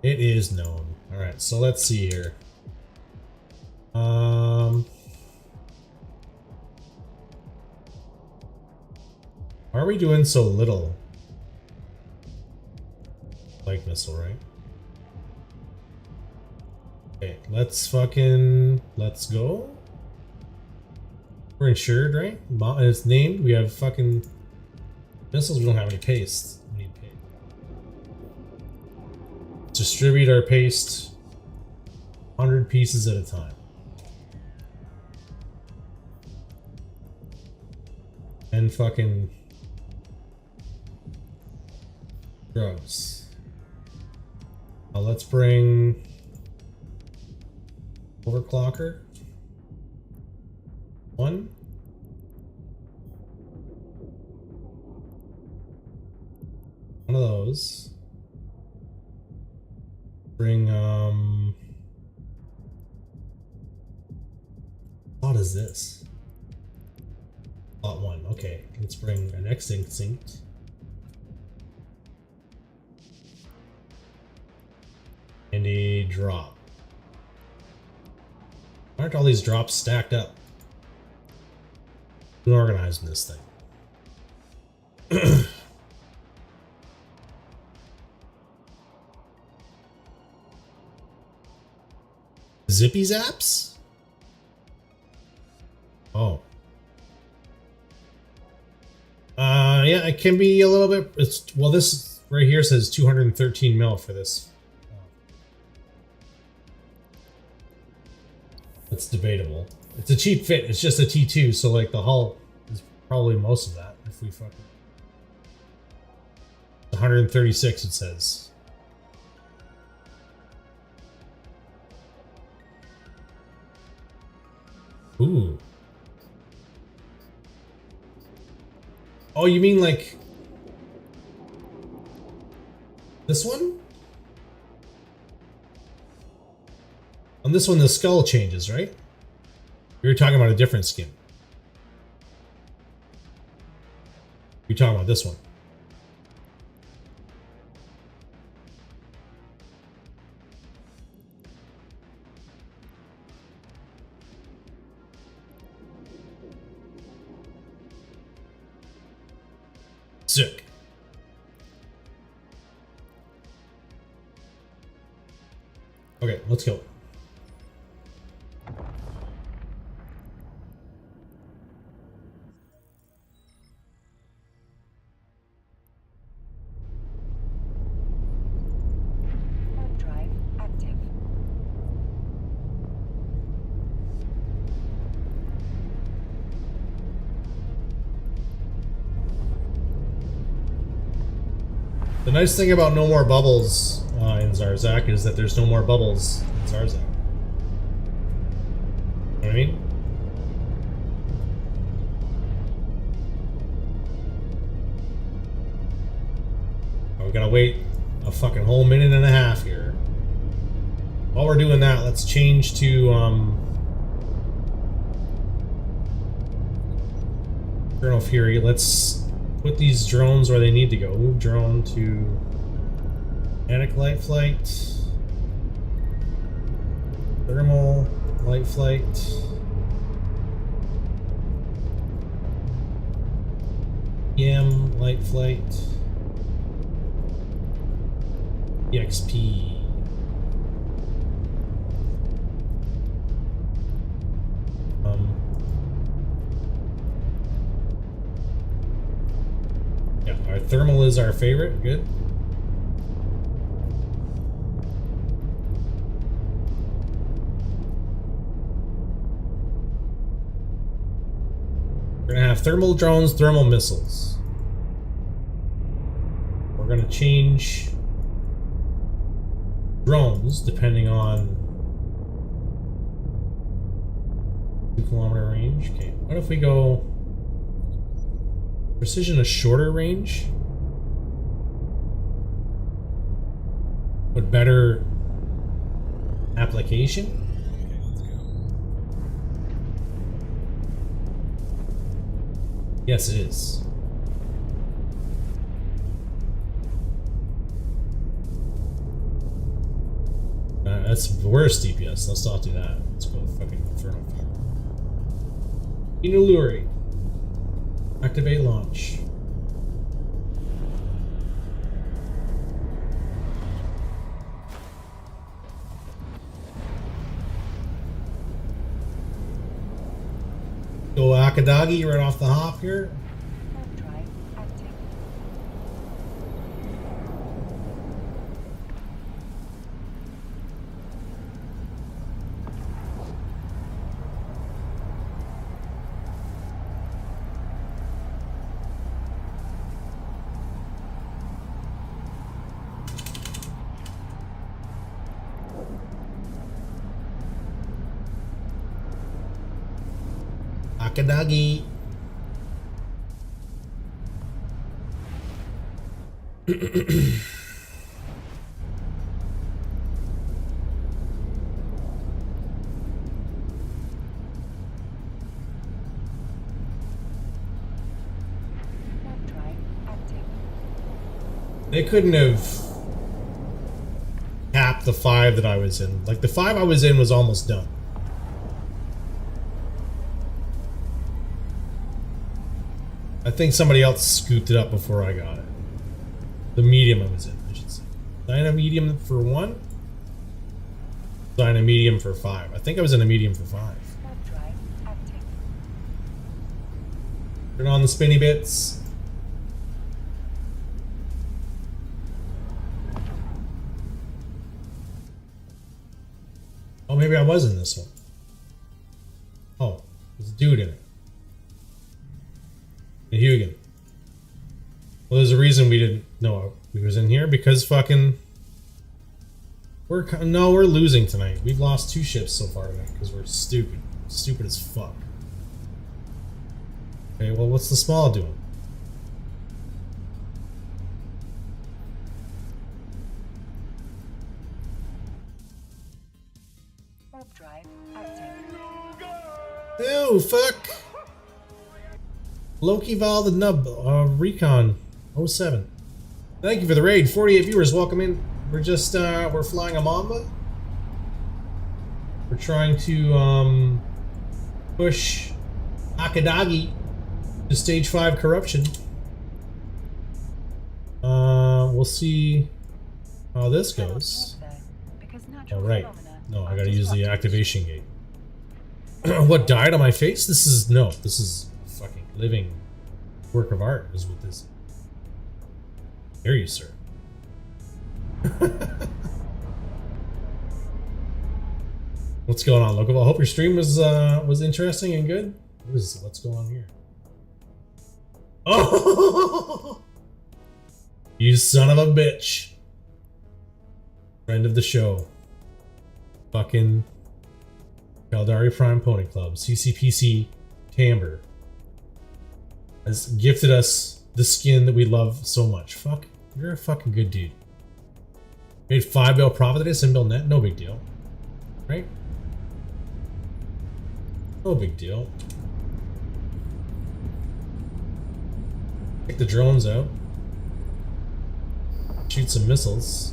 It is known. Alright, so let's see here. Why are we doing so little? Light missile, right? Okay, let's go. We're insured, right? It's named. We have fucking missiles. We don't have any paste. We need paste. Distribute our paste 100 pieces at a time. And fucking drugs. Let's bring overclocker. One. One of those. Bring what is this? Lot 1. Okay, let's bring an extinct. And a drop. Why aren't all these drops stacked up? Who's organizing this thing? Zippy zaps? Oh. Yeah, it can be a little bit. Well, this right here says 213 mil for this. That's debatable. It's a cheap fit. It's just a T2, so like the hull is probably most of that. If we fucking 136, it says. Ooh. Oh, you mean like this one? On this one, the skull changes, right? You're talking about a different skin. You're talking about this one. Sick. Okay, let's go. Warp drive active. The nice thing about no more bubbles in Zarzak is that there's no more bubbles in Zarzak. You know what I mean? Oh, we gotta wait a fucking whole minute and a half here. While we're doing that, let's change to Colonel Fury. Let's put these drones where they need to go. Move drone to kinetic light flight, thermal light flight, EM light flight, EXP. Yeah, our thermal is our favorite. Good. We're gonna have thermal drones, thermal missiles. We're gonna change drones depending on 2-kilometer range. Okay, what if we go precision a shorter range? But better application? Yes, it is. That's worse DPS. Let's not do that. Let's go fucking Inferno Fury. Inuluri. Activate launch. Go Akadagi right off the hop here. Drive active. Akadagi. Drive active. They couldn't have capped the 5 that I was in. Like, the 5 I was in was almost done. I think somebody else scooped it up before I got it. The medium I was in, I should say. Was I in a medium for 1? Was I in a medium for 5? I think I was in a medium for 5. Drive active. Turn on the spinny bits. Oh, maybe I was in this one. Oh, there's a dude in it. A Hugan. Well, there's a reason we didn't know we was in here, because fucking we're losing tonight. We've lost 2 ships so far tonight because we're stupid. Stupid as fuck. Okay, well, what's the small doing? Drive active. Ew, fuck! Loki Val the Nub, Recon 07. Thank you for the raid. 48 viewers, welcome in. We're just, we're flying a Mamba. We're trying to, push Akadagi to stage 5 corruption. We'll see how this goes. Oh, right. No, I gotta use the activation gate. What died on my face? This is fucking living work of art is what this. Here you, sir. What's going on, Local? I hope your stream was interesting and good. What's going on here? Oh, you son of a bitch! Friend of the show. Fucking Caldari Prime Pony Club, CCPC Timbre, has gifted us the skin that we love so much. Fuck, you're a fucking good dude. Made 5 bill profit today, Simbill net, no big deal. Right? No big deal. Take the drones out. Shoot some missiles.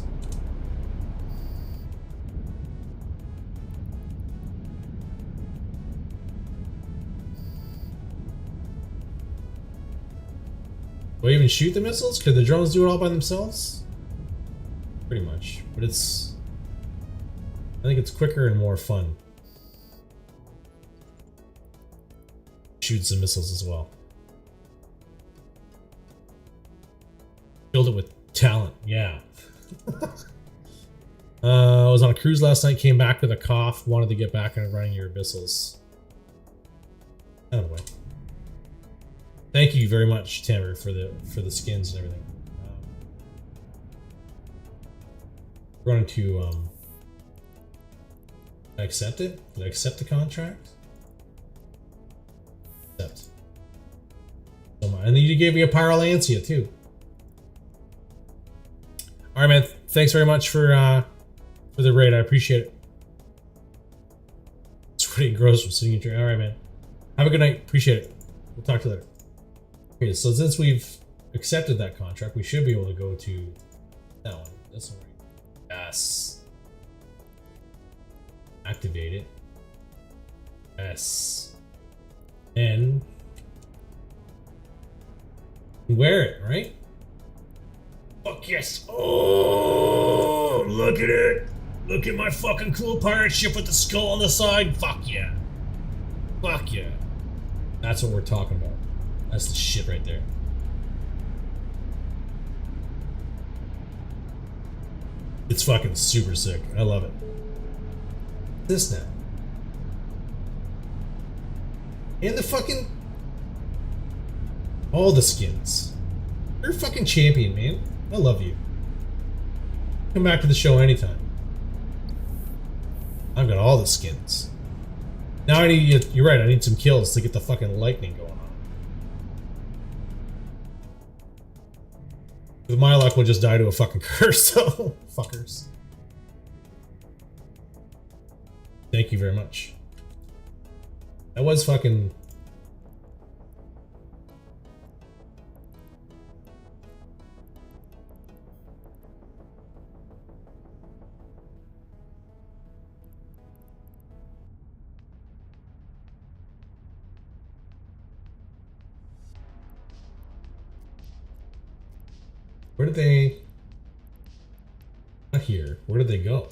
Do I even shoot the missiles? Could the drones do it all by themselves? Pretty much. But it's... I think it's quicker and more fun. Shoot some missiles as well. Build it with talent, yeah. I was on a cruise last night, came back with a cough, wanted to get back into running your abyssals. Anyway. Thank you very much, Tamara, for the skins and everything. We're going to accept it. Did I accept the contract? Accept. And then you gave me a Pyrolancia too. All right, man. Thanks very much for the raid. I appreciate it. It's pretty gross from sitting in your. All right, man. Have a good night. Appreciate it. We'll talk to you later. Okay, so since we've accepted that contract, we should be able to go to that one. This one, right? Yes. Activate it. Yes. And wear it, right? Fuck yes. Oh, look at it. Look at my fucking cool pirate ship with the skull on the side. Fuck yeah. Fuck yeah. That's what we're talking about. That's the shit right there. It's fucking super sick. I love it. This now. And the fucking... all the skins. You're a fucking champion, man. I love you. Come back to the show anytime. I've got all the skins. Now I need... you're right, I need some kills to get the fucking lightning going on. With my luck, we'll just die to a fucking curse, so... fuckers. Thank you very much. That was fucking... Where did they... not here. Where did they go?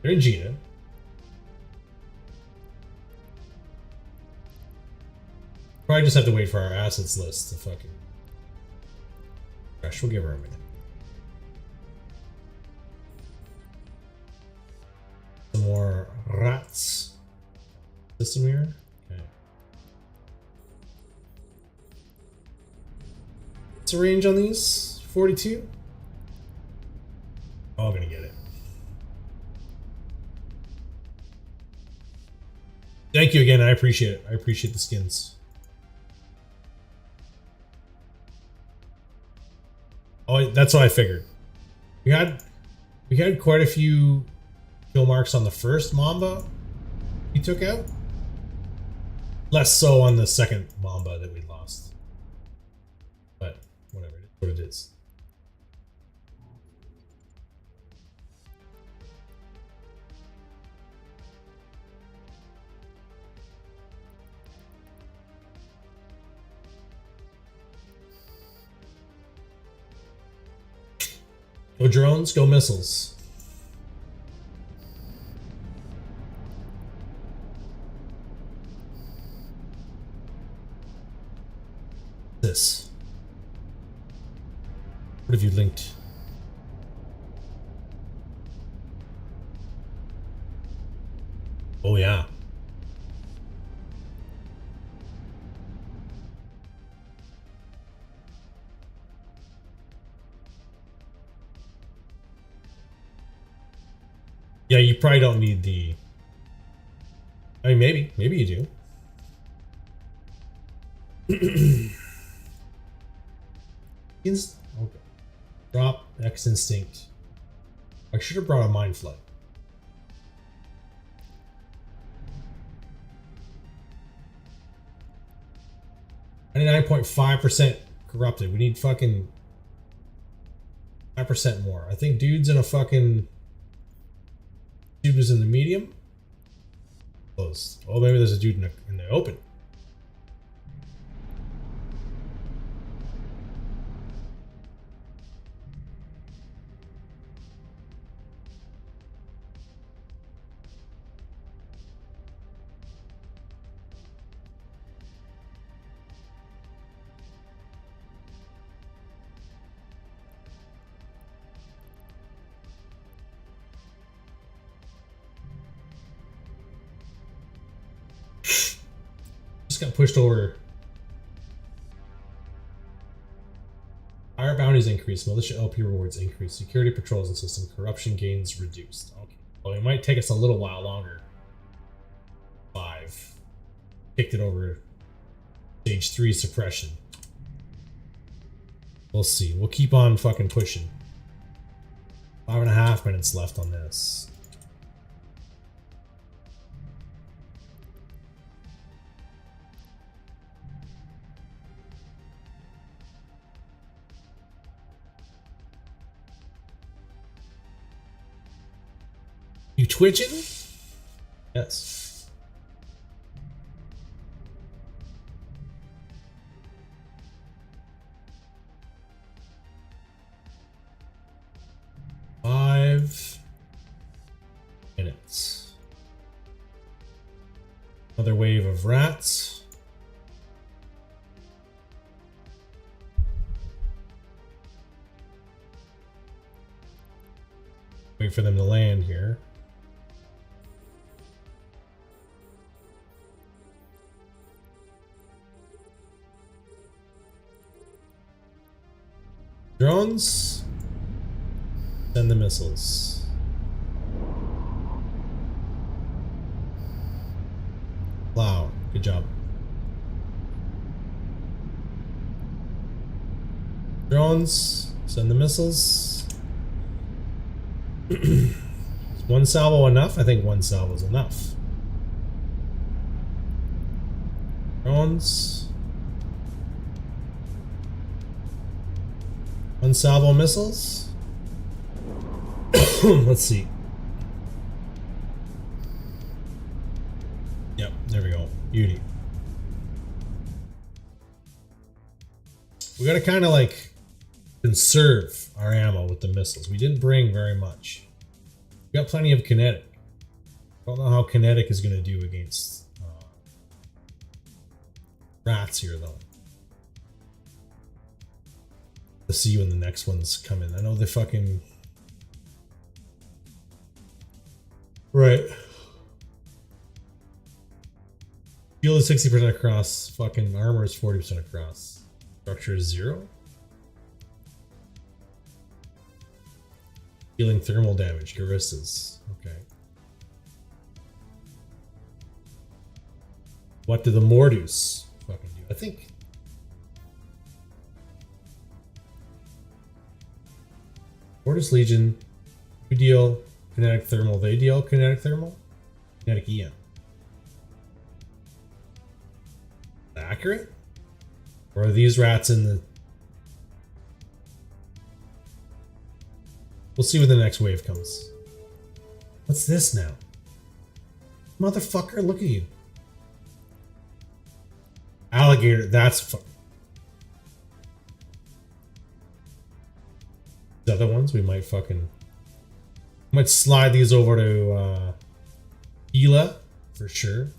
They're in Gina. Probably just have to wait for our assets list to fucking... Gosh, we'll give her a minute. Some more rats. System here. Okay. What's the range on these? 42? All gonna get it. Thank you again. I appreciate it. I appreciate the skins. Oh, that's what I figured. We had quite a few kill marks on the first Mamba we took out. Less so on the second Mamba that we lost. But whatever, it is what it is. Go drones, go missiles. This. What have you linked? Oh yeah. Yeah, you probably don't need the... I mean, maybe you do. Okay. Drop X Instinct. I should have brought a Mind Flood. 99.5% corrupted. We need fucking 5% more. I think dude's in a fucking... Dude was in the medium. Closed. Oh, maybe there's a dude in the open. just got pushed over. Fire bounties increase, militia LP rewards increase, security patrols in system, corruption gains reduced. Okay, well, it might take us a little while longer. 5. Kicked it over stage 3 suppression. We'll see. We'll keep on fucking pushing. 5.5 minutes left on this. You twitching? Yes. Five minutes. Another wave of rats. Wait for them to land here. Drones, send the missiles. Wow, good job. Drones, send the missiles. Is one salvo enough? I think one salvo is enough. Drones. One salvo missiles. Let's see. Yep, there we go. Beauty. We gotta kind of like conserve our ammo with the missiles. We didn't bring very much. We got plenty of kinetic. Don't know how kinetic is gonna do against rats here though. To see when the next ones come in. I know they fucking... Right. Fuel is 60% across. Fucking armor is 40% across. Structure is 0. Dealing thermal damage. Garistas. Okay. What do the Mordu's fucking do? I think... Mortis Legion, you deal kinetic thermal, they deal kinetic thermal, kinetic EM. Accurate? Or are these rats in the... We'll see when the next wave comes. What's this now? Motherfucker, look at you. Alligator, that's... Other ones we might slide these over to Hela for sure.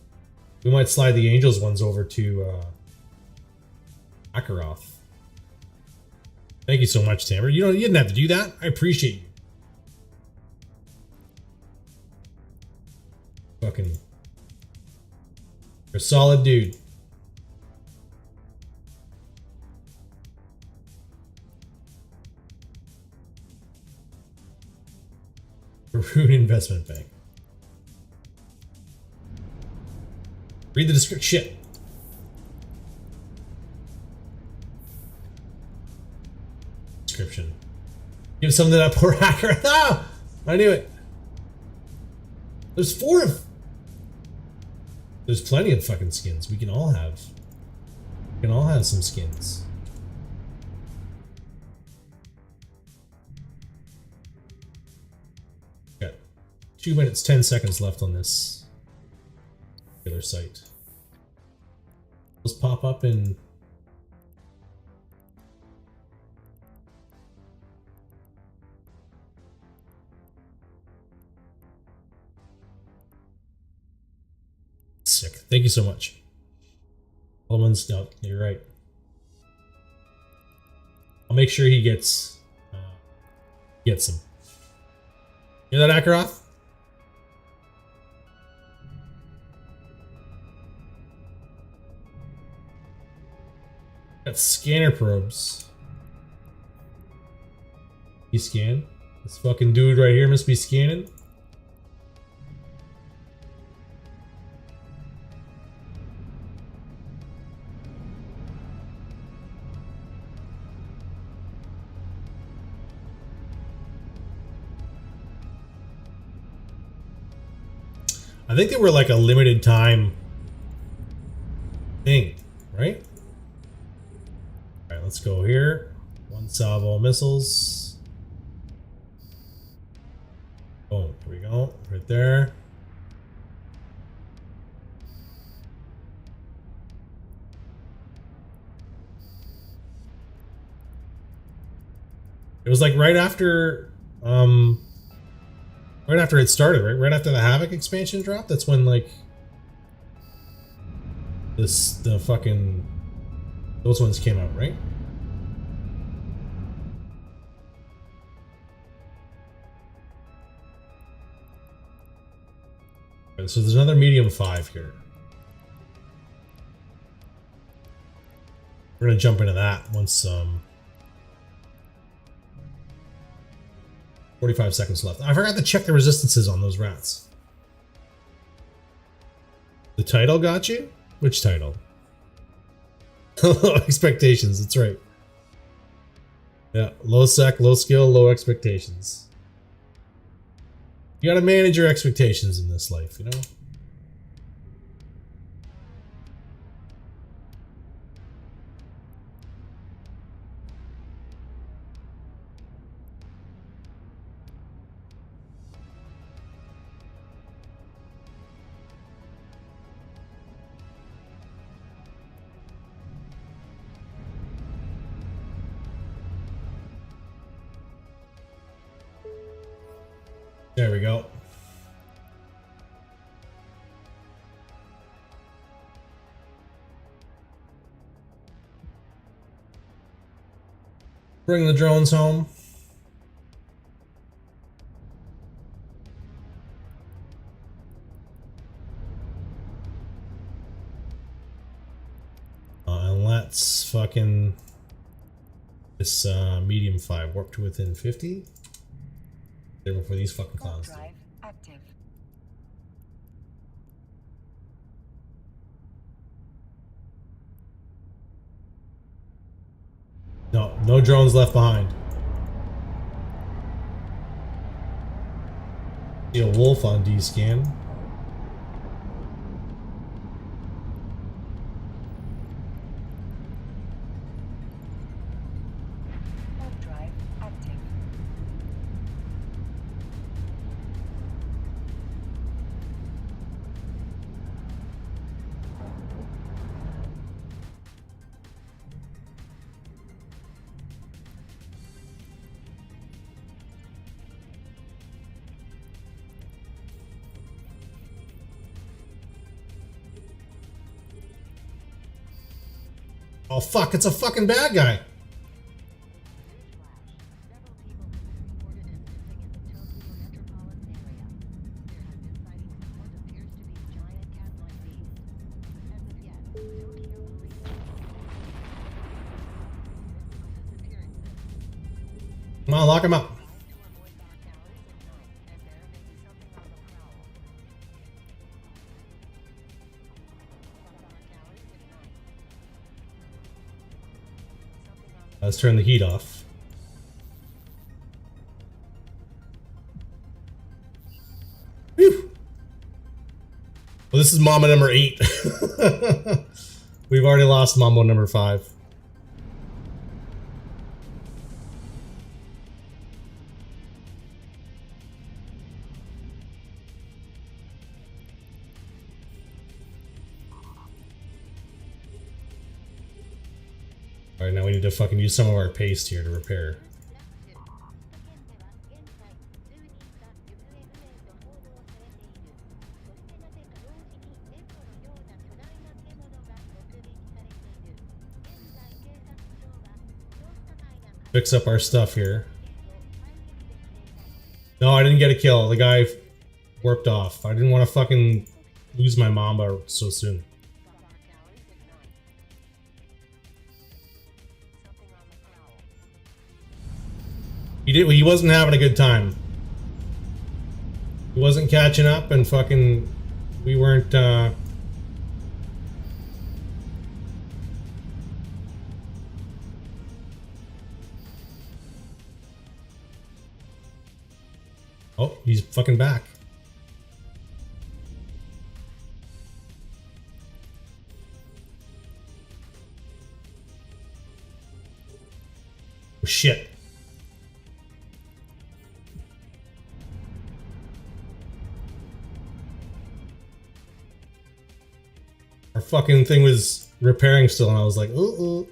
We might slide the Angels ones over to Akaroth. Thank you so much, Tamer. You didn't have to do that. I appreciate you. Fucking, you're a solid dude. Rune Investment Bank. Read the description. Shit. Description. Give something to that poor hacker. Ah! I knew it. There's 4 of... There's plenty of fucking skins. We can all have. We can all have some skins. Got 2 minutes, 10 seconds left on this particular site. Those pop up in... Sick. Thank you so much. All the ones, no, you're right. I'll make sure he gets them. Hear that, Akaroth? Got scanner probes. You scan? This fucking dude right here must be scanning. I think they were like a limited time thing, right? Alright, let's go here. One salvo missiles. Oh, here we go. Right there. It was like right after it started, right? Right after the Havoc expansion dropped. That's when like the fucking those ones came out, right? Okay, so there's another medium 5 here. We're gonna jump into that once 45 seconds left. I forgot to check the resistances on those rats. The title got you? Which title? Low expectations, that's right. Yeah, low sec, low skill, low expectations. You gotta manage your expectations in this life, you know? There we go. Bring the drones home. And let's fucking this medium 5 warp to within 50. There before these fucking clowns do. Drive active. No, no drones left behind. See a wolf on D-scan. Drive active. Oh fuck, it's a fucking bad guy. Come on, lock him up. Let's turn the heat off. Whew. Well, this is Mama number 8. We've already lost Mambo number 5. Alright, now we need to fucking use some of our paste here to repair. Fix up our stuff here. No, I didn't get a kill. The guy warped off. I didn't want to fucking lose my Mamba so soon. He wasn't having a good time. He wasn't catching up, and fucking we weren't. Oh, he's fucking back. Oh, shit. Our fucking thing was repairing still, and I was like, uh-oh.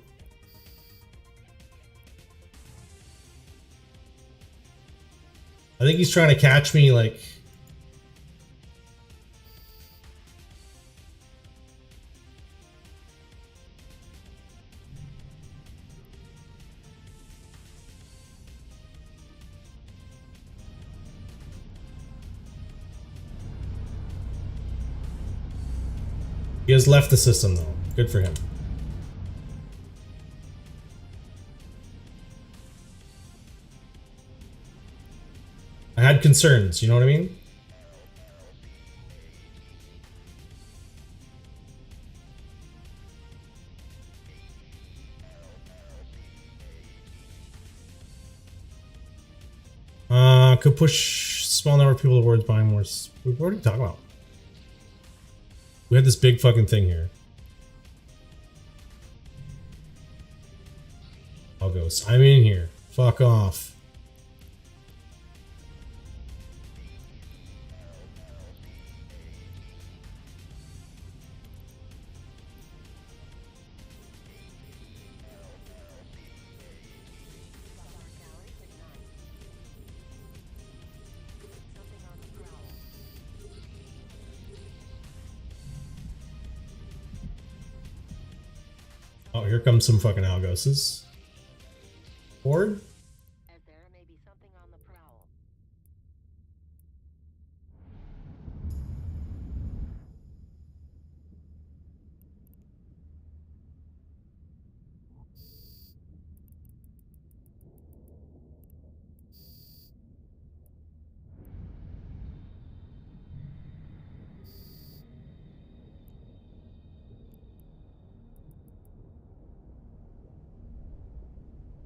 I think he's trying to catch me, like... He has left the system, though. Good for him. I had concerns, you know what I mean? Could push small number of people towards buying more. What are you talking about? We had this big fucking thing here. I'll go. I'm in here. Fuck off. Oh, here comes some fucking Algoses. Board?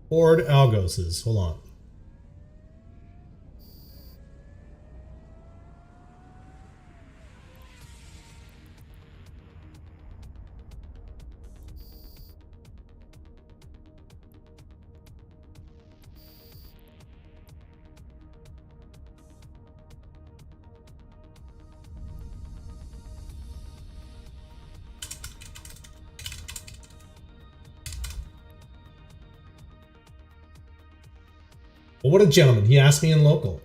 Board Algoses. Hold on. Well, what a gentleman. He asked me in local.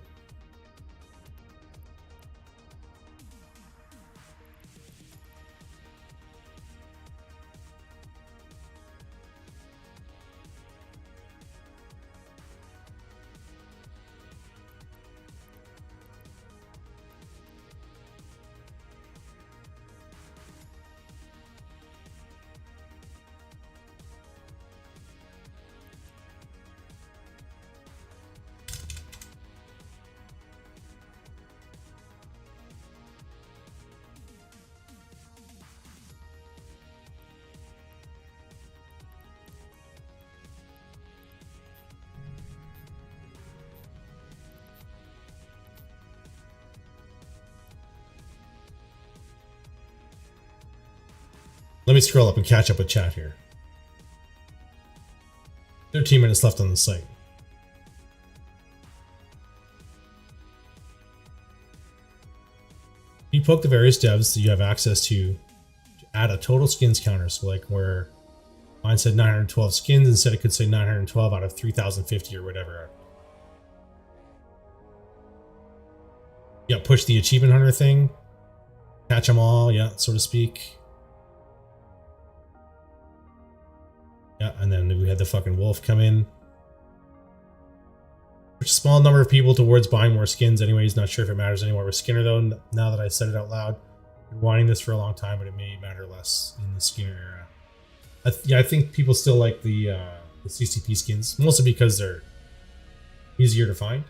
Let me scroll up and catch up with chat here. 13 minutes left on the site. You poke the various devs that you have access to add a total skins counter. So like where mine said 912 skins, instead it could say 912 out of 3050 or whatever. Yeah, push the achievement hunter thing. Catch them all, yeah, so to speak. Yeah, and then we had the fucking wolf come in. Push a small number of people towards buying more skins anyways. Not sure if it matters anymore with Skinner though, now that I said it out loud. Been wanting this for a long time, but it may matter less in the Skinner era. I think people still like the CCP skins, mostly because they're Easier to find.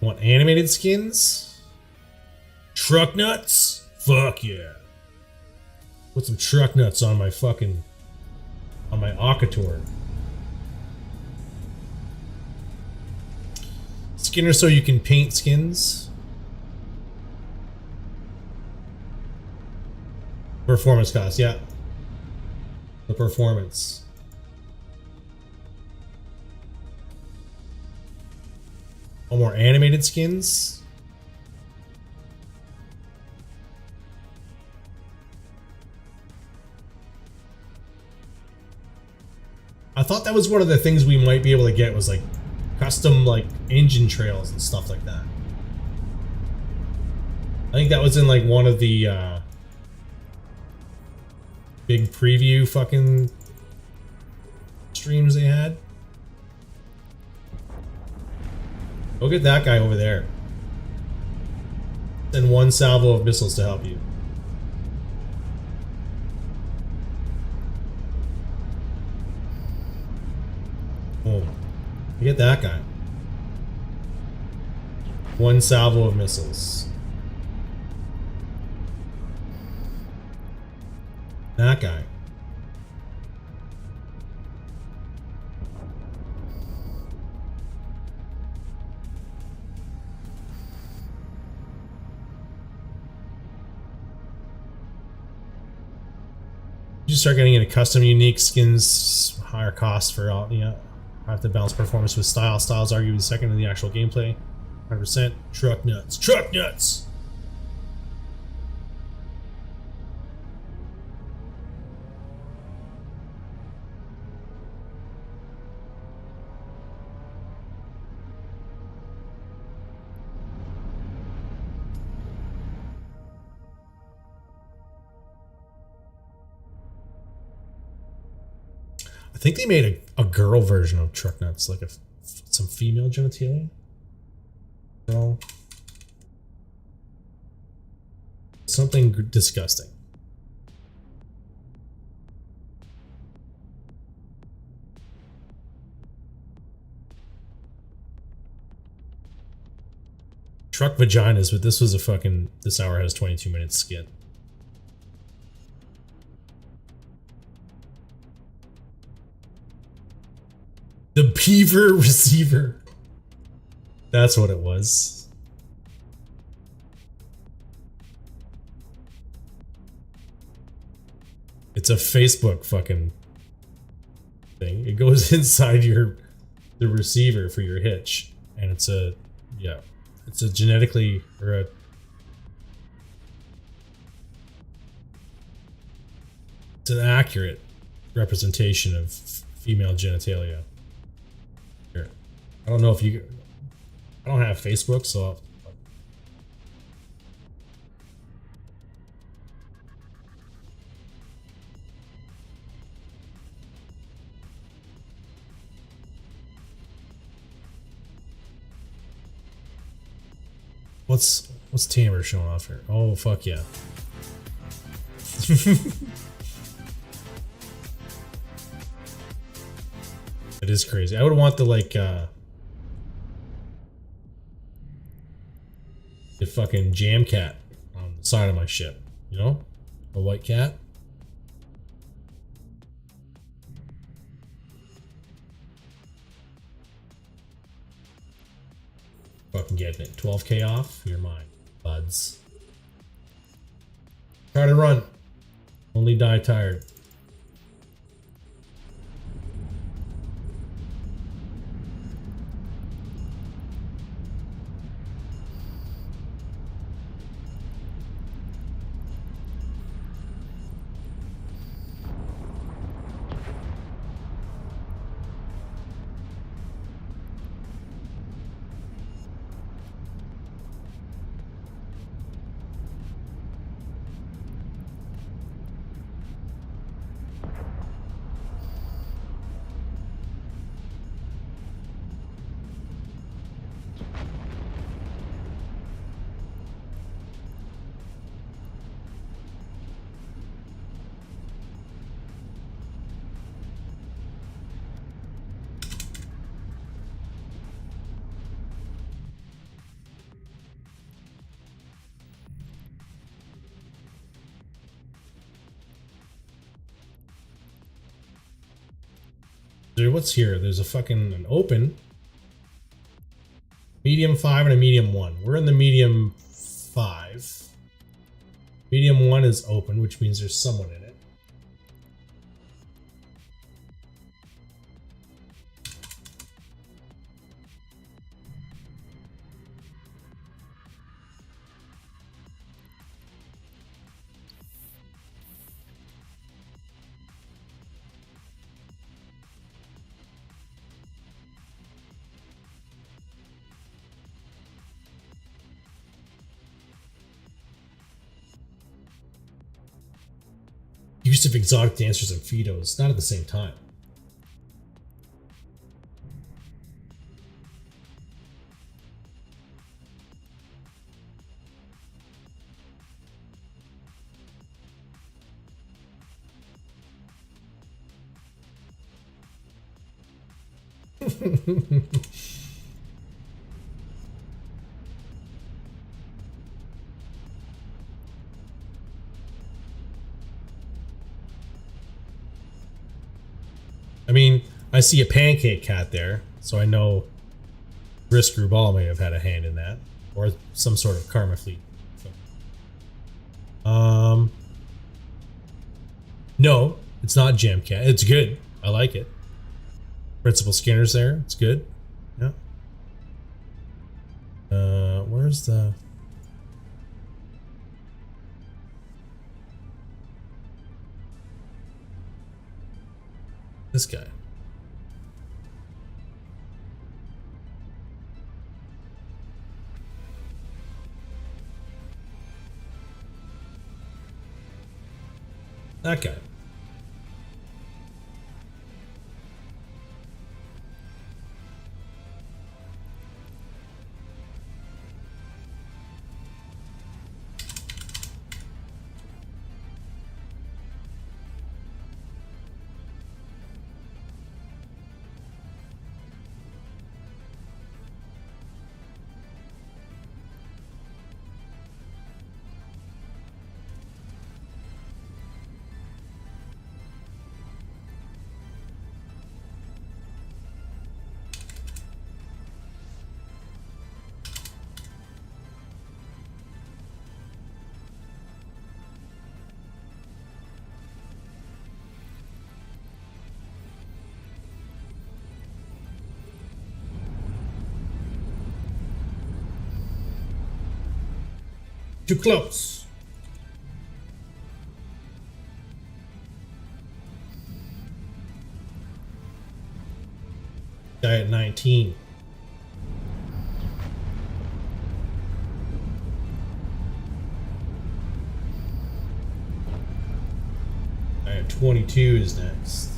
Want animated skins? Truck nuts? Fuck yeah. Put some truck nuts on my fucking... on my Akator. Skinner so you can paint skins. Performance cost, yeah. The performance. Oh, more animated skins? I thought that was one of the things we might be able to get was like custom like engine trails and stuff like that. I think that was in like one of the big preview fucking streams they had. Go get that guy over there. Send one salvo of missiles to help you. Oh, get that guy. One salvo of missiles. That guy. You start getting into custom unique skins, higher cost for all, yeah. I have to balance performance with style. Style's arguably second in the actual gameplay. 100%. Truck nuts. Truck nuts! I think they made a girl version of truck nuts, like some female genitalia. Girl. Something disgusting. Truck vaginas, but this was a fucking... This hour has 22 minutes skit. The beaver receiver. That's what it was. It's a Facebook fucking thing. It goes inside the receiver for your hitch. And it's a, yeah. It's a genetically, or a... It's an accurate representation of female genitalia. Here. I don't know if you... I don't have Facebook, so... What's Tamer showing off here? Oh, fuck yeah. It is crazy. I would want the, like, the fucking jam cat on the side of my ship. You know? A white cat. Fucking getting it. 12k off? You're mine, buds. Try to run. Only die tired. Dude, what's here? There's a fucking an open. Medium 5 and a medium 1. We're in the medium 5. Medium 1 is open, which means there's someone in it. Use of exotic dancers and Fidos, not at the same time. I mean, I see a pancake cat there, so I know Risk Rubal may have had a hand in that, or some sort of Karma Fleet. No, it's not Gem Cat. It's good. I like it. Principal Skinner's there. It's good. Yeah. Where's the... This guy. That guy. Too close. Guy at 19. Guy at 22 is next.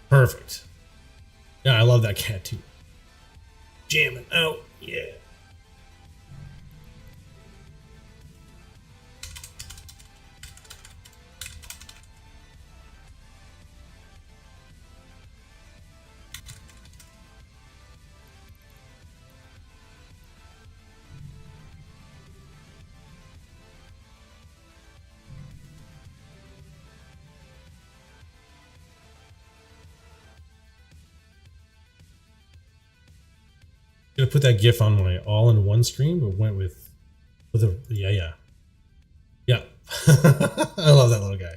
Perfect. Yeah, I love that cat too. Jamming out, yeah. Gonna put that GIF on my all-in-one screen, but went with a yeah. I love that little guy.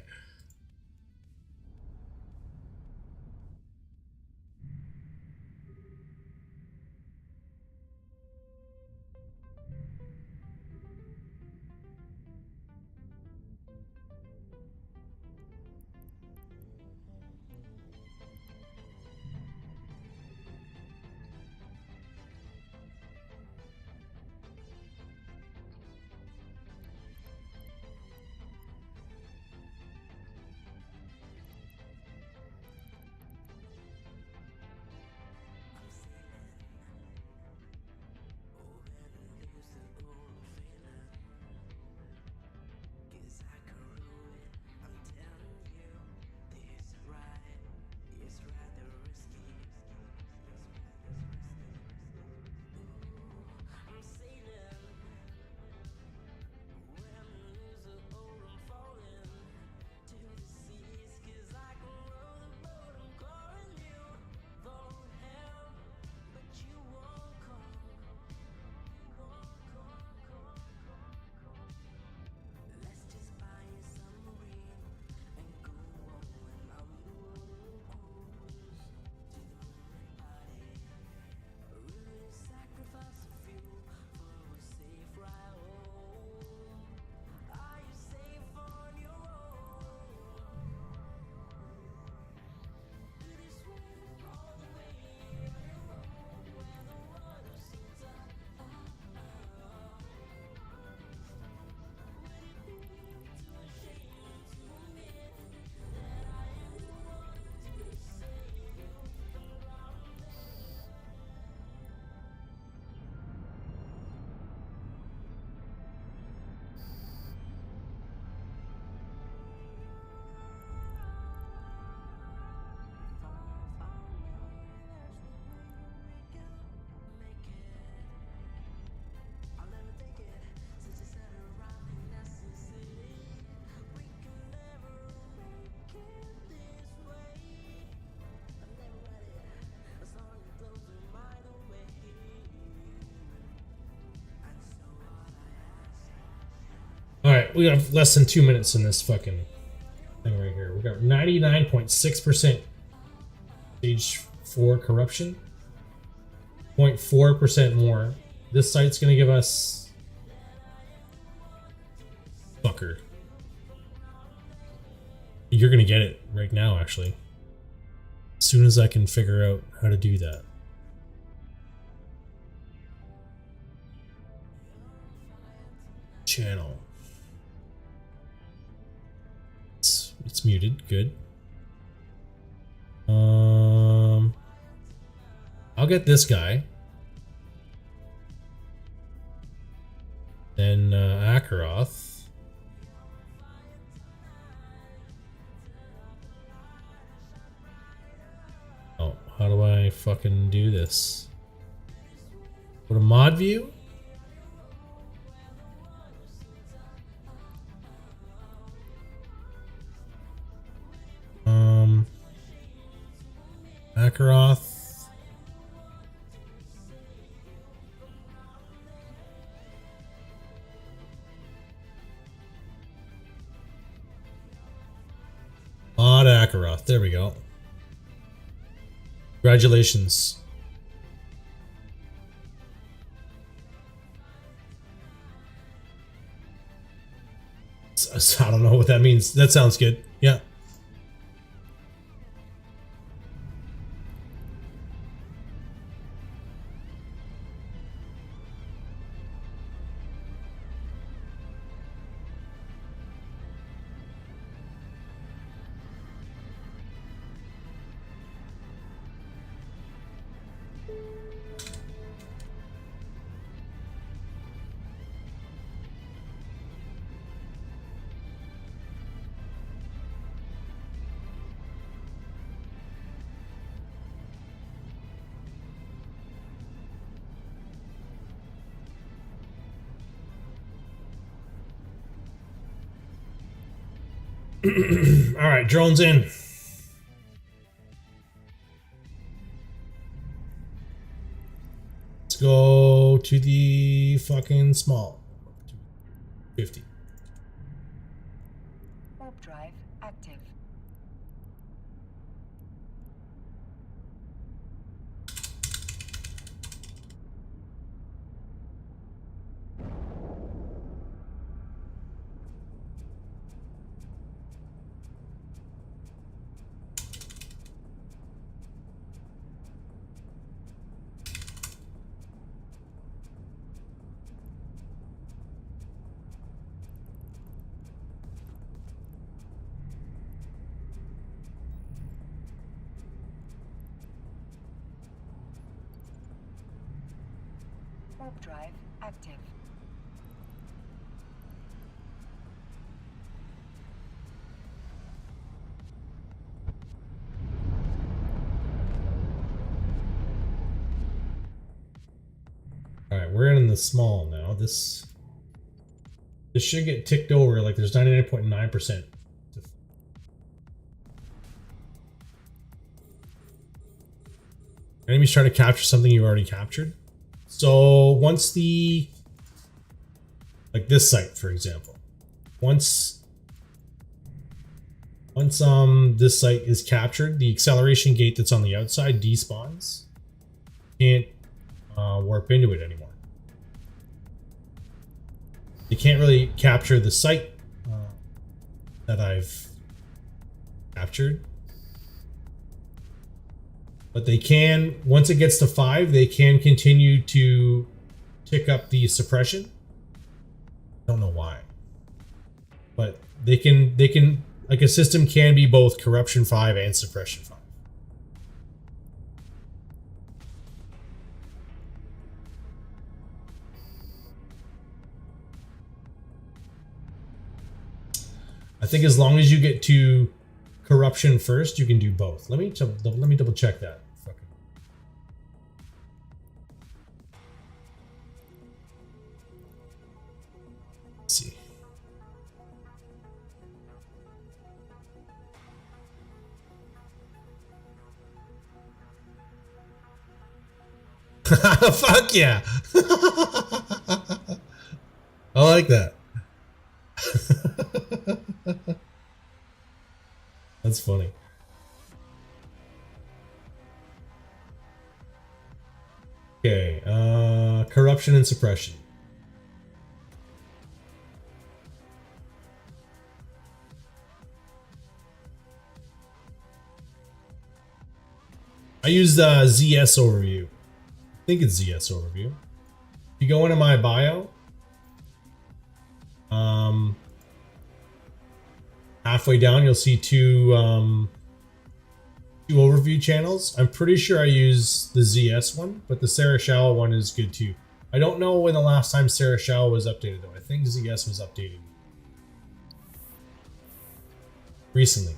Alright, we have less than 2 minutes in this fucking thing right here. We got 99.6% stage 4 corruption. 0.4% more. This site's gonna give us fucker. You're gonna get it right now, actually. As soon as I can figure out how to do that. Channel. It's muted. Good. I'll get this guy. Then Akaroth. Oh, how do I fucking do this? Go to mod view? Akaroth. Mod Akaroth. There we go. Congratulations. I don't know what that means. That sounds good. Yeah. All right, drones in. go to the fucking small. 50. Warp drive active. Warp drive active. Alright, we're in the small now. This should get ticked over, like there's 99.9%. Enemies trying to capture something you already captured. So once like this site, for example, once this site is captured, the acceleration gate that's on the outside despawns. Can't warp into it anymore. You can't really capture the site that I've captured. But they can, once it gets to 5, they can continue to tick up the suppression. Don't know why. But they can, like a system can be both corruption 5 and suppression 5. I think as long as you get to corruption first, you can do both. Let me double check that. Fucking. Let's see. Fuck yeah. I like that. That's funny. Okay, corruption and suppression. I use ZS overview. I think it's ZS overview. If you go into my bio, halfway down you'll see two overview channels. I'm pretty sure I use the ZS one, but the Sarashawa one is good too. I don't know when the last time Sarashawa was updated though. I think ZS was updated recently.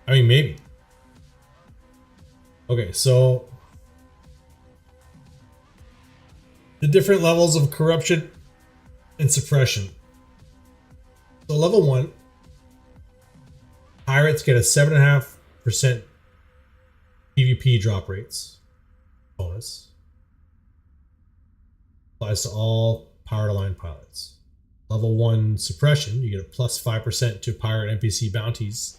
I mean, maybe. Okay, so the different levels of corruption and suppression. So level 1, pirates get a 7.5% PvP drop rates bonus. Applies to all power line pilots. Level 1 suppression, you get a plus 5% to pirate NPC bounties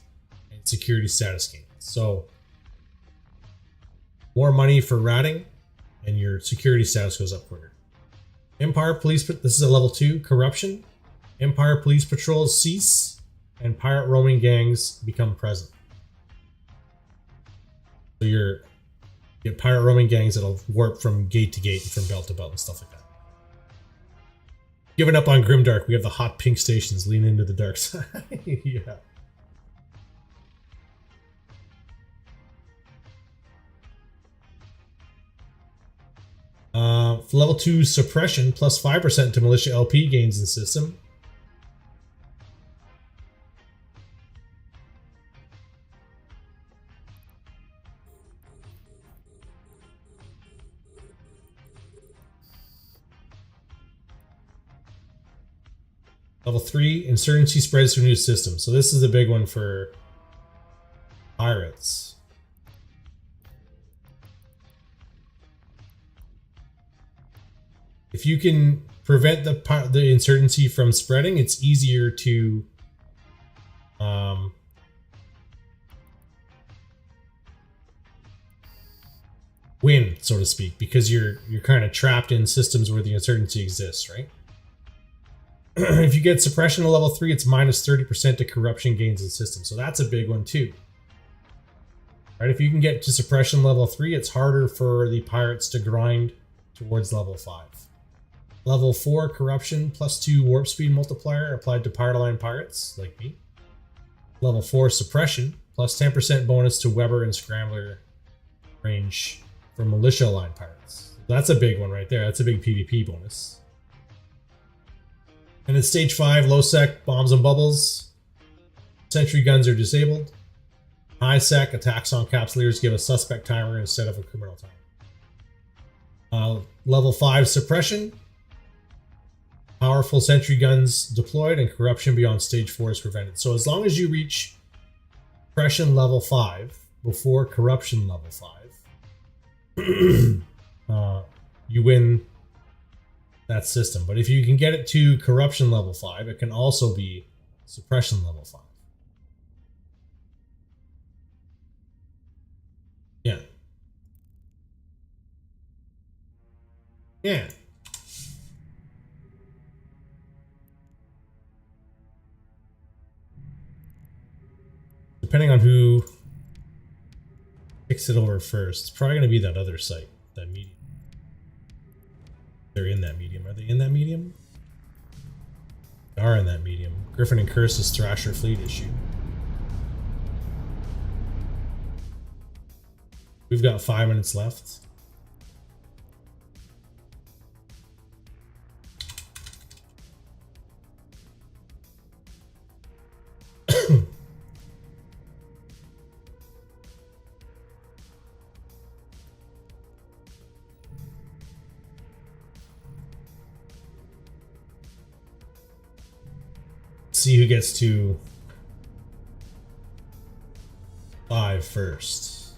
and security status gains. So more money for ratting and your security status goes up quicker. Empire Police, this is a level 2, corruption. Empire Police patrols cease and pirate roaming gangs become present. So you get pirate roaming gangs that'll warp from gate to gate and from belt to belt and stuff like that. Giving up on Grimdark, we have the hot pink stations, lean into the dark side. Yeah. Level 2 suppression plus 5% to militia LP gains in the system. Level 3, insurgency spreads to a new system. So this is a big one for pirates. If you can prevent the insurgency from spreading, it's easier to win, so to speak, because you're kind of trapped in systems where the insurgency exists, right? If you get suppression to level 3, it's minus 30% to corruption gains in system. So that's a big one too. Right? If you can get to suppression level 3, it's harder for the pirates to grind towards level 5. Level 4 corruption plus 2 warp speed multiplier applied to pirate line pirates like me. Level 4 suppression plus 10% bonus to Weber and Scrambler range for militia line pirates. That's a big one right there. That's a big PvP bonus. And in stage 5, low sec bombs and bubbles. Sentry guns are disabled. High sec attacks on capsuleers give a suspect timer instead of a criminal timer. Level 5 suppression. Powerful sentry guns deployed and corruption beyond stage 4 is prevented. So as long as you reach suppression level 5 before corruption level 5, you win that system. But if you can get it to corruption level 5, it can also be suppression level 5. Yeah. Yeah. Depending on who picks it over first, it's probably going to be that other site, that medium. They're in that medium. Are they in that medium? They are in that medium. Griffin and Curse's Thrasher fleet issue. We've got 5 minutes left. See who gets to 5 first.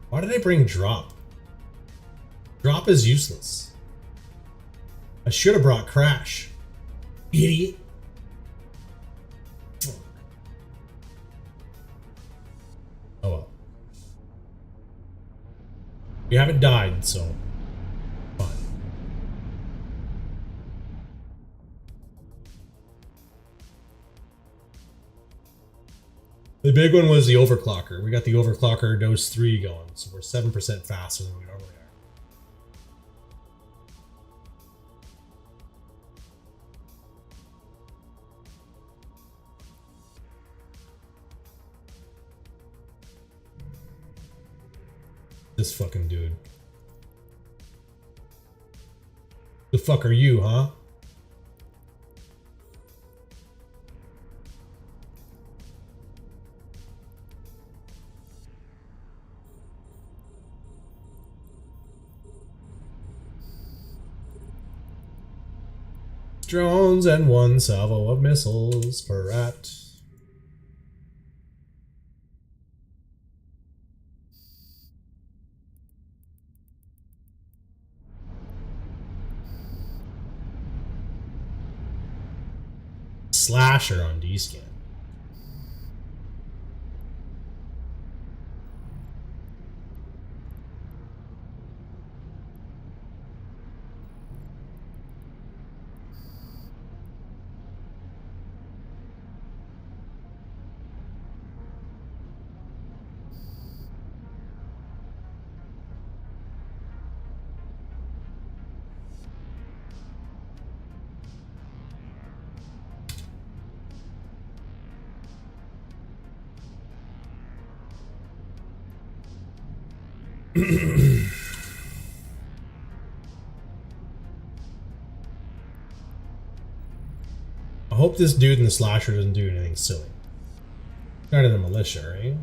Why did I bring drop? Drop is useless. I should have brought crash. Idiot. Oh well. We haven't died, so fine. The big one was the overclocker. We got the overclocker dose 3 going, so we're 7% faster than we normally are. This fucking dude. The fuck are you, huh? Drones and 1 salvo of missiles per rat. Slasher on D-scan. I hope this dude in the slasher doesn't do anything silly. Not in the militia, right?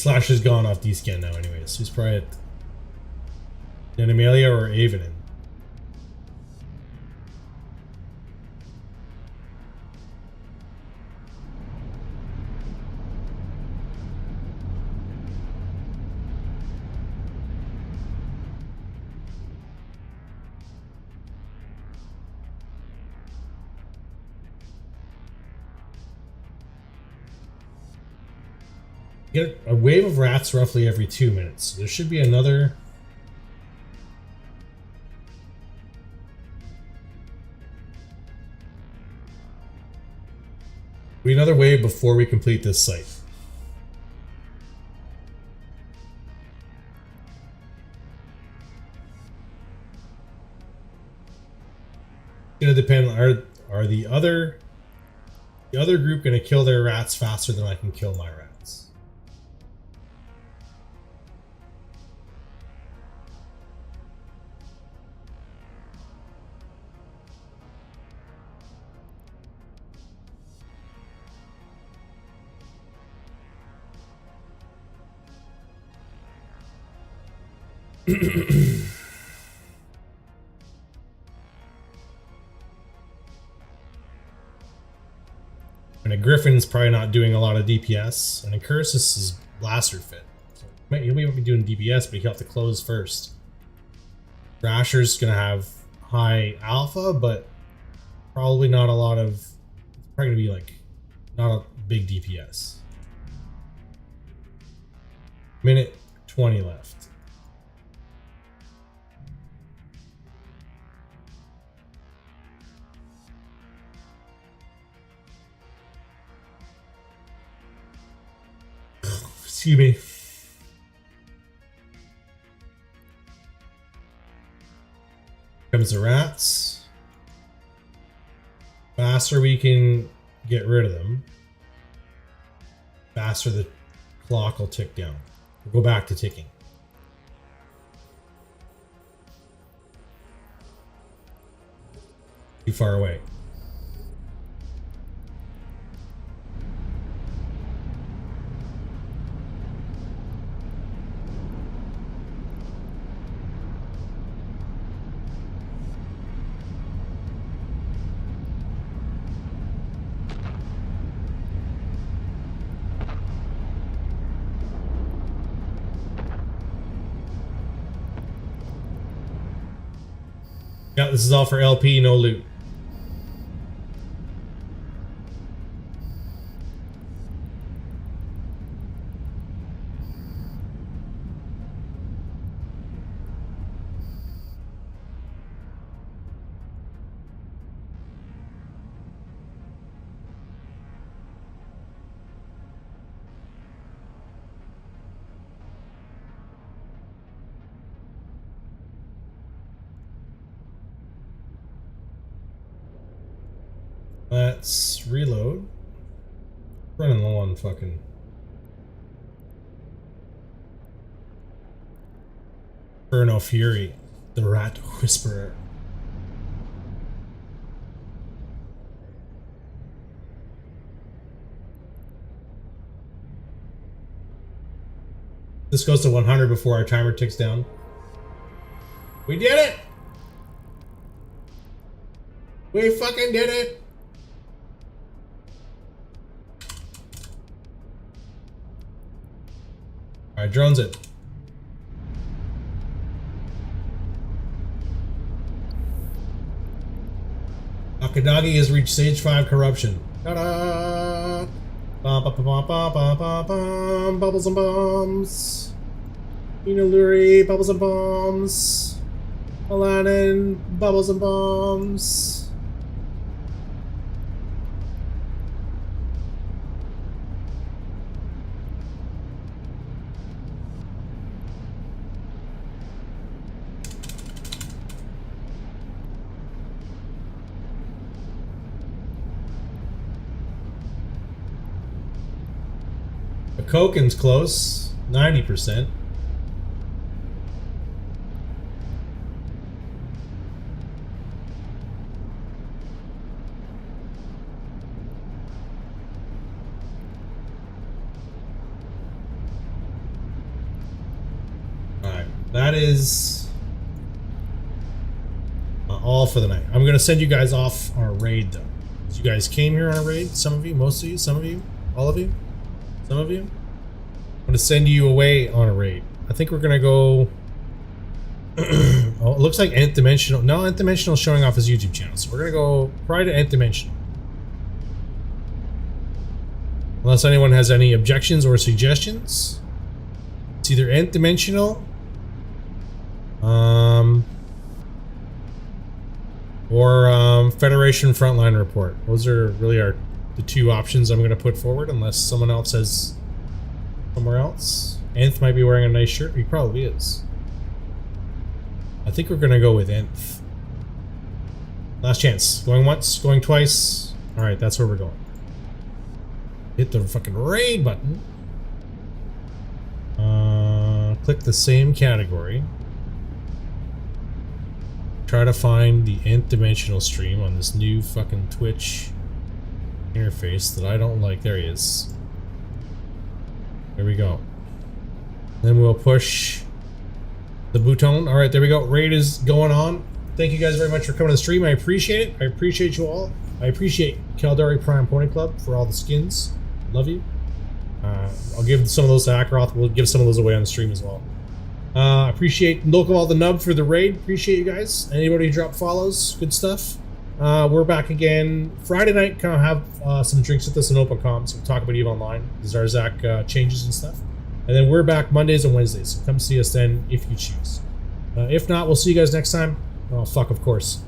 Slasher's gone off D-scan now anyways. He's probably at Animalia or Avenin. Get a wave of rats roughly every 2 minutes. There should be another. Another wave before we complete this site. It's gonna depend. Are the other group gonna kill their rats faster than I can kill my rats? And a Griffin's probably not doing a lot of DPS, and a Cursus is Blaster Fit. So he'll be doing DPS, but he'll have to close first. Thrasher's gonna have high alpha, but probably not a lot of. It's probably gonna be like not a big DPS. Minute 20 left. Excuse me. Comes the rats. Faster we can get rid of them, faster the clock will tick down. We'll go back to ticking. Too far away. Yeah, this is all for LP, no loot. Let's reload. Running low on fucking. Inferno Fury, the Rat Whisperer. This goes to 100 before our timer ticks down. We did it! We fucking did it! Alright, drones it. Akadagi has reached stage 5 corruption. Ta-da! Bum, bum, bum, bum, bum, bum, bum. Bubbles and bombs. Inaluri, bubbles and bombs. Aladdin, bubbles and bombs. Koken's close, 90%. that is all for the night. I'm gonna send you guys off on a raid though. You guys came here on a raid. Some of you, most of you, some of you, all of you, some of you. I'm gonna send you away on a raid. I think we're gonna go. Oh, it looks like Nth Dimensional. No, Nth Dimensional is showing off his YouTube channel, so we're gonna go probably to Nth Dimensional. Unless anyone has any objections or suggestions. It's either Nth Dimensional, or Federation Frontline Report. Those are really the two options I'm going to put forward, unless someone else has somewhere else. Nth might be wearing a nice shirt. He probably is. I think we're going to go with Nth. Last chance. Going once, going twice. Alright, that's where we're going. Hit the fucking raid button. Click the same category. Try to find the Nth Dimensional stream on this new fucking Twitch interface that I don't like. There he is. There we go. Then we'll push the button. Alright, there we go. Raid is going on. Thank you guys very much for coming to the stream. I appreciate it. I appreciate you all. I appreciate Caldari Prime Pony Club for all the skins. Love you. I'll give some of those to Akaroth. We'll give some of those away on the stream as well. Appreciate Local All the Nub for the raid. Appreciate you guys. Anybody who dropped follows, good stuff. We're back again Friday night. Kind of have some drinks with us in Open Comms. We'll talk about EVE Online, the Zarzak changes and stuff. And then we're back Mondays and Wednesdays. So come see us then if you choose. If not, we'll see you guys next time. Oh, fuck, of course.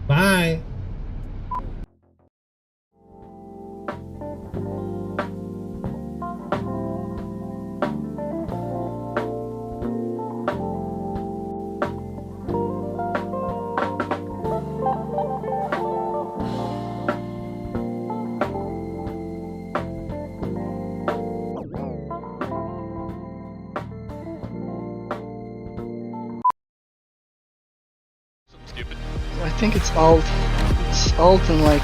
Bye. Stupid. I think it's alt. It's alt and like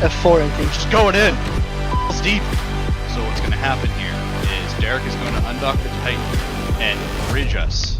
F4, I think. Just going in. It's deep. So what's going to happen here is Derek is going to undock the Titan and bridge us